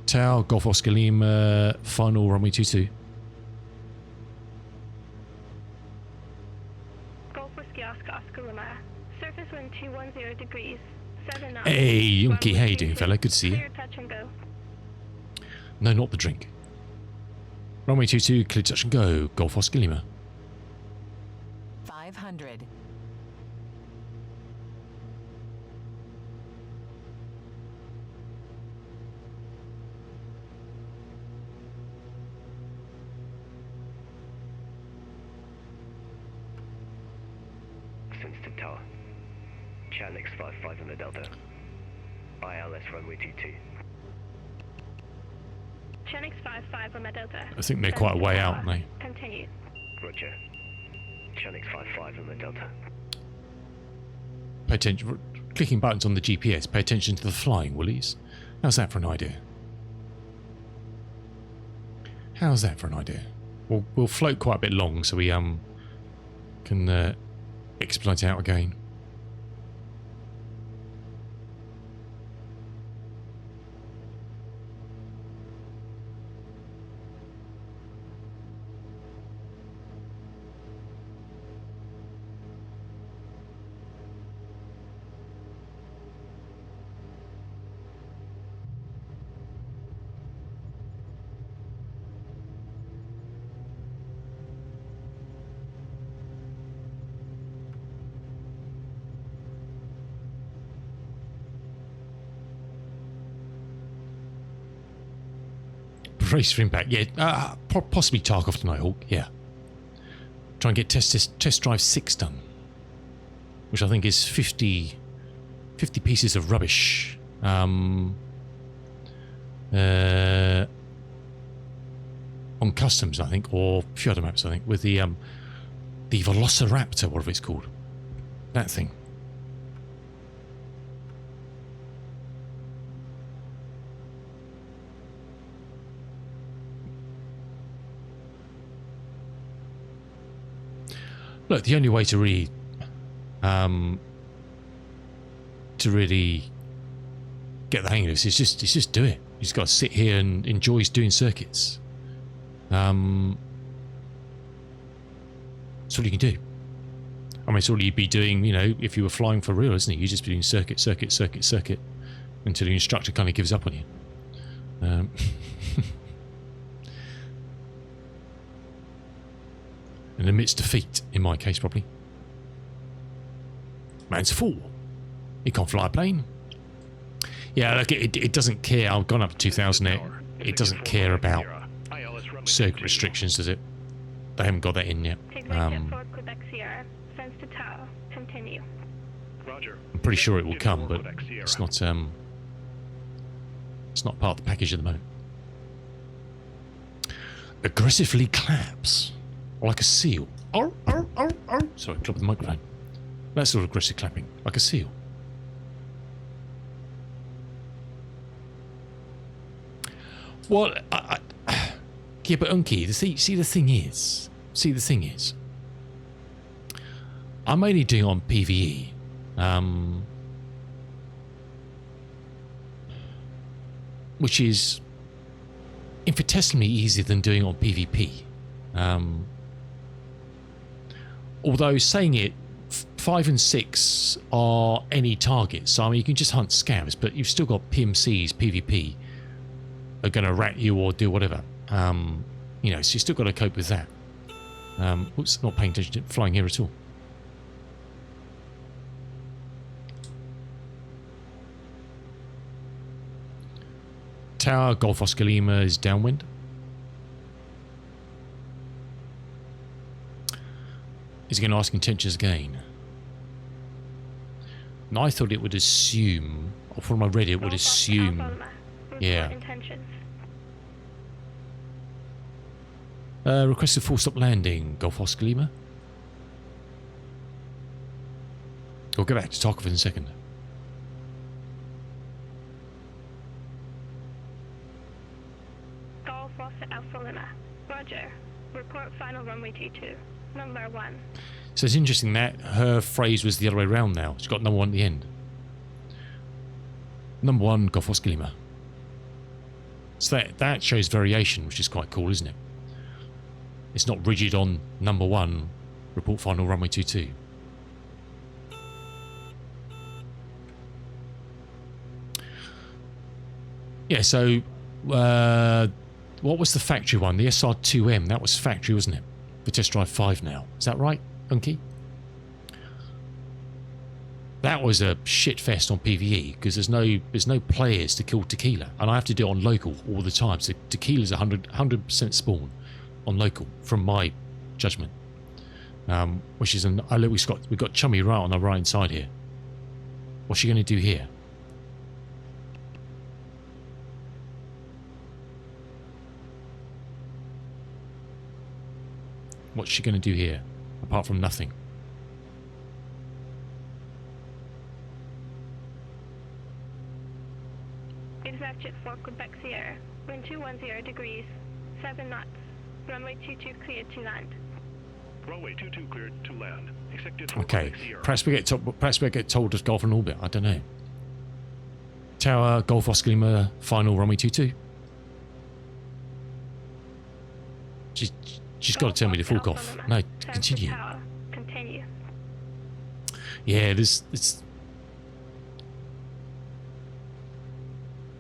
Tau, Golf Oscar Lima, final runway 22. Golf Whiskey Oscar Oscar Lima, surface wind 210 degrees, 7 knots. Hey, Yunky, how you doing, fella? Good to see you. Clear touch and go. No, not the drink. Runway 22, clear touch and go, Golf Oscar Lima. 500. Winston Tower. Challex 55 on the Delta. ILS runway 22. Chenix 55 on the Delta. I think they're quite a way out, aren't they? Continue. Roger. Challex 55 on the Delta. Pay attention. Clicking buttons on the GPS. Pay attention to the flying, willies. How's that for an idea? How's that for an idea? We'll float quite a bit long, so we can exploit out again. Brace for impact. Yeah, possibly Tarkov tonight, Hawk. Yeah. Try and get test drive 6 done, which I think is 50 pieces of rubbish. On customs, I think, or a few other maps, I think, with the Velociraptor, whatever it's called. That thing. Look, the only way to really get the hang of this is just do it. You just got to sit here and enjoy doing circuits. That's all you can do. I mean, it's all you'd be doing, you know, if you were flying for real, isn't it? You just be doing circuit until the instructor kind of gives up on you. And admits defeat, in my case, probably. Man's a fool. He can't fly a plane. Yeah, look, it doesn't care. I've gone up to 2,000. It doesn't care about circuit restrictions, does it? They haven't got that in yet. I'm pretty sure it will come, but it's not part of the package at the moment. Aggressively claps. Like a seal. Sorry, clap with the microphone. That sort of aggressive clapping. Like a seal. Well, yeah, but Unky, the thing is, I'm only doing it on PvE. Which is infinitesimally easier than doing it on PvP. Although saying it, 5 and 6 are any targets. So I mean, you can just hunt scavs, but you've still got PMCs, PvP, are going to rat you or do whatever. You know, so you still got to cope with that. Oops, not paying attention to flying here at all. Tower, Golf Oscar Lima is downwind. Is he going to ask intentions again? And I thought it would assume, or from I read it would assume, yeah. Requested full stop landing, Golf Oscar Lima. We'll go back to Tarkov in a second. Golf Oscar Alpha Lima. Roger. Report final runway 22. Number 1. So it's interesting that her phrase was the other way around now. She's got number 1 at the end. Number 1, Golf Oscar Lima. So that shows variation, which is quite cool, isn't it? It's not rigid on number 1, report final runway 22. Yeah, so what was the factory one? The SR2M, that was factory, wasn't it? For test drive 5 now. Is that right, Unky? That was a shit fest on PvE because there's no players to kill Tequila, and I have to do it on local all the time. So Tequila's 100% spawn on local, from my judgment. Which is we've got Chummy right on the right side here. What's she going to do here? What's she going to do here, apart from nothing? Exact jet for Quebec Sierra. Wind 210 degrees, 7 knots. Runway 22 cleared to land. Runway 22 cleared to land. Okay, perhaps we get told to golf in orbit. I don't know. Tower, Golf Oscar Lima, final runway 22. She's got to tell me to full off. No, continue. Continue. Yeah,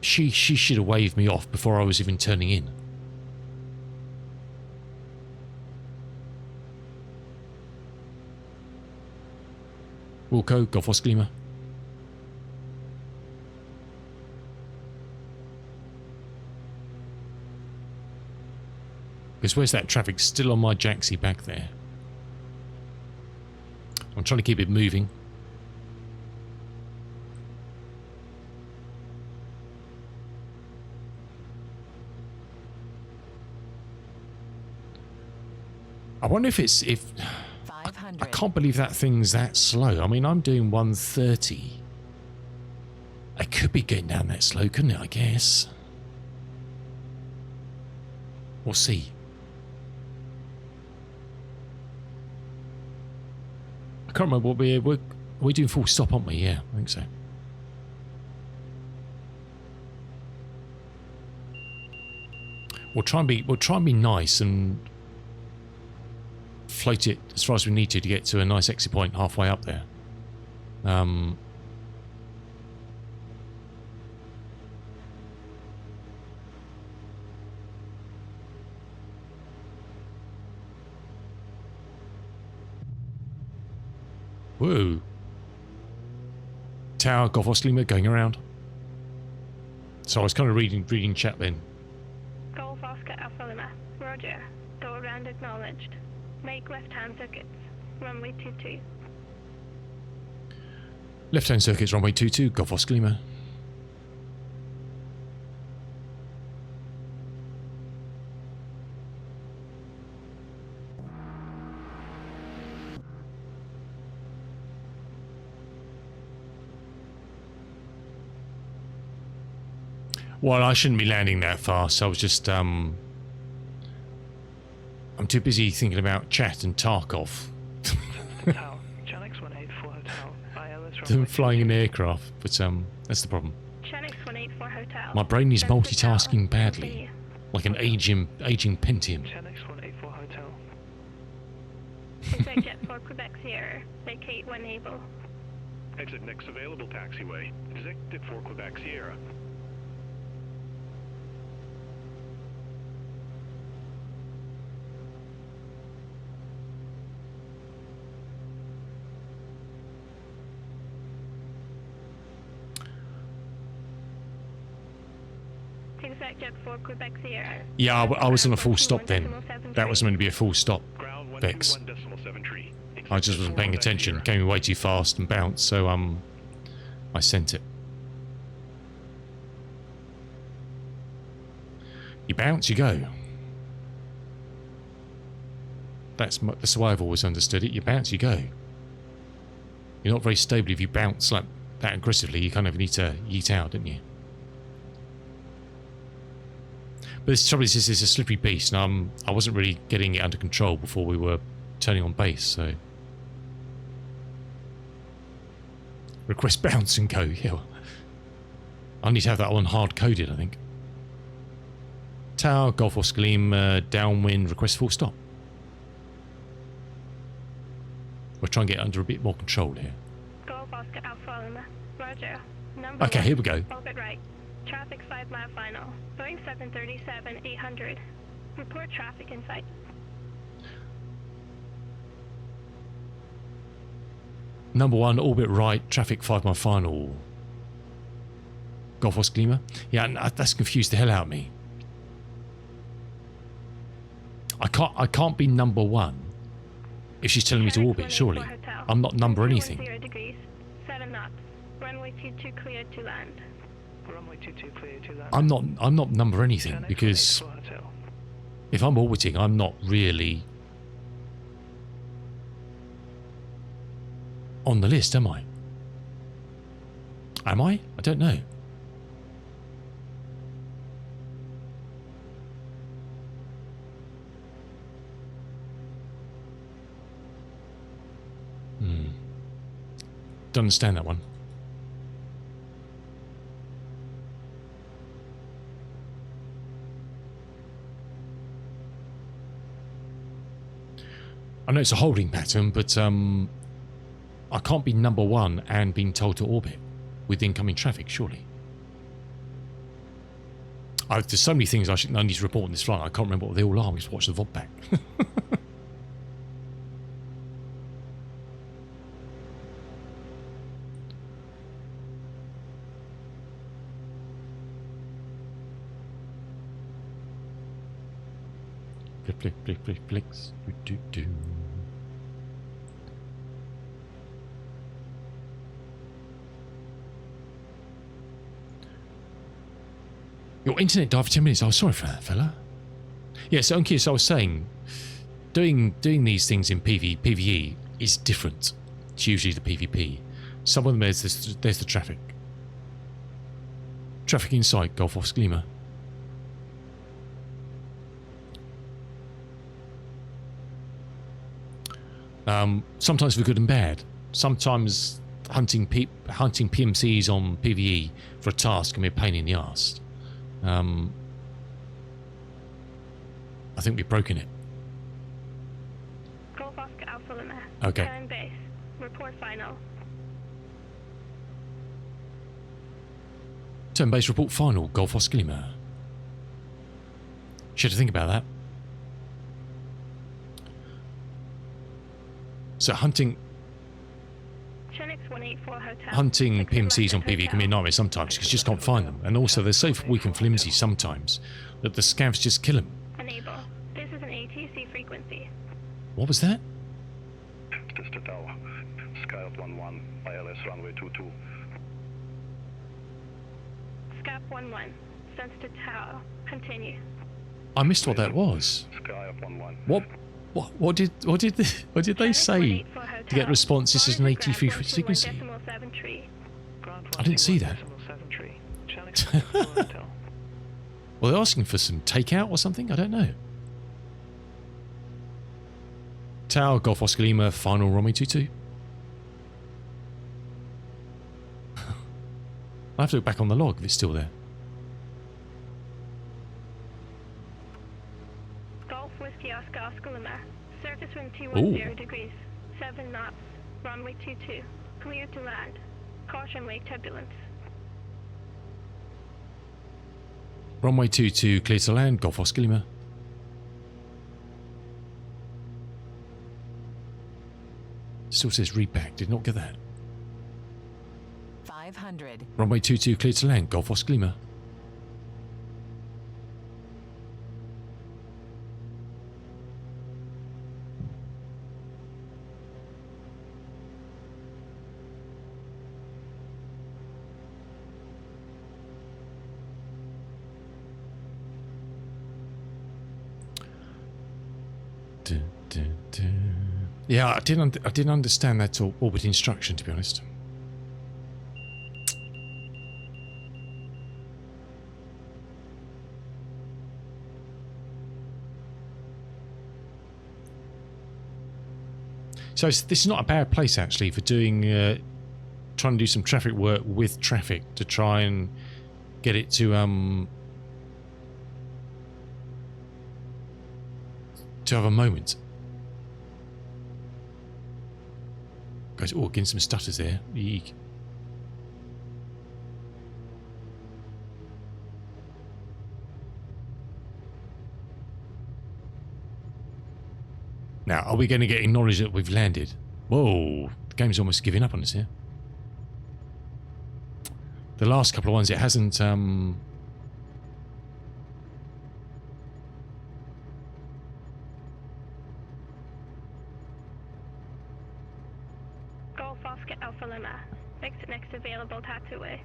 she should have waved me off before I was even turning in. Wilco, Golf Oscar Lima. Because where's that traffic? Still on my jacksy back there. I'm trying to keep it moving. I wonder if it's I can't believe that thing's that slow. I mean, I'm doing 130. I could be getting down that slow, couldn't it? I guess. We'll see. I can't remember what we're doing full stop, aren't we? Yeah, I think so. We'll try and be nice and float it as far as we need to get to a nice exit point halfway up there. Whoa. Tower, Golf Oscar Lima going around. So I was kind of reading chat then. Golf Oscar Alpha Lima. Roger. Go around acknowledged. Make left-hand circuits. Runway 22. Left-hand circuits, runway 22, Golf Oscar Lima. Well, I shouldn't be landing that fast. I was just, I'm too busy thinking about chat and Tarkov. Than flying an aircraft, but that's the problem. My brain is multitasking badly, like an aging Pentium. Exit jet for Quebec Sierra. Vacate when able. Exit next available taxiway. Exit for Quebec Sierra. Exit jet for Quebec Sierra. Yeah, I was on a full stop then. That was meant to be a full stop, Vex. I just wasn't paying attention. Came way too fast and bounced, so I sent it. You bounce, you go. That's the way I've always understood it. You bounce, you go. You're not very stable if you bounce like that aggressively. You kind of need to yeet out, don't you? But this trouble is, it's a slippery beast, and I wasn't really getting it under control before we were turning on base, so... Request bounce and go, yeah. I need to have that one hard-coded, I think. Tower, Golf Oscar Lima, downwind, request full stop. We'll try and get under a bit more control here. Golf Oscar Alpha Lima. Roger. Okay, here we go. Orbit right. Traffic 5 mile final. Boeing 737 800. Report traffic in sight. Number 1, orbit right, traffic 5 mile final. Golf Oscar Lima. Yeah, that's confused the hell out of me. I can't be number 1 if she's telling me to orbit, surely. I'm not number anything. 0 degrees, 7 knots. Runway 22 cleared to land. Runway 22 clear to land. I'm not number anything, because if I'm orbiting, I'm not really on the list, am I? Am I? I don't know. Don't understand that one. I know it's a holding pattern, but I can't be number 1 and being told to orbit with incoming traffic, surely. There's so many things I need to report on this flight. I can't remember what they all are. We just watch the VOD back. flicks. Do. Your internet died for 10 minutes. Oh, sorry for that, fella. Yeah, so Unkius, I was saying, doing these things in PvE is different. It's usually the PvP. Some of them, there's the traffic. Traffic in sight, Golf Oscar Lima. Sometimes for good and bad. Sometimes hunting PMCs on PvE for a task can be a pain in the arse. I think we've broken it. Golf Oscar Alpha Lima. Okay. Turn base. Report final. Turn base report final, Golf Oscar Lima. Should have think about that. So hunting PMCs on PvE can be a nightmare sometimes because you just can't find them, and also they're so weak and flimsy sometimes that the scavs just kill them. Enable. This is an ATC frequency. What was that? This is the tower. Skype 11, ILS runway 22. Scap 11. Sense to tower. Continue. I missed what that was. Skype 11. What did they say to get responses as an AT3 frequency? I didn't see that. Well, they're asking for some takeout or something? I don't know. Tower, Golf Oscar Lima, final runway 22. I have to look back on the log if it's still there. Golf Whiskey Oscar Oscar Lima. Surface wind 210 degrees. 7 knots. Runway 22. Clear to land. Caution wake turbulence. Runway 22, clear to land, Golf Oscar Lima. Still says read back, did not get that. 500. Runway 22, clear to land, Golf Oscar Lima. Yeah, I didn't understand that orbit instruction, to be honest. So this is not a bad place actually for doing, trying to do some traffic work with traffic to try and get it to have a moment. Guys, oh, getting some stutters there. Eek. Now, are we going to get acknowledged that we've landed? Whoa, the game's almost giving up on us here. The last couple of ones, it hasn't... Golf Oscar Alpha Lima. Exit next available taxiway.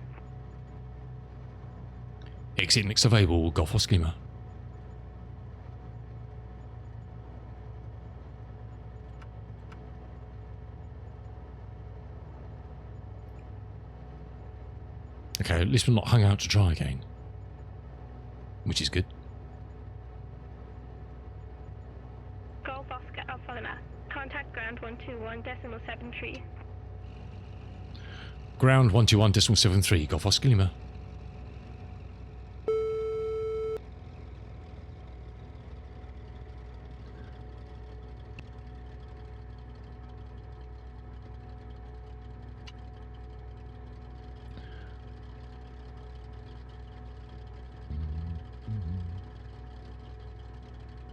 Exit next available, Golf Oscar Lima. Okay, at least we're not hung out to dry again. Which is good. Golf Oscar Alpha Lima. Contact ground 121.73. Ground 121.73, Golf Oscar Lima.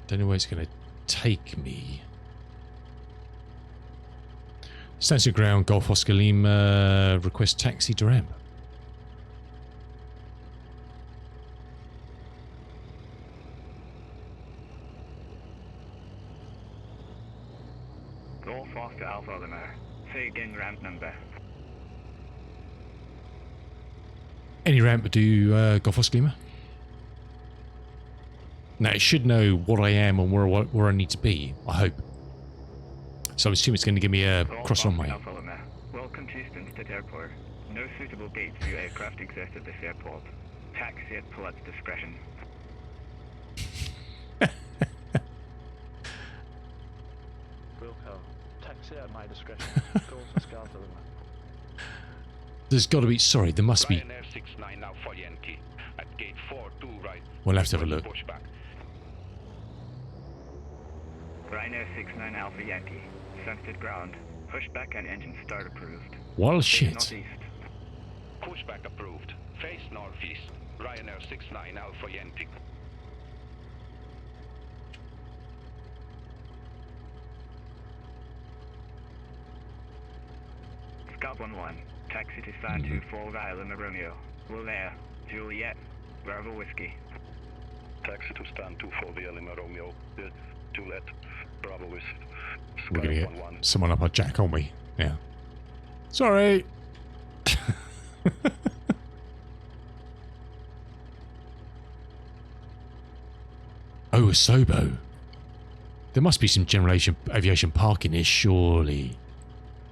Don't know where it's going to take me. Stands your ground, Golf Oscar Lima, request taxi to ramp. Foster Alpha Lima. Say again ramp number. Any ramp would do, Golf Oscar Lima? Now, it should know what I am and where I need to be, I hope. So I'm assuming it's going to give me a cross runway. Alpha Lima. Welcome to Stansted Airport. No suitable gates for your aircraft exist at this airport. Taxi at pilot's discretion. Wilco, taxi at my discretion. Golf Oscar Alpha Lima. There's got to be... Sorry, there must be... Ryanair 69 Alpha Yankee at gate 42 right. We'll have to have a look. Pushback. Ryanair 69 Alpha Yankee. Stansted ground. Pushback and engine start approved. Well, Face shit. northeast. Pushback approved. Face northeast. Ryanair 69 Alpha Yankee. Scout 1-1. Taxi to San 2 via Lima Romeo. Will Air. Juliet. Bravo Whiskey. Taxi to stand 24 via Lima Romeo. Juliet. Bravo with We're going to Sky get 1-1. someone up our jack, aren't we? Yeah. Sorry. Oh, a Sobo. There must be some general aviation parking here, surely.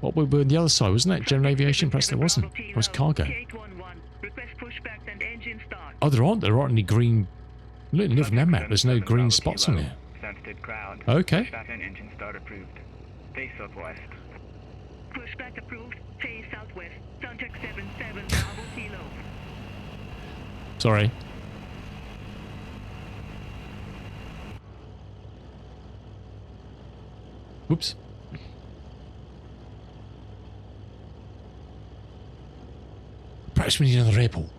What we were on the other side, wasn't that general aviation? Perhaps there wasn't. It was cargo. Oh, there aren't any green... Look, near from that map, there's no green spots on here. Stansted ground. Okay. Pushback and engine start approved. Face southwest. Pushback approved. Face southwest. Contact 77 Bravo Kilo. Sorry. Whoops. Perhaps we need another airport.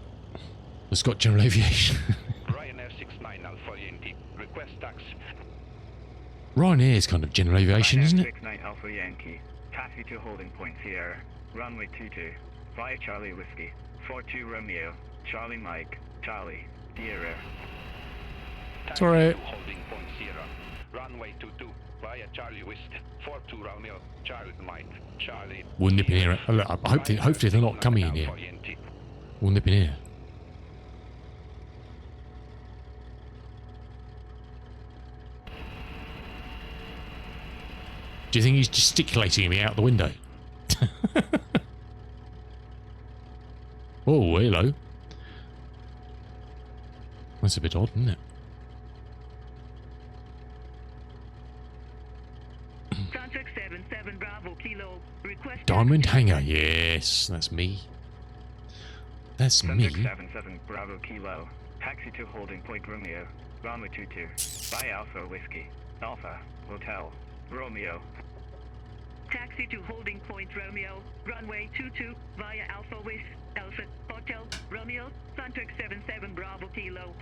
It's got general aviation. Ryanair 69 Alpha Yankee. Request taxi. Ryanair is kind of general aviation, Ryanair isn't it? 69 Alpha Yankee. Taxi to holding point Sierra. Runway 22. Via Charlie Whiskey. 42 Romeo. Charlie Mike. Charlie. Sierra. Taxi alright. to holding point Sierra. Runway 22 via Charlie Whiskey. 42 Romeo. Charlie Mike. Charlie. We'll nip in here. Hopefully they're not coming in here. Alpha Yankee. We'll nip in here. Do you think he's gesticulating at me out the window? Oh, hello. That's a bit odd, isn't it? Contact 77 Bravo Kilo. Request Diamond Hangar. Yes, that's me. That's me. Contact 77 Bravo Kilo. Taxi to holding point Romeo. Runway 22. Via Alpha Whiskey. Alpha. Hotel. Romeo. Taxi to holding point Romeo. Runway 22 via Alpha Whiskey. Alpha Hotel Romeo. Contact 77 Bravo Kilo.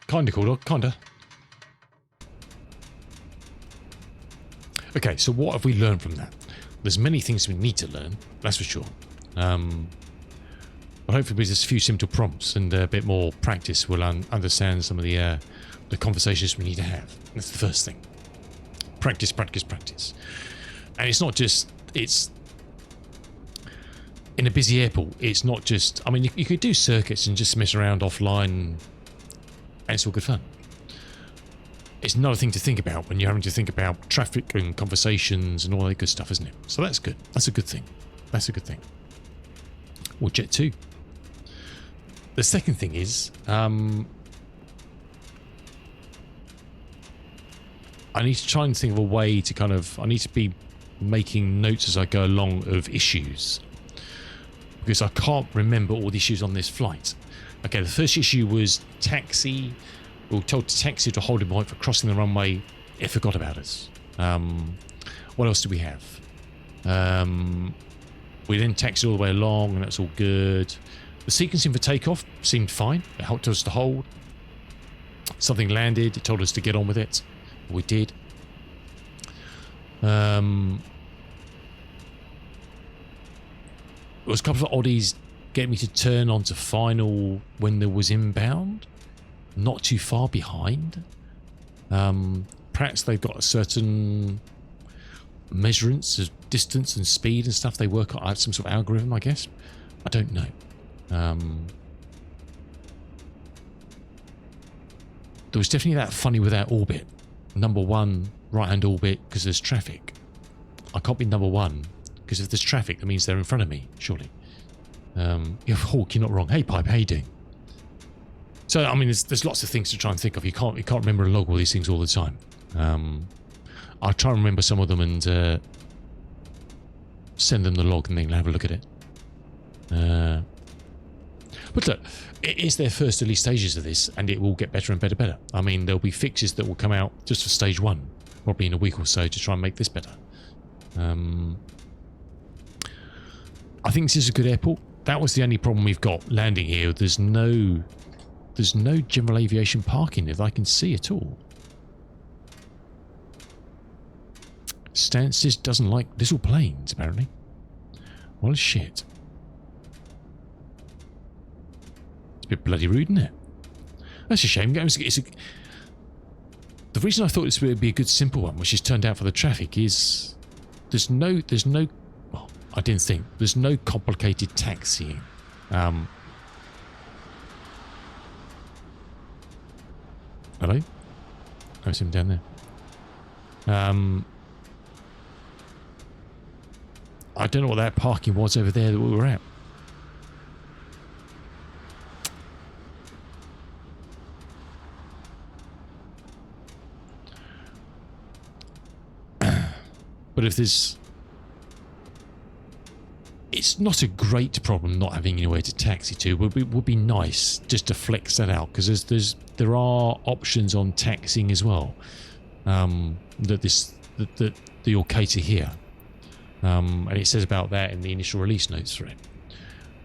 Kinda cool dog, kinda. Okay, so what have we learned from that? There's many things we need to learn, that's for sure. But hopefully with just a few simple prompts and a bit more practice, we'll understand some of the conversations we need to have. That's the first thing. Practice, practice, practice. And it's not just, it's... In a busy airport, it's not just... I mean, you could do circuits and just mess around offline, and it's all good fun. It's another thing to think about when you're having to think about traffic and conversations and all that good stuff, isn't it? So that's good. That's a good thing. That's a good thing. Or Jet 2. The second thing is, I need to try and think of a way to kind of... I need to be making notes as I go along of issues. because I can't remember all the issues on this flight. Okay, the first issue was taxi. We were told to taxi to holding point for crossing the runway. It forgot about us. What else do we have? We then taxied all the way along, and that's all good. The sequencing for takeoff seemed fine. It helped us to hold. Something landed. It told us to get on with it. We did. There was a couple of oddies getting me to turn onto final when there was inbound. Not too far behind. Perhaps they've got a certain measurements of distance and speed and stuff they work on. I have some sort of algorithm, I guess. I don't know. There was definitely that funny with that orbit. Number 1 right-hand orbit because there's traffic. I can't be number 1 because if there's traffic, that means they're in front of me, surely. Hawk, you're not wrong. Hey, Pipe, how you doing? So, I mean, there's lots of things to try and think of. You can't remember and log all these things all the time. I'll try and remember some of them and send them the log and then have a look at it. But look, it is their first early stages of this, and it will get better and better. I mean, there'll be fixes that will come out just for stage 1, probably in a week or so, to try and make this better. I think this is a good airport. That was the only problem we've got landing here. There's no general aviation parking that I can see at all. Stances doesn't like little planes, apparently. What a shit. It's a bit bloody rude, isn't it? That's a shame. The reason I thought this would be a good simple one, which has turned out for the traffic, is there's no well, I didn't think there's no complicated taxiing. Hello? I see him down there. I don't know what that parking was over there that we were at. But if there's... It's not a great problem not having anywhere to taxi to. Would be nice just to flex that out, because there are options on taxiing as well that you'll cater here. And it says about that in the initial release notes for it.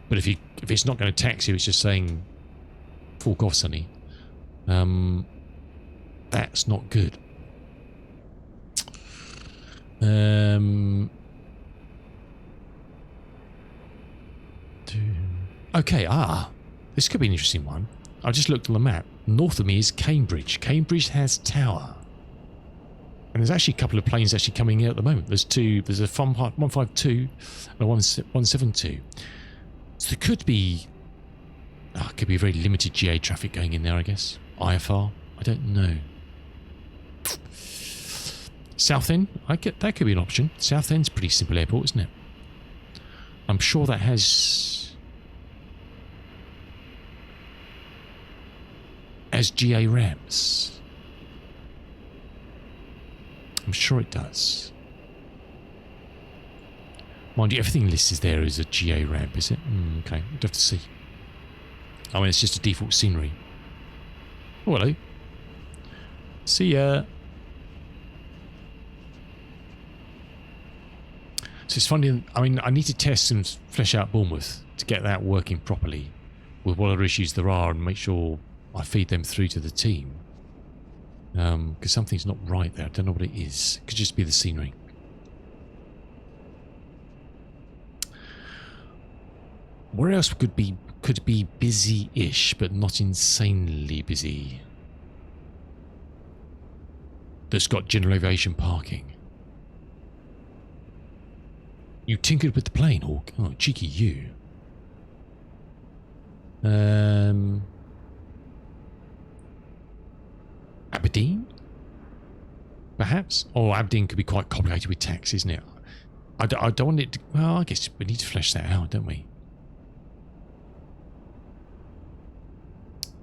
But if it's not going to tax you, it's just saying "fork off, Sonny." That's not good. Okay, this could be an interesting one. I just looked on the map. North of me is Cambridge. Cambridge has tower. And there's actually a couple of planes actually coming in at the moment. There's two. There's a 152 and a 172. So there could be... could be very limited GA traffic going in there, I guess. IFR. I don't know. Southend. That could be an option. Southend's a pretty simple airport, isn't it? I'm sure that has GA ramps. I'm sure it does. Mind you, everything listed there is a GA ramp, is it? Okay, we'd have to see. I mean, it's just a default scenery. Oh, hello. See ya. So it's funny, I mean, I need to test and flesh out Bournemouth to get that working properly with what other issues there are and make sure I feed them through to the team. Because something's not right there. I don't know what it is. It could just be the scenery. Where else could be busy-ish, but not insanely busy? That's got general aviation parking. You tinkered with the plane, Hawk. Oh, cheeky you. Aberdeen? Perhaps? Or Aberdeen could be quite complicated with tax, isn't it? I don't want it to... Well, I guess we need to flesh that out, don't we?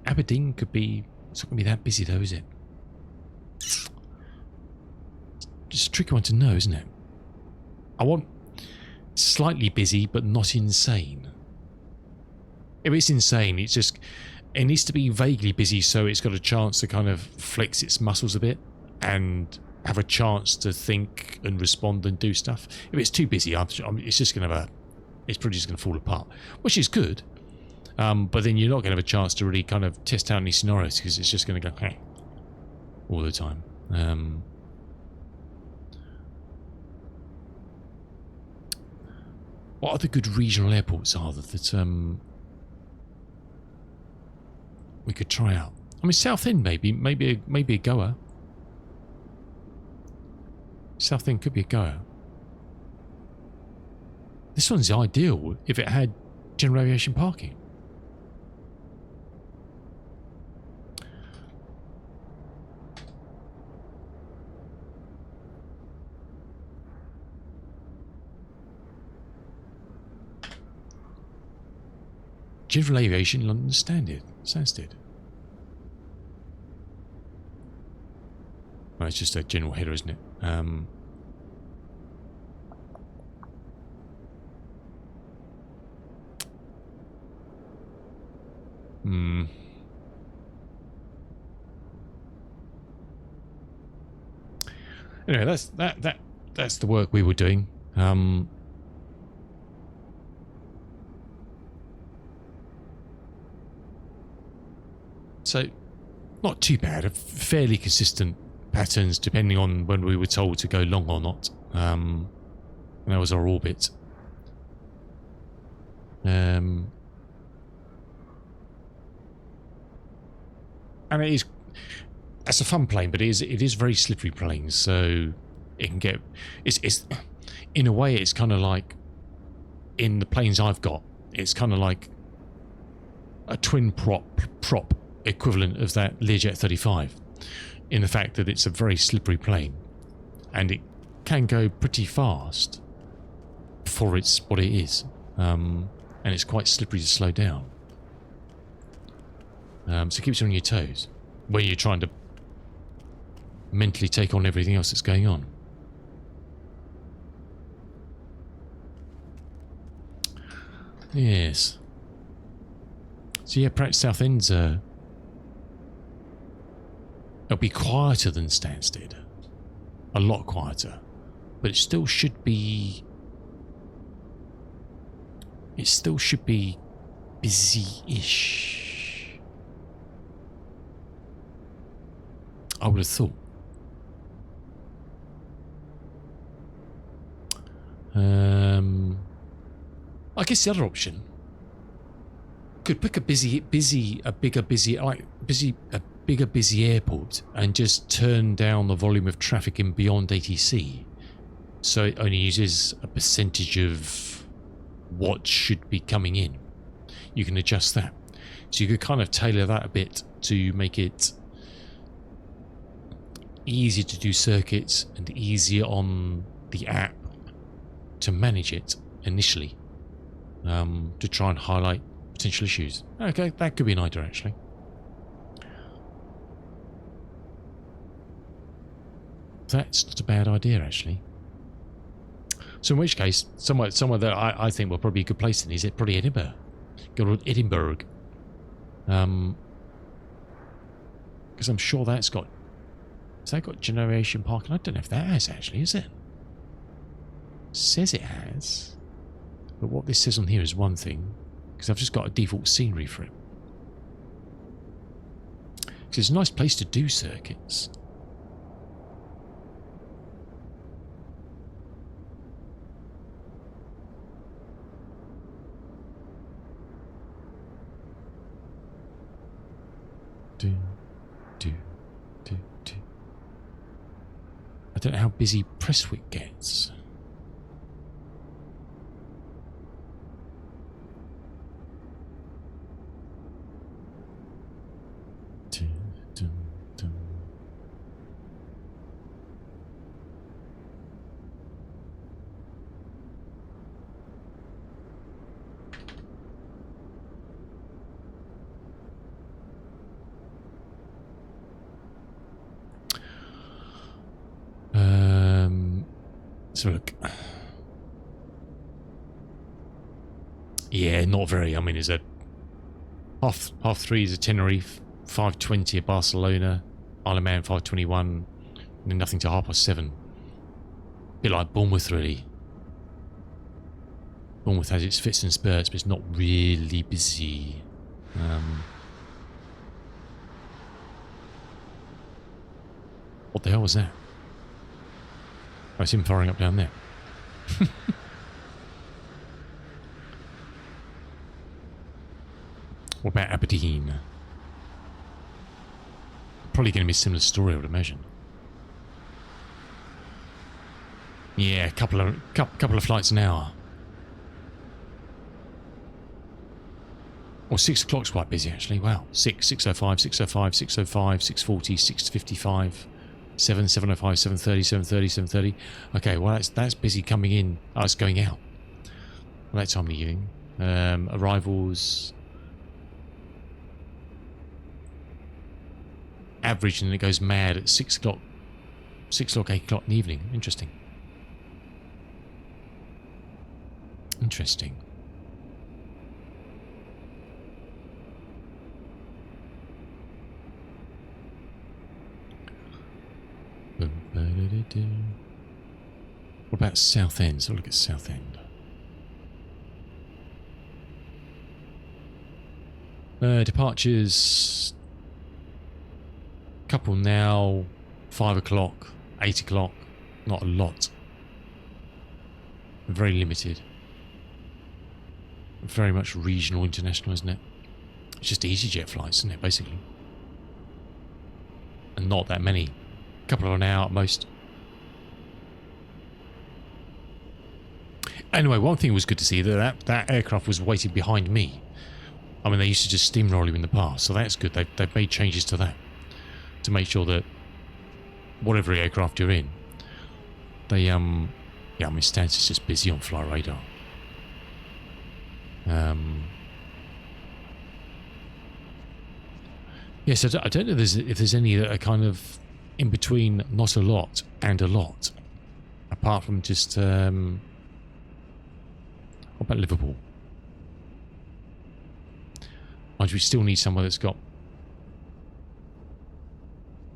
Aberdeen could be... It's not going to be that busy though, is it? Just a tricky one to know, isn't it? I want slightly busy, but not insane. It's insane. It's just, it needs to be vaguely busy so it's got a chance to kind of flex its muscles a bit and have a chance to think and respond and do stuff. If it's too busy, it's just going to it's probably just going to fall apart, which is good. But then you're not going to have a chance to really kind of test out any scenarios because it's just going to go hey all the time. What other good regional airports are there that we could try out? I mean, Southend maybe a goer. Southend could be a goer. This one's ideal if it had general aviation parking. General aviation, London Stansted. Well, it's just a general header, isn't it? Anyway, that's the work we were doing. So, not too bad. Fairly consistent patterns depending on when we were told to go long or not. And that was our orbit. And it's a fun plane, but it is very slippery plane, so it can get it's in a way it's kind of like in the planes I've got, it's kind of like a twin prop equivalent of that Learjet 35 in the fact that it's a very slippery plane and it can go pretty fast for it's what it is, and it's quite slippery to slow down, so it keeps you on your toes when you're trying to mentally take on everything else that's going on. Yes. So yeah, perhaps Southend's it'll be quieter than Stansted. A lot quieter. But it still should be busy-ish. I would have thought. I guess the other option could pick a bigger busy airport and just turn down the volume of traffic in beyond ATC, so it only uses a percentage of what should be coming in. You can adjust that, so you could kind of tailor that a bit to make it easier to do circuits and easier on the app to manage it initially, to try and highlight potential issues. Okay, that could be an idea actually. That's not a bad idea actually. So in which case, somewhere that I think will probably be a good place then is it probably Edinburgh. Good old Edinburgh. Because I'm sure that's got... Has that got generation parking? I don't know if that has actually, is it? Says it has. But what this says on here is one thing. Because I've just got a default scenery for it. Because it's a nice place to do circuits. I don't know how busy Prestwick gets. So look, yeah, not very. I mean, there's a Half 3 is a Tenerife, 5:20 at Barcelona, Isle of Man 5:21, and then nothing till 7:30. Bit like Bournemouth, really. Bournemouth has its fits and spurts, but it's not really busy. What the hell was that? Oh, it's him firing up down there. What about Aberdeen? Probably going to be a similar story, I would imagine. Yeah, a couple of flights an hour. Well, 6 o'clock's quite busy actually. Wow, 6:05, 6:05, 6:05, 6:40, 6:55, 7:05, 7:30, 7:30, 7:30. Okay, well that's busy coming in. Oh, it's going out. Well, that time of the evening. Arrivals. Average, and it goes mad at 6 o'clock, 8 o'clock in the evening. Interesting. Interesting. What about Southend? Let's have a look at Southend. Departures. Couple now, 5 o'clock, 8 o'clock. Not a lot. Very limited. Very much regional, international, isn't it? It's just EasyJet flights, isn't it, basically? And not that many. A couple of an hour at most. Anyway, one thing was good to see, that aircraft was waiting behind me. I mean, they used to just steamroll you in the past, so that's good. They've made changes to that to make sure that whatever aircraft you're in, they yeah, I mean, Stans's just busy on Fly Radar. Yes, I don't know if there's any that are kind of in between not a lot and a lot, apart from just what about Liverpool? Mind you, we still need somewhere that's got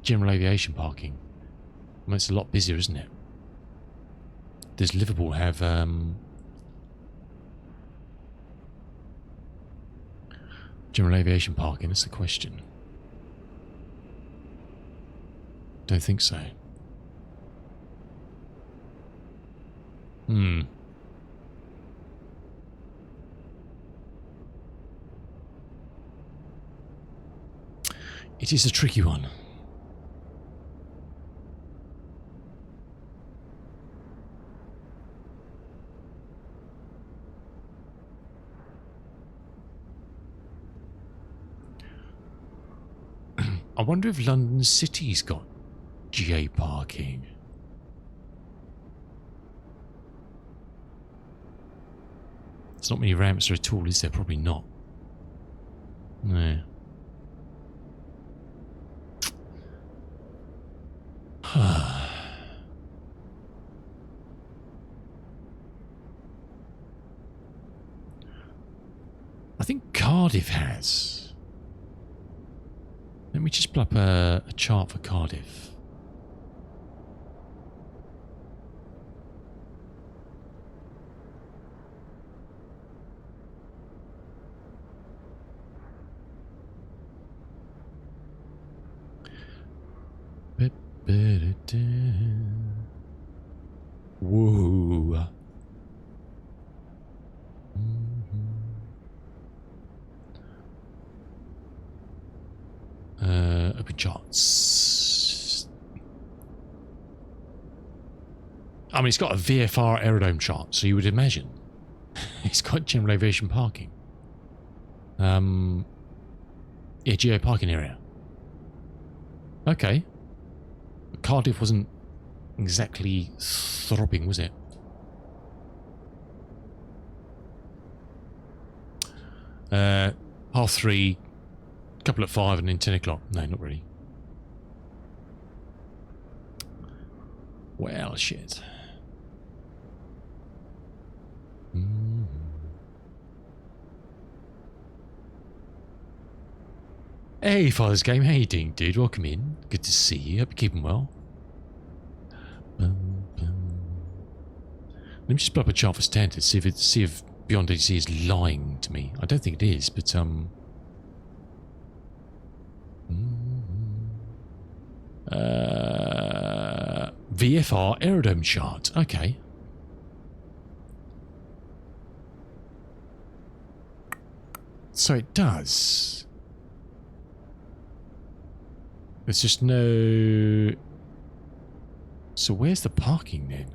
general aviation parking. I mean, it's a lot busier, isn't it? Does Liverpool have general aviation parking? That's the question. Don't think so. It is a tricky one. I wonder if London City's got GA parking. There's not many ramps there at all, is there? Probably not. No. I think Cardiff has. Let me just pull up a chart for Cardiff. Whoa. Open charts. I mean, it's got a VFR aerodrome chart, so you would imagine it's got general aviation parking. Yeah, geo parking area. Okay. Cardiff wasn't exactly throbbing, was it? Half 3, couple at 5, and then 10 o'clock. No, not really. Well, shit. Hey, Father's Game, how you doing, dude? Welcome in. Good to see you. Hope you're keeping well. Let me just put up a chart for standard, see if Beyond ATC is lying to me. I don't think it is, but VFR aerodome chart. Okay. So it does. There's just no... So where's the parking then?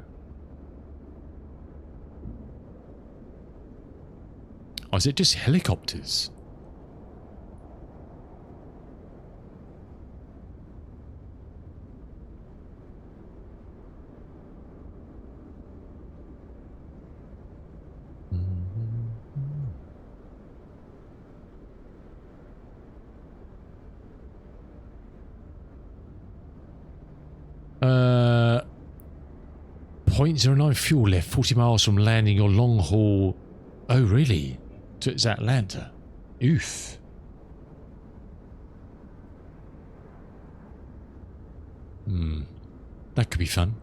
Or is it just helicopters? Uh, 0.09 fuel left, 40 miles from landing your long haul. Oh, really? To Atlanta. Oof. That could be fun.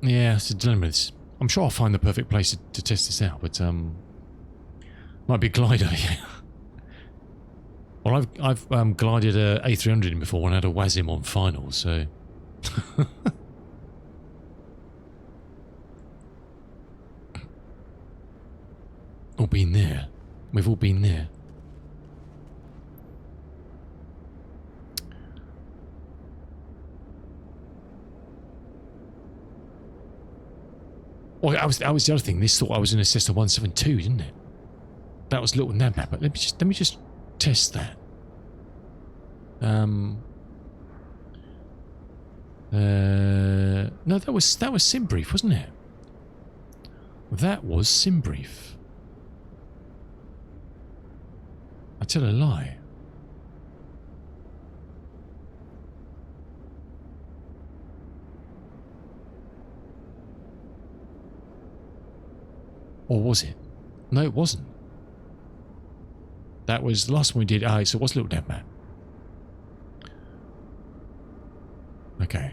Yeah, it's a dilemma. I'm sure I'll find the perfect place to test this out, but might be a glider. Yeah. Well, I've glided a A300 in before when I had a WASM on finals, so. All been there. We've all been there. Well, that was the other thing. This thought I was in a Cessna 172, didn't it? That was little nav map. But let me just test that. No, that was Simbrief, wasn't it? That was Simbrief. I tell a lie. Or was it? No, it wasn't. That was the last one we did. Ah, so it was Little Dead Man. Okay.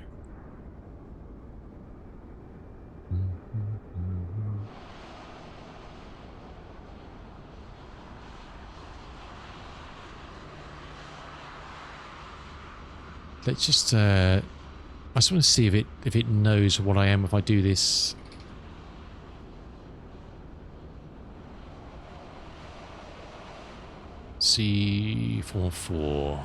Let's just I just want to see if it knows what I am if I do this. C44.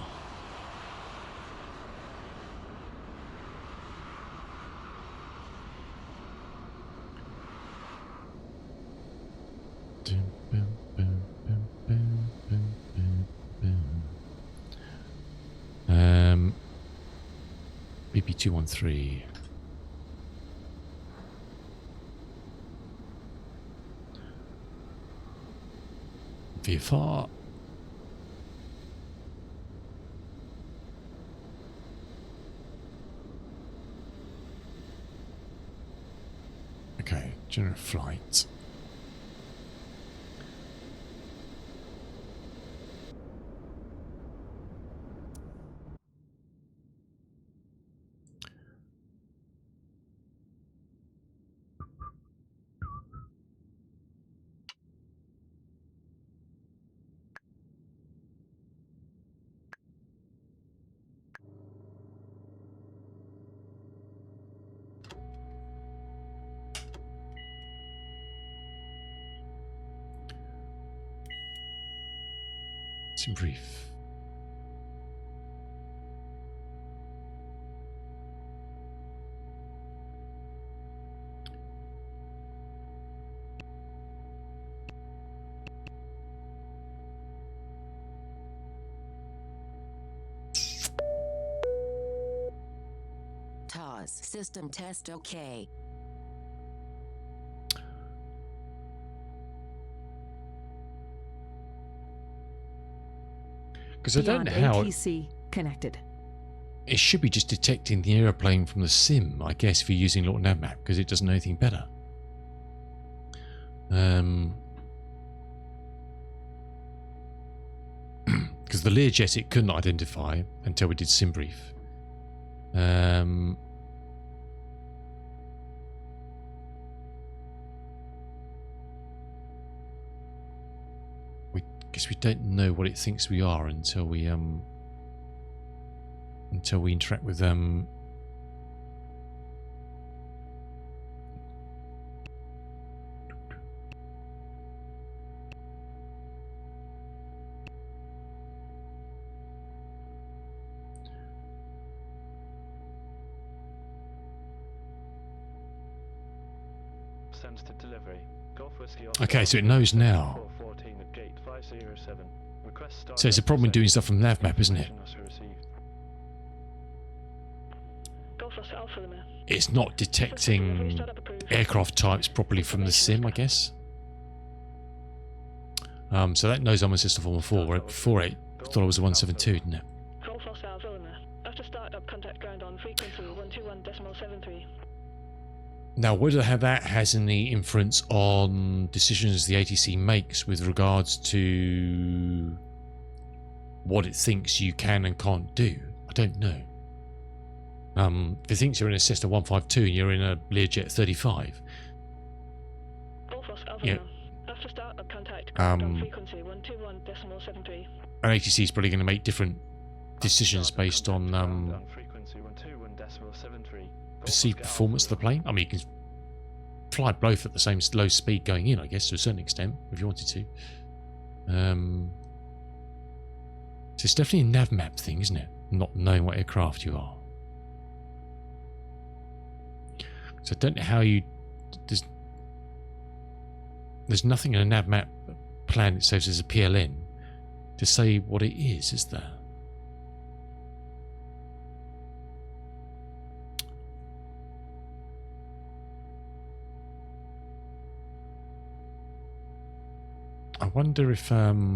BP213. VFR. Okay, general flight. In brief. TOS system test okay. Because I don't Beyond know how... ATC connected. It should be just detecting the aeroplane from the sim, I guess, if you're using a little nav map, because it doesn't know anything better. Because the Learjet it couldn't identify until we did sim brief. We guess we don't know what it thinks we are until we interact with Sensitive delivery. Golf Whiskey Okay, so it knows now. 414 at gate 507. Request start. So it's a problem doing stuff from nav map, isn't it? Golf Alpha Lima. It's not detecting aircraft types properly from the sim, I guess. So that knows I'm a System 414, where before it thought I was a 172, didn't it? Golf Alpha Lima. After startup, contact ground on frequency 121.73. Now, whether how that has any influence on decisions the ATC makes with regards to what it thinks you can and can't do, I don't know. If it thinks you're in a Cessna 152 and you're in a Learjet 35, yeah, After startup, contact ground on frequency 121.73. an ATC is probably going to make different decisions based on perceived performance of the plane. I mean, you can fly both at the same low speed going in, I guess, to a certain extent, if you wanted to. So it's definitely a nav map thing, isn't it? Not knowing what aircraft you are. So I don't know how you... There's nothing in a nav map plan that says there's a PLN to say what it is there? I wonder if oh.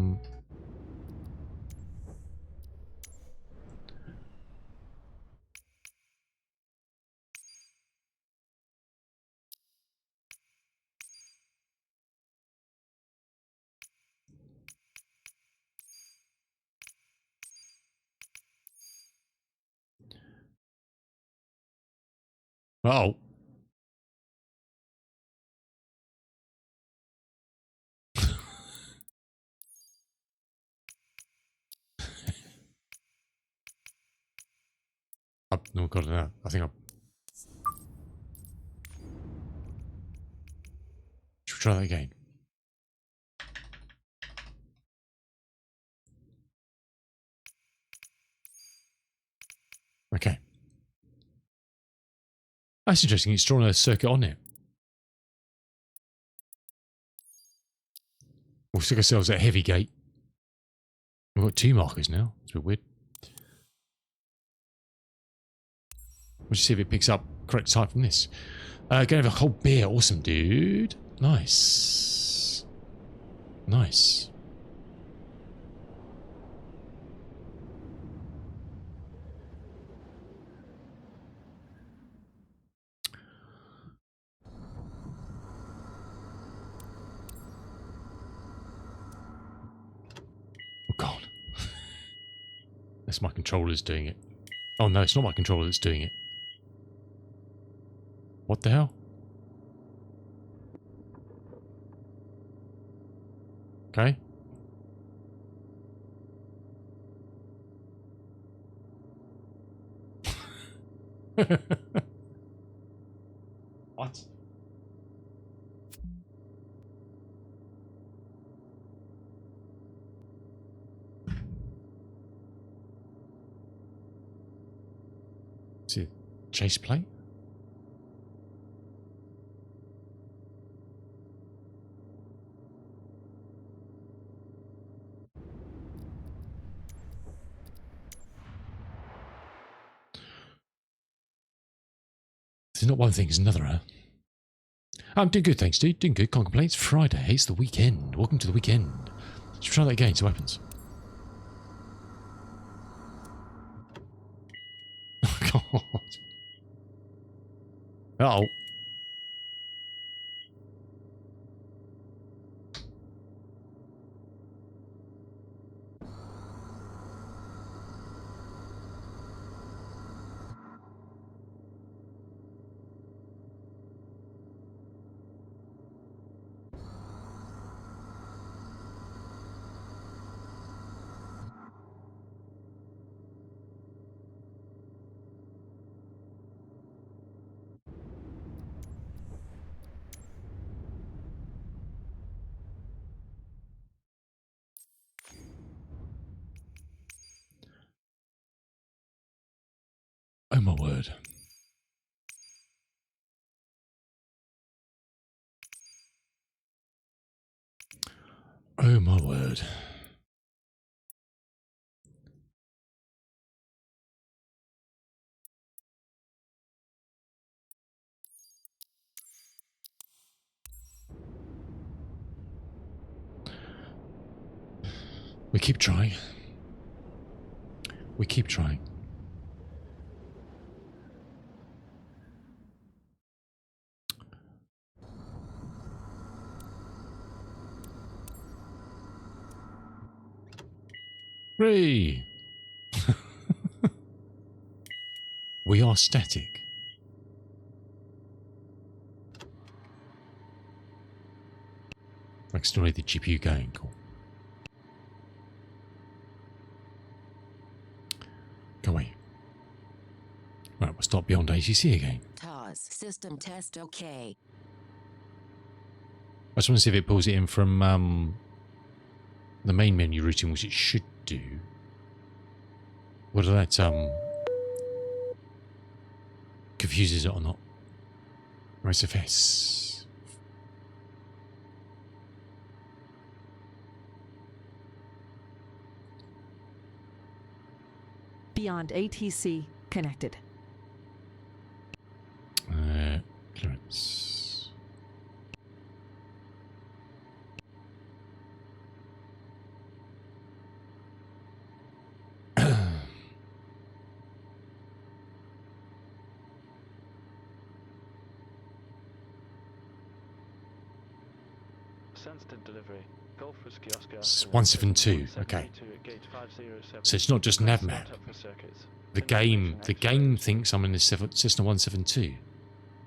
I've not got it out. I think I've... Should we try that again? Okay. That's interesting. It's drawn a circuit on it. We'll stick ourselves at heavy gate. We've got 2 markers now. It's a bit weird. We'll just see if it picks up correct type from this. Gonna have a whole beer. Awesome, dude. Nice. Nice. Oh god. That's my controller's doing it. Oh no, it's not my controller that's doing it. What the hell? Okay. What? Is it chase plate? It's not one thing, it's another, huh? I'm doing good, thanks, dude. Doing good. Can't complain. It's Friday. It's the weekend. Welcome to the weekend. Let's try that again. See what happens. God. Uh-oh. Oh my word. Oh my word. We keep trying. We keep trying. Hooray! We are static. I can still hear the GPU going. Cool. Go away. Right, we'll start beyond ATC again. TOS. System test okay. I just want to see if it pulls it in from the main menu routing, which it should do. Whether that confuses it or not. MSFS. Beyond ATC connected. Clearance. Sensitive delivery. Golf Whiskey Oscar. It's 172. Okay. So it's not just navmap. The game thinks I'm in the system 172.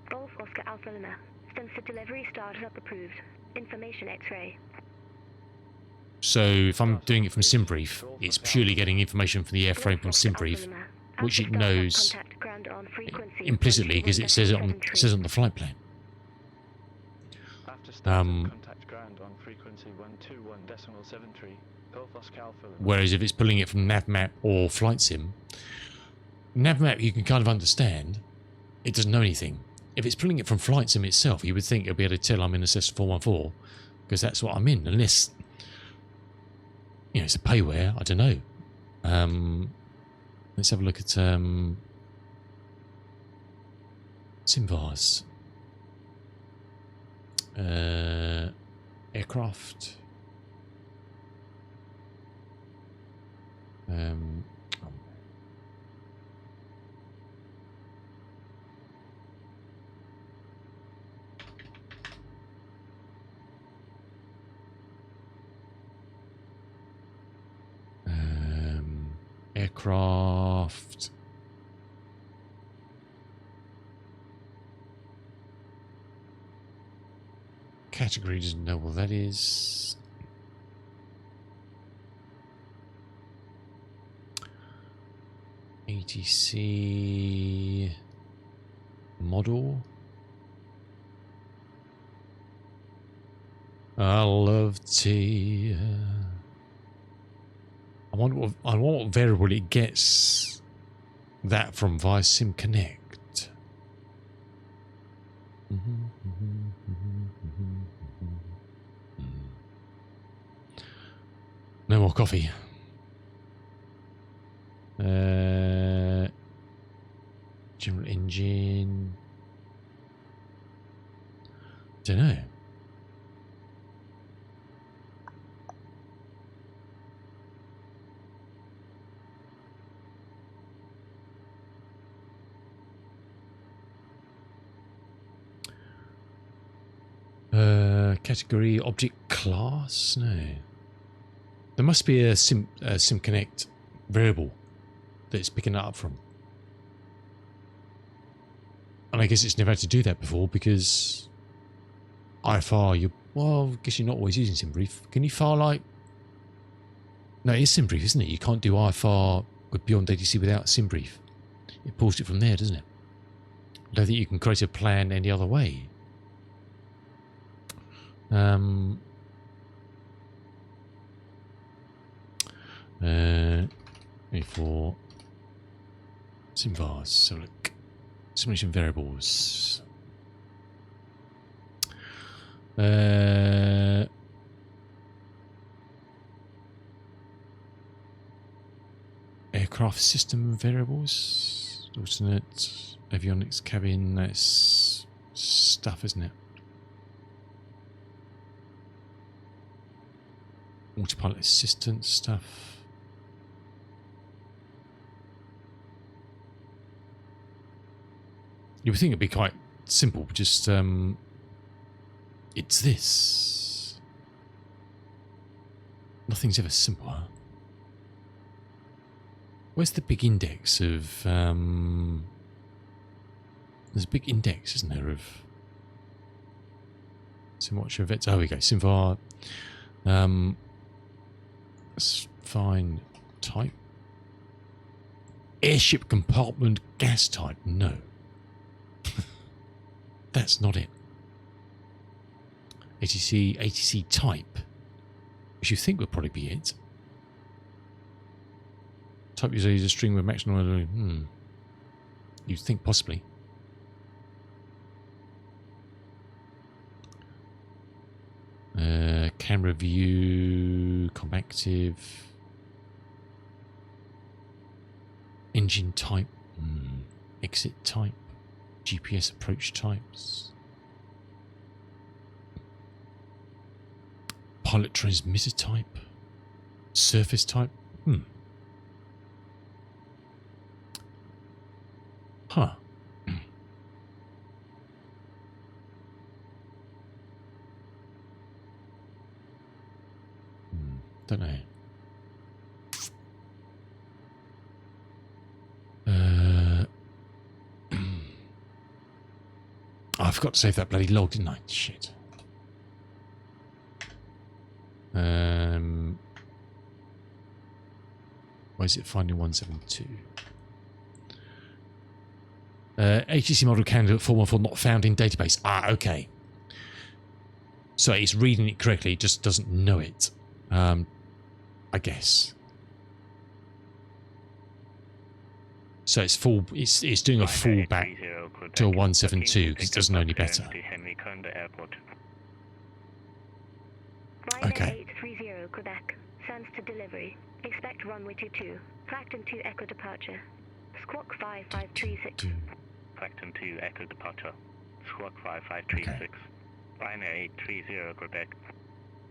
Golf Oscar Alpha Lima. Sensor delivery startup approved. Information X-ray. So if I'm doing it from SimBrief, it's purely getting information from the airframe from SimBrief, which it knows implicitly because it says it on the flight plan. Contact ground on frequency 121.73. Golf Oscar Alpha Lima. Whereas if it's pulling it from navmap or flight sim, navmap you can kind of understand. It doesn't know anything. If it's pulling it from flight sim itself, you would think it'll be able to tell I'm in a Cessna 414 because that's what I'm in, unless it's a payware. I don't know. Let's have a look at SimVars. Aircraft. Aircraft. Category doesn't know what that is. ATC model. I love tea. I wonder what variable it gets that from via Sim Connect. No more coffee. General engine. Don't know. Category object class? No. There must be a SimConnect variable that it's picking that up from. And I guess it's never had to do that before because IFR, well, I guess you're not always using SimBrief. Can you file like... No, it is SimBrief, isn't it? You can't do IFR with Beyond ATC without SimBrief. It pulls it from there, doesn't it? I don't think you can create a plan any other way. For SimVars, so look, simulation variables. Aircraft system variables, alternate avionics cabin. That's stuff, isn't it? Autopilot assistant stuff. You would think it'd be quite simple, just it's this. Nothing's ever simple, huh? Where's the big index of there's a big index, isn't there, of SimWatcher events? Oh, we go. SimVar. Let's find type. Airship compartment gas type. No. That's not it. ATC type, which you think would probably be it. Type user is a string with maximum. You'd think possibly. Camera view, compactive. Engine type. Exit type. GPS approach types. Pilot transmitter type. Surface type. Huh. Don't know. I forgot to save that bloody log, didn't I? Shit. Why is it finding 172? ATC model candidate 414 not found in database. Ah, okay. So it's reading it correctly, it just doesn't know it. I guess. So it's it's doing a fallback to a 172 because it doesn't know any better. Okay. 830 Quebec. Sends to delivery. Expect runway 22. Clacton 2 Echo departure. Squawk 5536. Clacton 2 Echo departure. Squawk 5536. Ryanair 830 Quebec.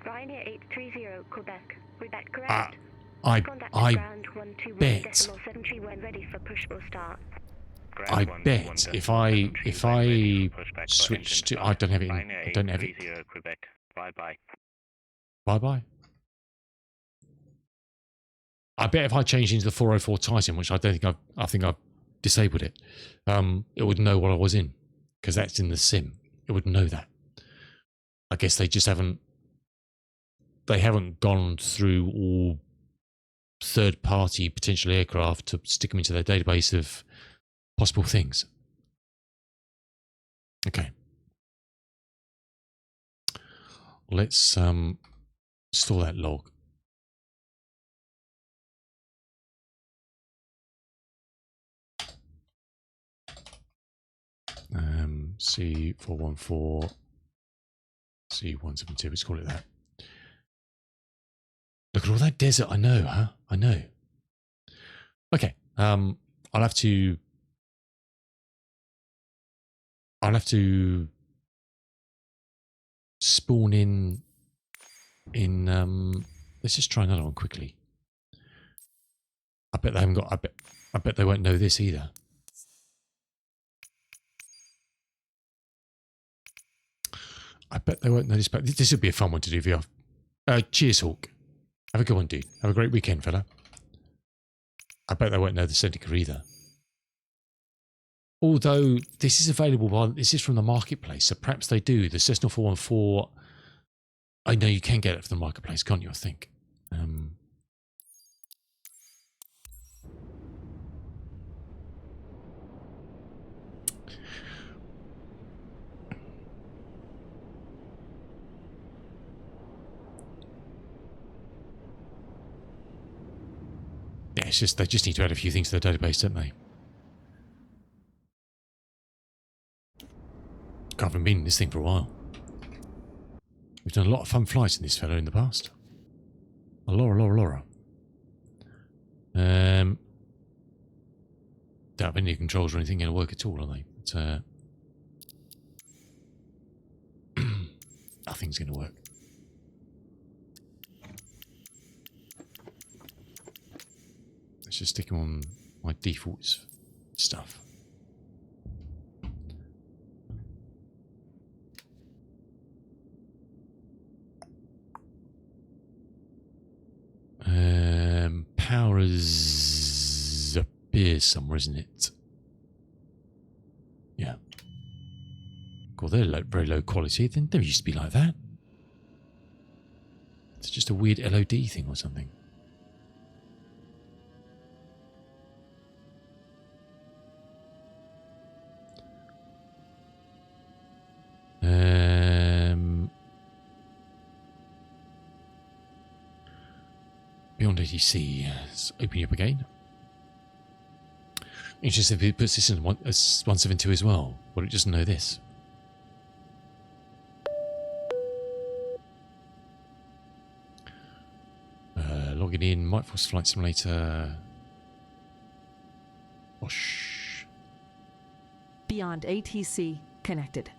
Ryanair 830 Quebec. Quebec correct. I bet. When ready for push will start. I bet if I switch to I don't have it in, I don't have it. Bye bye. Bye bye. I bet if I change into the 404 Titan, which I don't think I think I've disabled it, it would know what I was in because that's in the sim. It would know that. I guess they just haven't gone through all third-party potential aircraft to stick them into their database of possible things. Okay. Let's store that log. C414, C172, let's call it that. Look at all that desert, I know, huh? I know. Okay, I'll have to spawn in let's just try another one quickly. I bet they haven't got, I bet they won't know this either. I bet they won't notice, but this would be a fun one to do, VR. Cheers, Hawk. Have a good one, dude. Have a great weekend, fella. I bet they won't know the Seneca either. Although this is available, this is from the marketplace, so perhaps they do. The Cessna 414, I know you can get it from the marketplace, can't you, I think? Yeah, it's just, they just need to add a few things to the database, don't they? I haven't been in this thing for a while. We've done a lot of fun flights in this fella in the past. Laura. Don't have any controls or anything going to work at all, are they? But, nothing's going to work. Let's just stick them on my default stuff. Power is up here somewhere, isn't it? Yeah. God, they're very low quality. They never used to be like that. It's just a weird LOD thing or something. Beyond ATC, let's open you up again. Interesting if it puts this in 172 as well. Well, it doesn't know this. Logging in, Might Force Flight Simulator. Whoosh. Beyond ATC connected.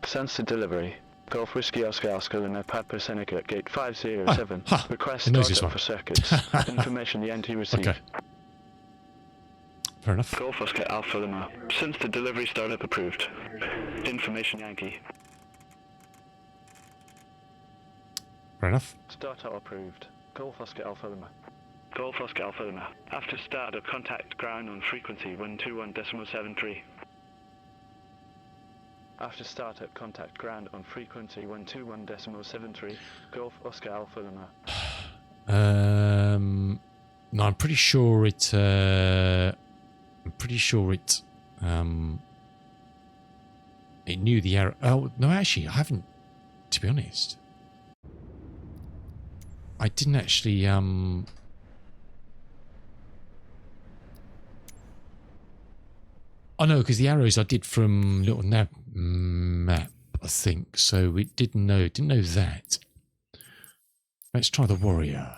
Sensor delivery. Golf Whiskey Oscar Oscar Lima Papa Seneca at gate 507. Request startup for circuits. Information the NT received. Okay. Fair enough. Golf Oscar Alpha Lima. Sensor delivery startup approved. Information Yankee. Fair enough. Startup approved. Golf Oscar Alpha Lima. Golf Oscar Alpha Lima. After startup, contact ground on frequency 121.73. After startup, contact ground on frequency 121.73. Golf Oscar Alpha Lima. No, I'm pretty sure it. It knew the error. Oh no, actually, I haven't. To be honest, I didn't actually. Oh no, because the arrows I did from little nav map, I think. So it didn't know that. Let's try the warrior.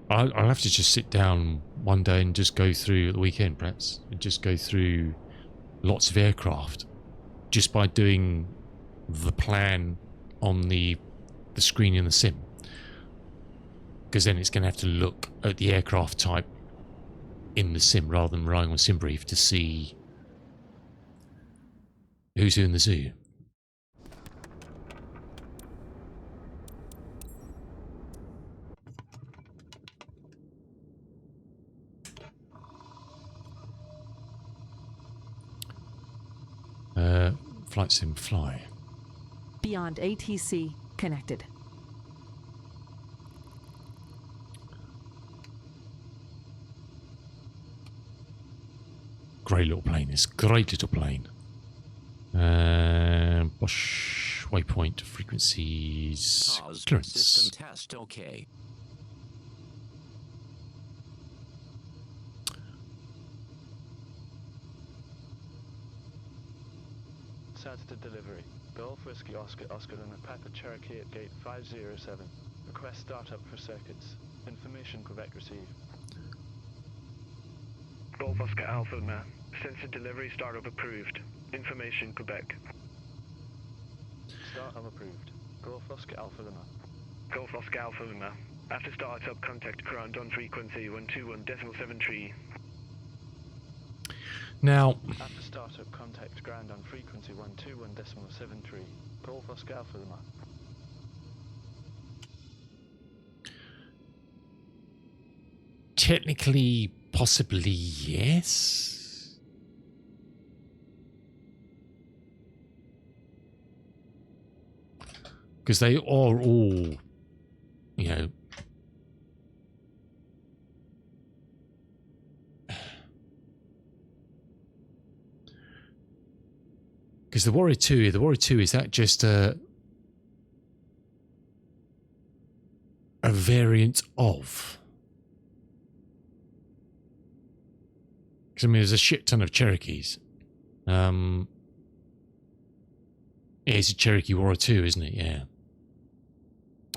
I'll have to just sit down one day and just go through the weekend, perhaps, and just go through lots of aircraft, just by doing the plan on the screen in the sim. Because then it's going to have to look at the aircraft type in the sim rather than relying on SimBrief to see who's who in the zoo. Flight sim fly. Beyond ATC connected. Great little plane. This great little plane. Bosch waypoint frequencies. Pause. Clearance. System test OK. Saturday delivery. Golf Whiskey Oscar Oscar and a Papa Cherokee at gate 507. Request startup for circuits. Information Quebec received. Golf Oscar Alpha Lima. Sensor delivery startup approved. Information Quebec. Startup approved. Golf Oscar Alpha Lima. Golf Oscar Alpha Lima. After startup, contact ground on frequency 121.73. Now, after startup, contact ground on frequency 121.73. Golf Oscar Alpha Lima. technically, possibly yes. Because they are all, you know, because the Warrior 2, is that just a variant of? Because I mean, there's a shit ton of Cherokees. Yeah, it's a Cherokee Warrior 2, isn't it? Yeah.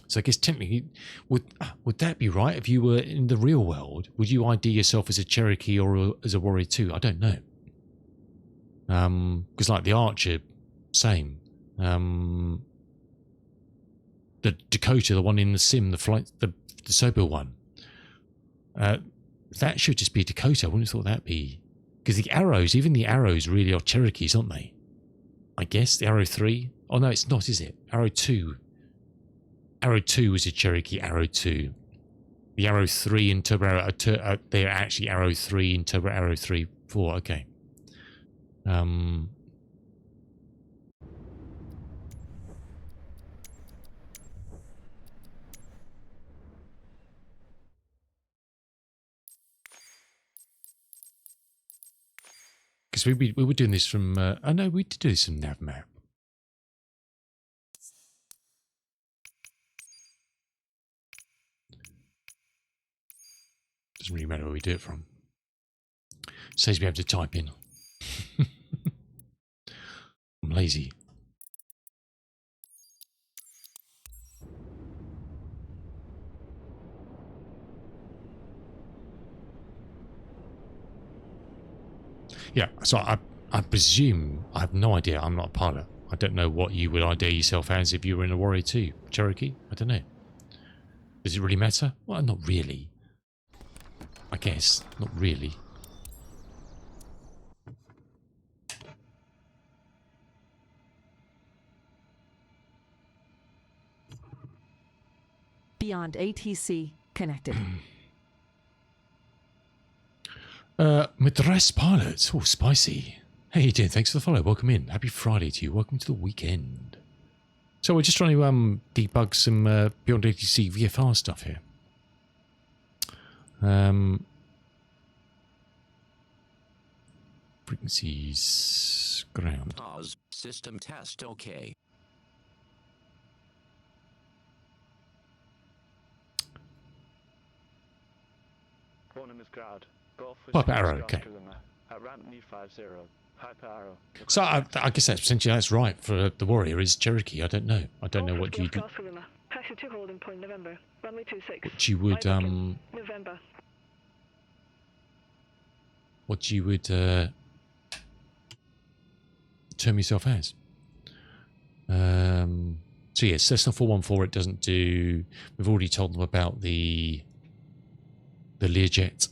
So I guess technically, would that be right? If you were in the real world, would you ID yourself as a Cherokee or as a Warrior 2? I don't know. Because like the Archer, same. The Dakota, the one in the sim, the flight, the sober one. That should just be Dakota. I wouldn't have thought that'd be, because the arrows, even the arrows, really are Cherokees, aren't they? I guess the Arrow 3. Oh no, it's not, is it? Arrow 2. Arrow 2 was a Cherokee Arrow 2. The Arrow 3 and Turbo Arrow, they're actually Arrow 3 and Turbo Arrow 3, 4. Okay. Because we were doing this from, oh no, we did do this from NavMap. Doesn't really matter where we do it from. Saves me having to type in. I'm lazy. Yeah, so I presume, I have no idea, I'm not a pilot. I don't know what you would ID yourself as if you were in a Warrior 2 Cherokee. I don't know. Does it really matter? Well, not really. I guess, not really. Beyond ATC connected. Madras pilots. Oh, spicy. How you doing? Thanks for the follow. Welcome in. Happy Friday to you. Welcome to the weekend. So we're just trying to debug some Beyond ATC VFR stuff here. Frequencies ground. Pause. System test OK. Bonham is ground. Golf Piper Arrow, okay. At ramp E50. Piper Arrow. So I guess that's essentially that's right for the Warrior is Cherokee. I don't know. I don't know what you do. Taxi to holding point November. Runway 26. What you would November. What you would term yourself as. So yes, Cessna 414. It doesn't do. We've already told them about the Learjet.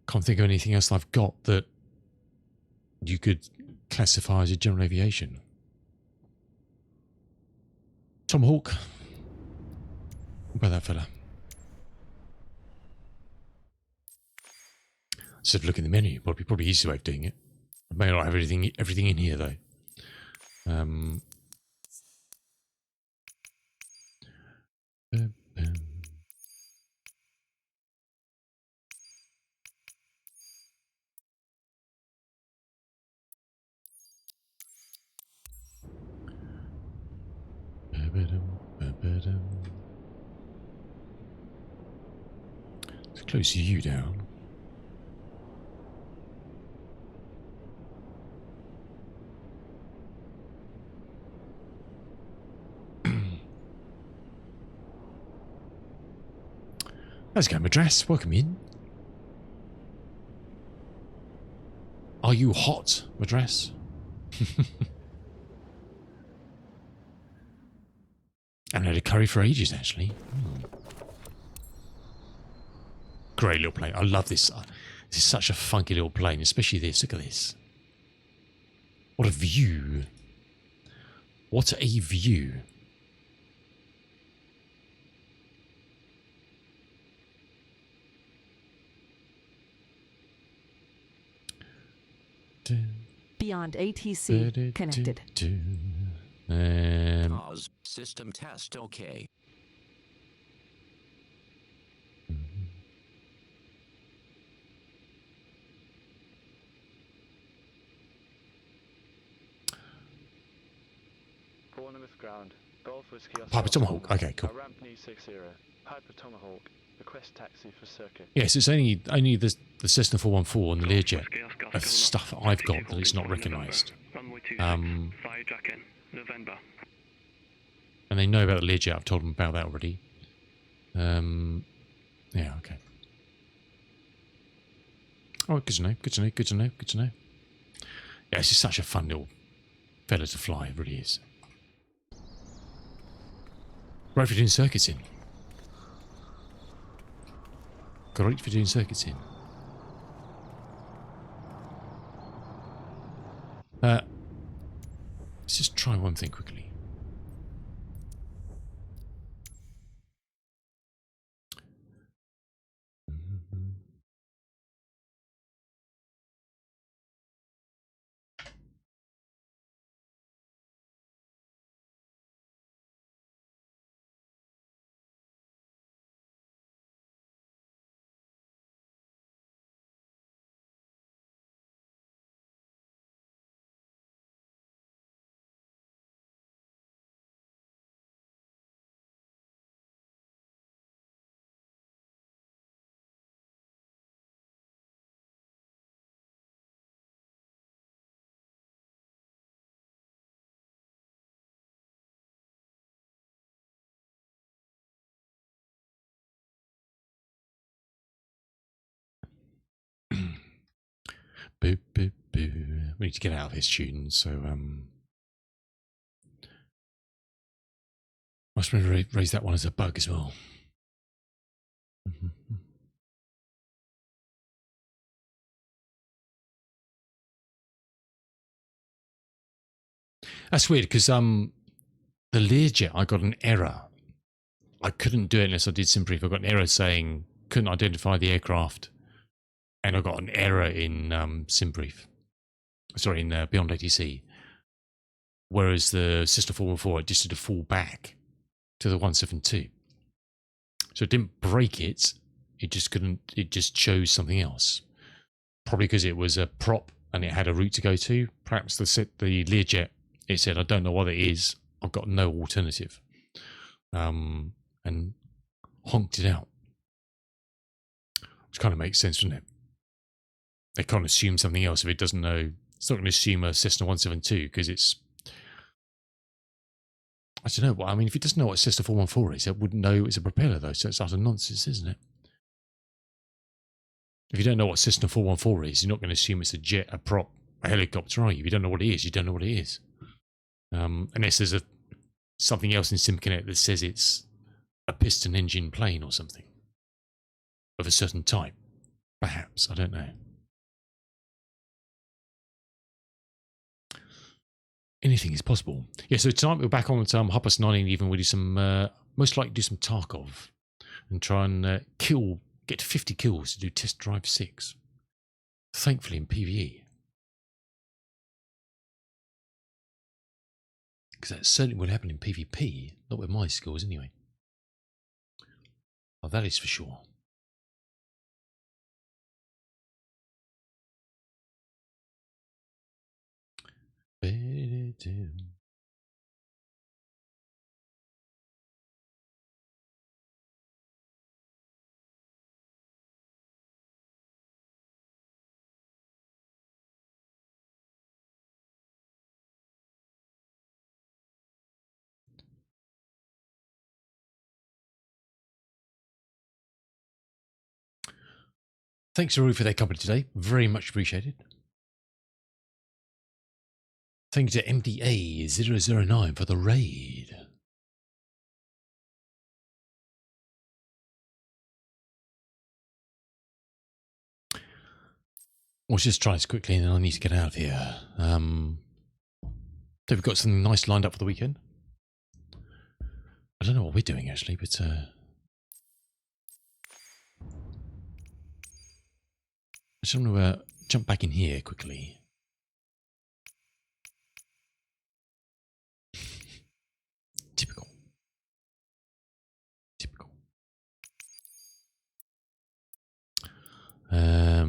Can't think of anything else I've got that you could classify as a general aviation. Tomahawk. What about that fella? Instead of looking at the menu, probably easier way of doing it. I may not have everything in here though. Let's close you down. Let's go, Madras. Welcome in. Are you hot, Madras? I haven't had a curry for ages, actually. Great little plane. I love this. This is such a funky little plane, especially this. Look at this. What a view. What a view. Beyond ATC connected. Pause. System test okay. Bournemouth ground. Golf Whiskey Oscar. Piper Tomahawk. Okay, cool. Ramp knee 60. Piper Tomahawk. Request taxi for circuit. Yes, it's only the Cessna 414 and the Learjet of stuff that I've got that it's not recognised. And they know about the Learjet. I've told them about that already. Yeah, okay. Oh, good to know. Good to know. Good to know. Good to know. Yeah, this is such a fun little fella to fly. It really is. Right for doing circuits in. Great for doing circuits in. Let's just try one thing quickly. Boo, boo, boo. We need to get out of here, students. So, must raise that one as a bug as well. That's weird because the Learjet, I got an error. I couldn't do it unless I did SimBrief. I got an error saying couldn't identify the aircraft, and I got an error in SimBrief. Sorry, in Beyond ATC. Whereas the Cessna 414, it just did a fall back to the 172. So it didn't break it. It just couldn't. It just chose something else. Probably because it was a prop and it had a route to go to. Perhaps the Learjet, it said, I don't know what it is. I've got no alternative. And honked it out. Which kind of makes sense, doesn't it? They can't assume something else if it doesn't know. It's not going to assume a Cessna 172 because it's... I don't know. I mean, if it doesn't know what a Cessna 414 is, it wouldn't know it's a propeller, though. So it's utter nonsense, isn't it? If you don't know what Cessna 414 is, you're not going to assume it's a jet, a prop, a helicopter, are you? If you don't know what it is, you don't know what it is. Unless there's something else in SimConnect that says it's a piston engine plane or something of a certain type. Perhaps. I don't know. anything is possible. Yeah, so tonight we're back on at 9:30 even. We'll do some, most likely do some Tarkov and try and get 50 kills to do Test Drive 6. Thankfully in PvE. Because that certainly would happen in PvP, not with my skills anyway. Oh, that is for sure. Thanks everybody for their company today. Very much appreciated. Thank you to MDA009 for the raid. We'll just try this quickly and then I need to get out of here. So we've got something nice lined up for the weekend. I don't know what we're doing actually, but I just want to jump back in here quickly. Typical. Typical. I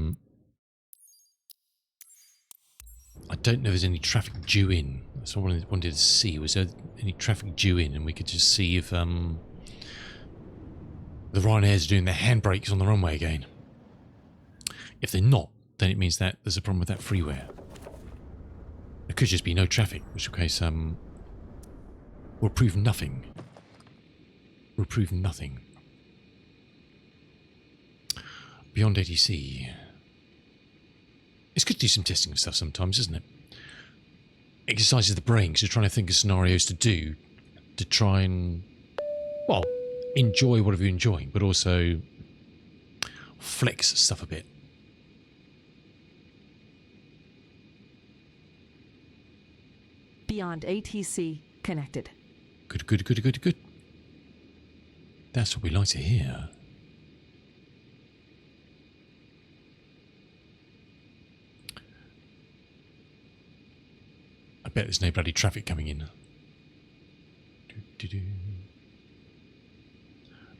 don't know if there's any traffic due in. That's what I wanted to see. Was there any traffic due in, and we could just see if the Ryanairs are doing their handbrakes on the runway again. If they're not, then it means that there's a problem with that freeware. There could just be no traffic, in which case we'll prove nothing. We'll prove nothing. Beyond ATC. It's good to do some testing of stuff sometimes, isn't it? Exercises the brain, because you're trying to think of scenarios to do to try and, well, enjoy whatever you're enjoying, but also flex stuff a bit. Beyond ATC connected. Good, good, good, good, good. That's what we like to hear. I bet there's no bloody traffic coming in.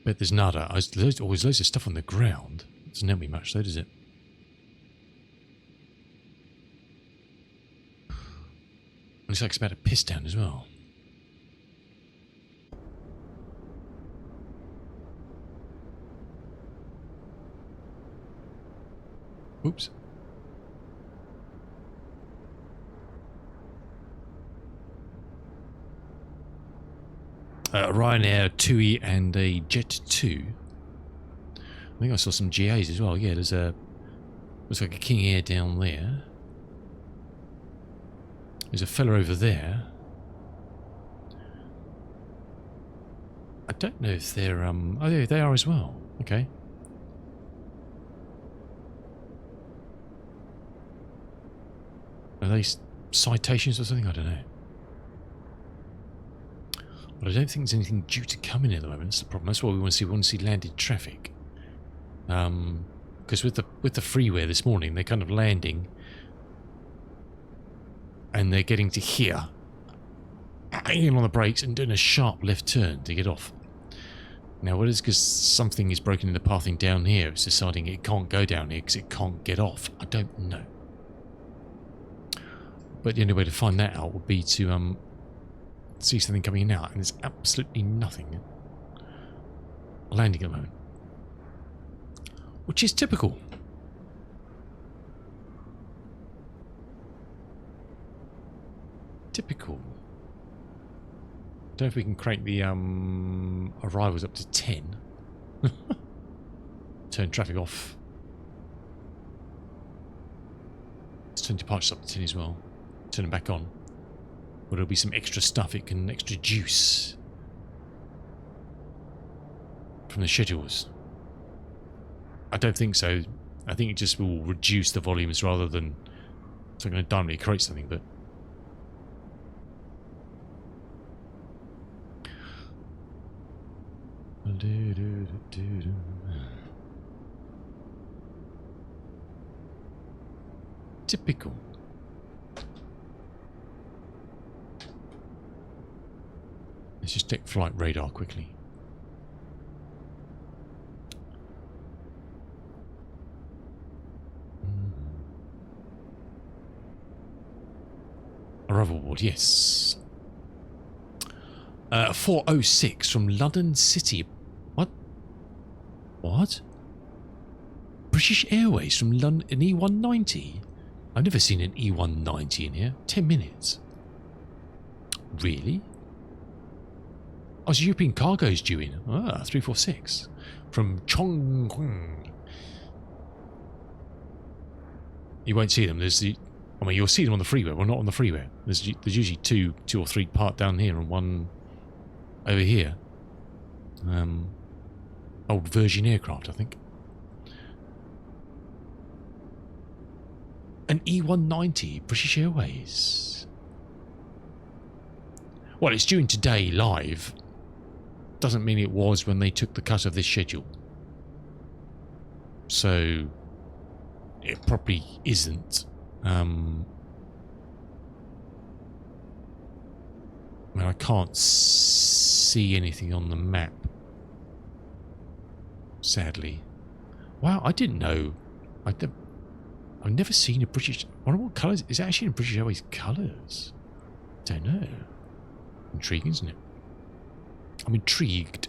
Bet there's nada. There's always loads of stuff on the ground. Doesn't help me much though, does it? Looks like it's about to piss down as well. Oops. Ryanair, TUI and a Jet 2. I think I saw some GAs as well. Yeah, there's looks like a King Air down there. There's a fella over there. I don't know if they're oh yeah, they are as well. Okay. Are they citations or something? I don't know. But I don't think there's anything due to come in at the moment. That's the problem. That's what we want to see. We want to see landed traffic. Because with the freeware this morning, they're kind of landing, and they're getting to here, hanging on the brakes and doing a sharp left turn to get off. Now, whether it's because something is broken in the pathing down here, it's deciding it can't go down here because it can't get off. I don't know. But the only way to find that out would be to see something coming in out, and there's absolutely nothing landing at the moment, which is typical. Typical. Don't know if we can crank the arrivals up to 10. Turn traffic off. Let's turn departures up to 10 as well. Turn them back on. Or there'll be some extra stuff, extra juice from the schedules. I don't think so. I think it just will reduce the volumes rather than it's not going to dynamically create something, but Typical. Let's just check flight radar quickly. Arrival board, yes. 406 from London City. What? What? British Airways from London, an E190? I've never seen an E190 in here. 10 minutes. Really? Oh, so European cargo's due in. 346. From Chongqing. You won't see them. There's the... I mean, you'll see them on the freeway. Well, not on the freeway. There's usually two or three parked down here and one over here. Old Virgin aircraft, I think. An E190, British Airways. Well, it's due in today live. Doesn't mean it was when they took the cut of this schedule. So, it probably isn't. I mean, I can't see anything on the map. Sadly. Wow, I didn't know. I've never seen a British... I wonder what colours... Is it actually in British Airways colours? Don't know. Intriguing, isn't it? I'm intrigued.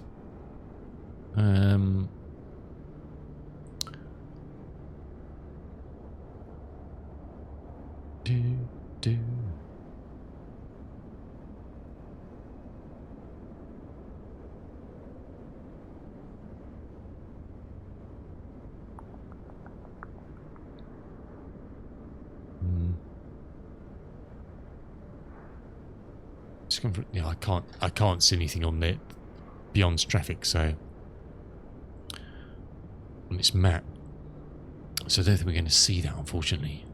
Do. Yeah, I can't see anything on there beyond traffic, so on this map. So I don't think we're going to see that, unfortunately.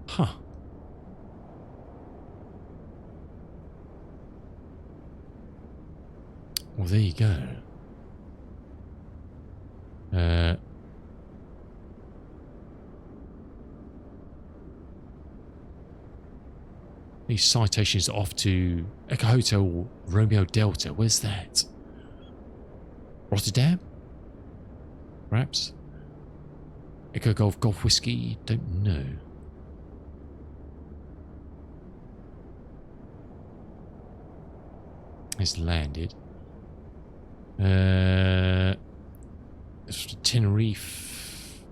Huh. Well, there you go. These citations off to Echo Hotel Romeo Delta. Where's that? Rotterdam? Perhaps? Echo Golf Golf Whiskey? Don't know. It's landed. It's Tenerife.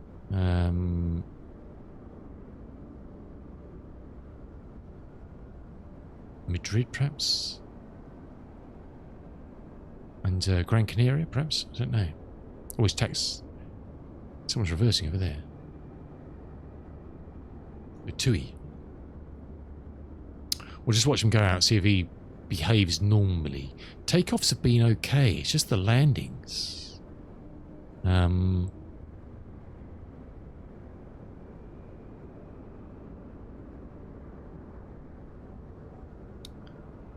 Madrid, perhaps? And Gran Canaria, perhaps? I don't know. Always tax. Someone's reversing over there. With Tui. We'll just watch him go out, see if he behaves normally. Takeoffs have been okay. It's just the landings.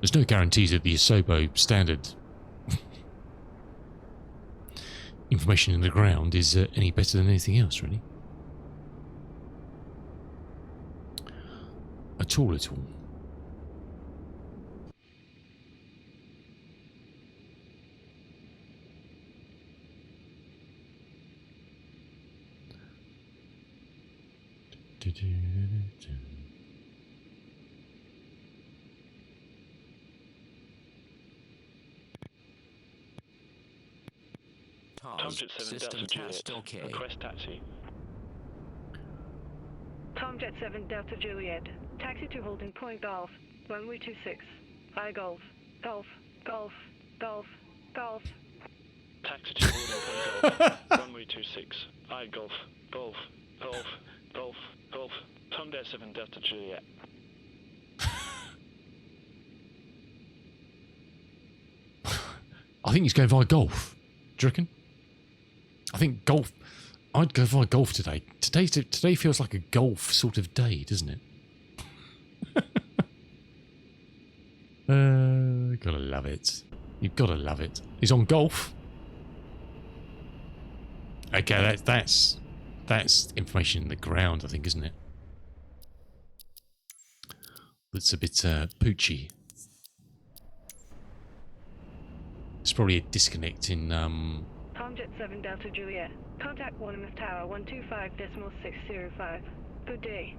There's no guarantees that the Asobo standard information in the ground is any better than anything else, really. At all. Tomjet 7 System Delta test Juliet. okay. Request taxi. Tomjet 7 Delta Juliet. Taxi to holding point Golf. Runway 26. I Golf. Golf. Golf. Golf. Golf. Taxi to holding point Golf. Runway 26. I Golf. Golf. Golf. Golf. Golf. Tomjet 7 Delta Juliet. I think he's going via golf. Do you reckon? I think golf. I'd go via golf today. Today feels like a golf sort of day, doesn't it? Gotta love it. You've got to love it. He's on golf. Okay, that's information in the ground, I think, isn't it? That's a bit poochy. It's probably a disconnect in Tomjet 7 Delta Juliet. Contact Bournemouth Tower 125.605. Good day.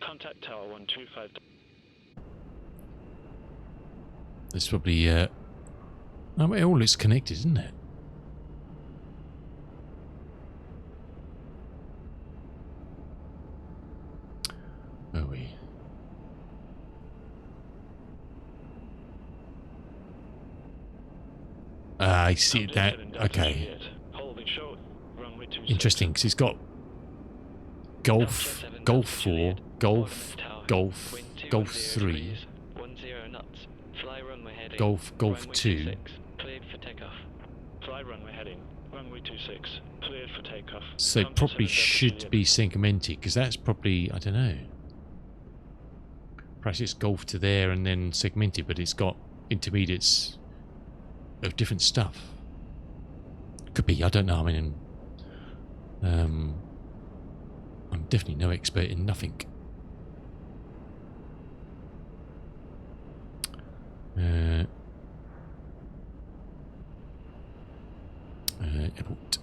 Contact Tower 125. It's probably it all looks connected, isn't it? Where are we? I see that. Okay. Interesting, because it's got golf, golf 4, golf, golf, golf 3, golf, golf 2. Cleared for takeoff. Fly runway heading. Runway 26. Cleared for takeoff. So it probably should be segmented, because that's probably, I don't know. Perhaps it's golf to there and then segmented, but it's got intermediates of different stuff. Could be, I don't know. I mean, I'm definitely no expert in nothing. Airport.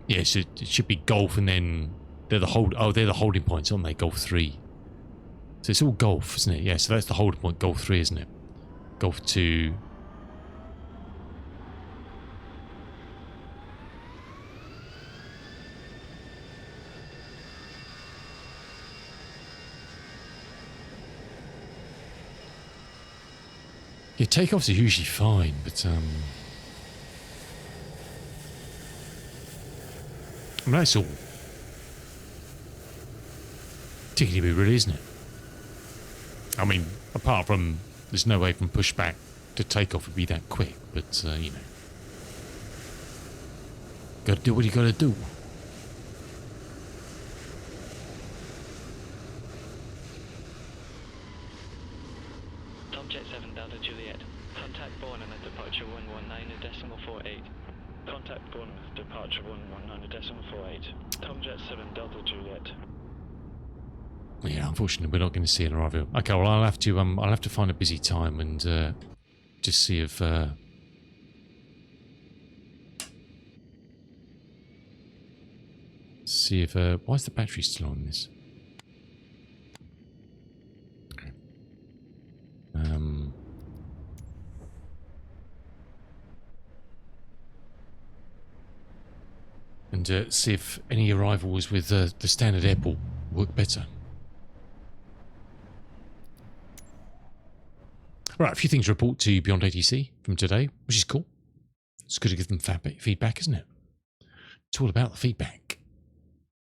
Yes, it should be golf, and then they're the holding points, aren't they? Golf 3. So it's all golf, isn't it? Yeah, so that's the holding point, golf 3, isn't it? Golf 2. Yeah, takeoffs are usually fine, but I mean, that's all tickety-boo, really, isn't it? I mean, apart from there's no way from pushback to takeoff would be that quick, but you know, got to do what you got to do. Tomjet 7 Delta Juliet. Contact Bournemouth departure 119.48. Contact Bournemouth departure 119.48. Tomjet 7 Delta Juliet. Yeah, unfortunately, we're not going to see an arrival. Okay, well, I'll have to find a busy time and just see if why is the battery still on this? Okay. And see if any arrivals with the standard airport work better. Right, a few things to report to Beyond ATC from today, which is cool. It's good to give them feedback, isn't it? It's all about the feedback.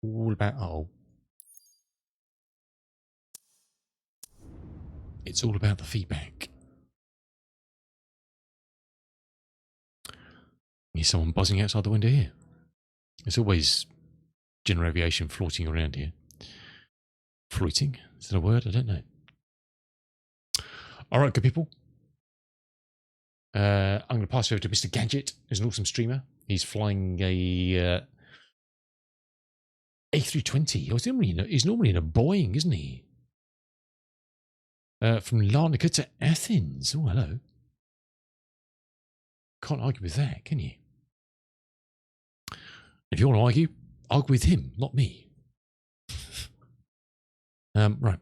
All about, it's all about the feedback. Here's someone buzzing outside the window here. There's always general aviation floating around here. Floating? Is that a word? I don't know. All right, good people. I'm going to pass you over to Mr. Gadget, who's an awesome streamer. He's flying a A320. He's normally in a Boeing, isn't he? From Larnaca to Athens. Oh, hello. Can't argue with that, can you? If you want to argue with him, not me. Right.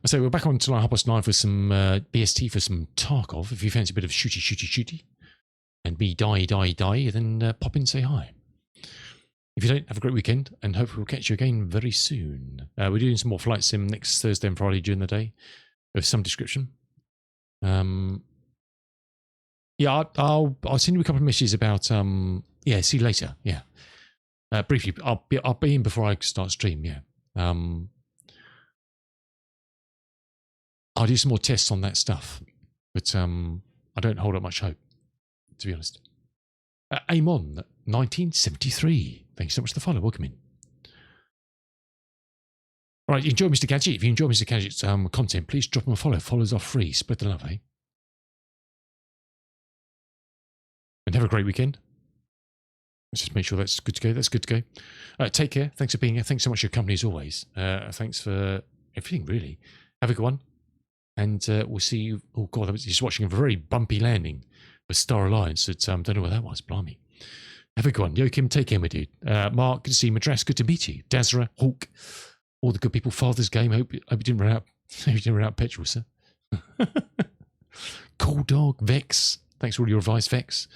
So we're back on tonight, 9:30 for some BST for some Tarkov. If you fancy a bit of shooty, and be die, then pop in and say hi. If you don't, have a great weekend, and hopefully we'll catch you again very soon. We're doing some more flight sim next Thursday and Friday during the day, of some description. Yeah, I'll send you a couple of messages about yeah. See you later. Yeah, briefly, I'll be in before I start stream. Yeah. I'll do some more tests on that stuff, but I don't hold up much hope, to be honest. Amon, 1973. Thanks so much for the follow. Welcome in. All right, enjoy Mr. Gadget. If you enjoy Mr. Gadget's content, please drop him a follow. Follows are free. Spread the love, eh? And have a great weekend. Let's just make sure that's good to go. That's good to go. Take care. Thanks for being here. Thanks so much for your company as always. Thanks for everything, really. Have a good one. And we'll see you. Oh, God, I was just watching a very bumpy landing for Star Alliance. Don't know what that was. Blimey. Have a good one. Joachim, take care, my dude. Mark, good to see you. Madras, good to meet you. Dazra, Hawk, all the good people. Father's Game. Hope you didn't run out. Hope you didn't run out of petrol, sir. Cool Dog, Vex. Thanks for all your advice, Vex.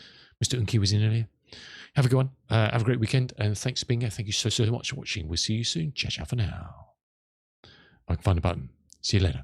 Mr. Unki was in earlier. Have a good one. Have a great weekend. And thanks for being here. Thank you so much for watching. We'll see you soon. Ciao, ciao for now. I can find a button. See you later.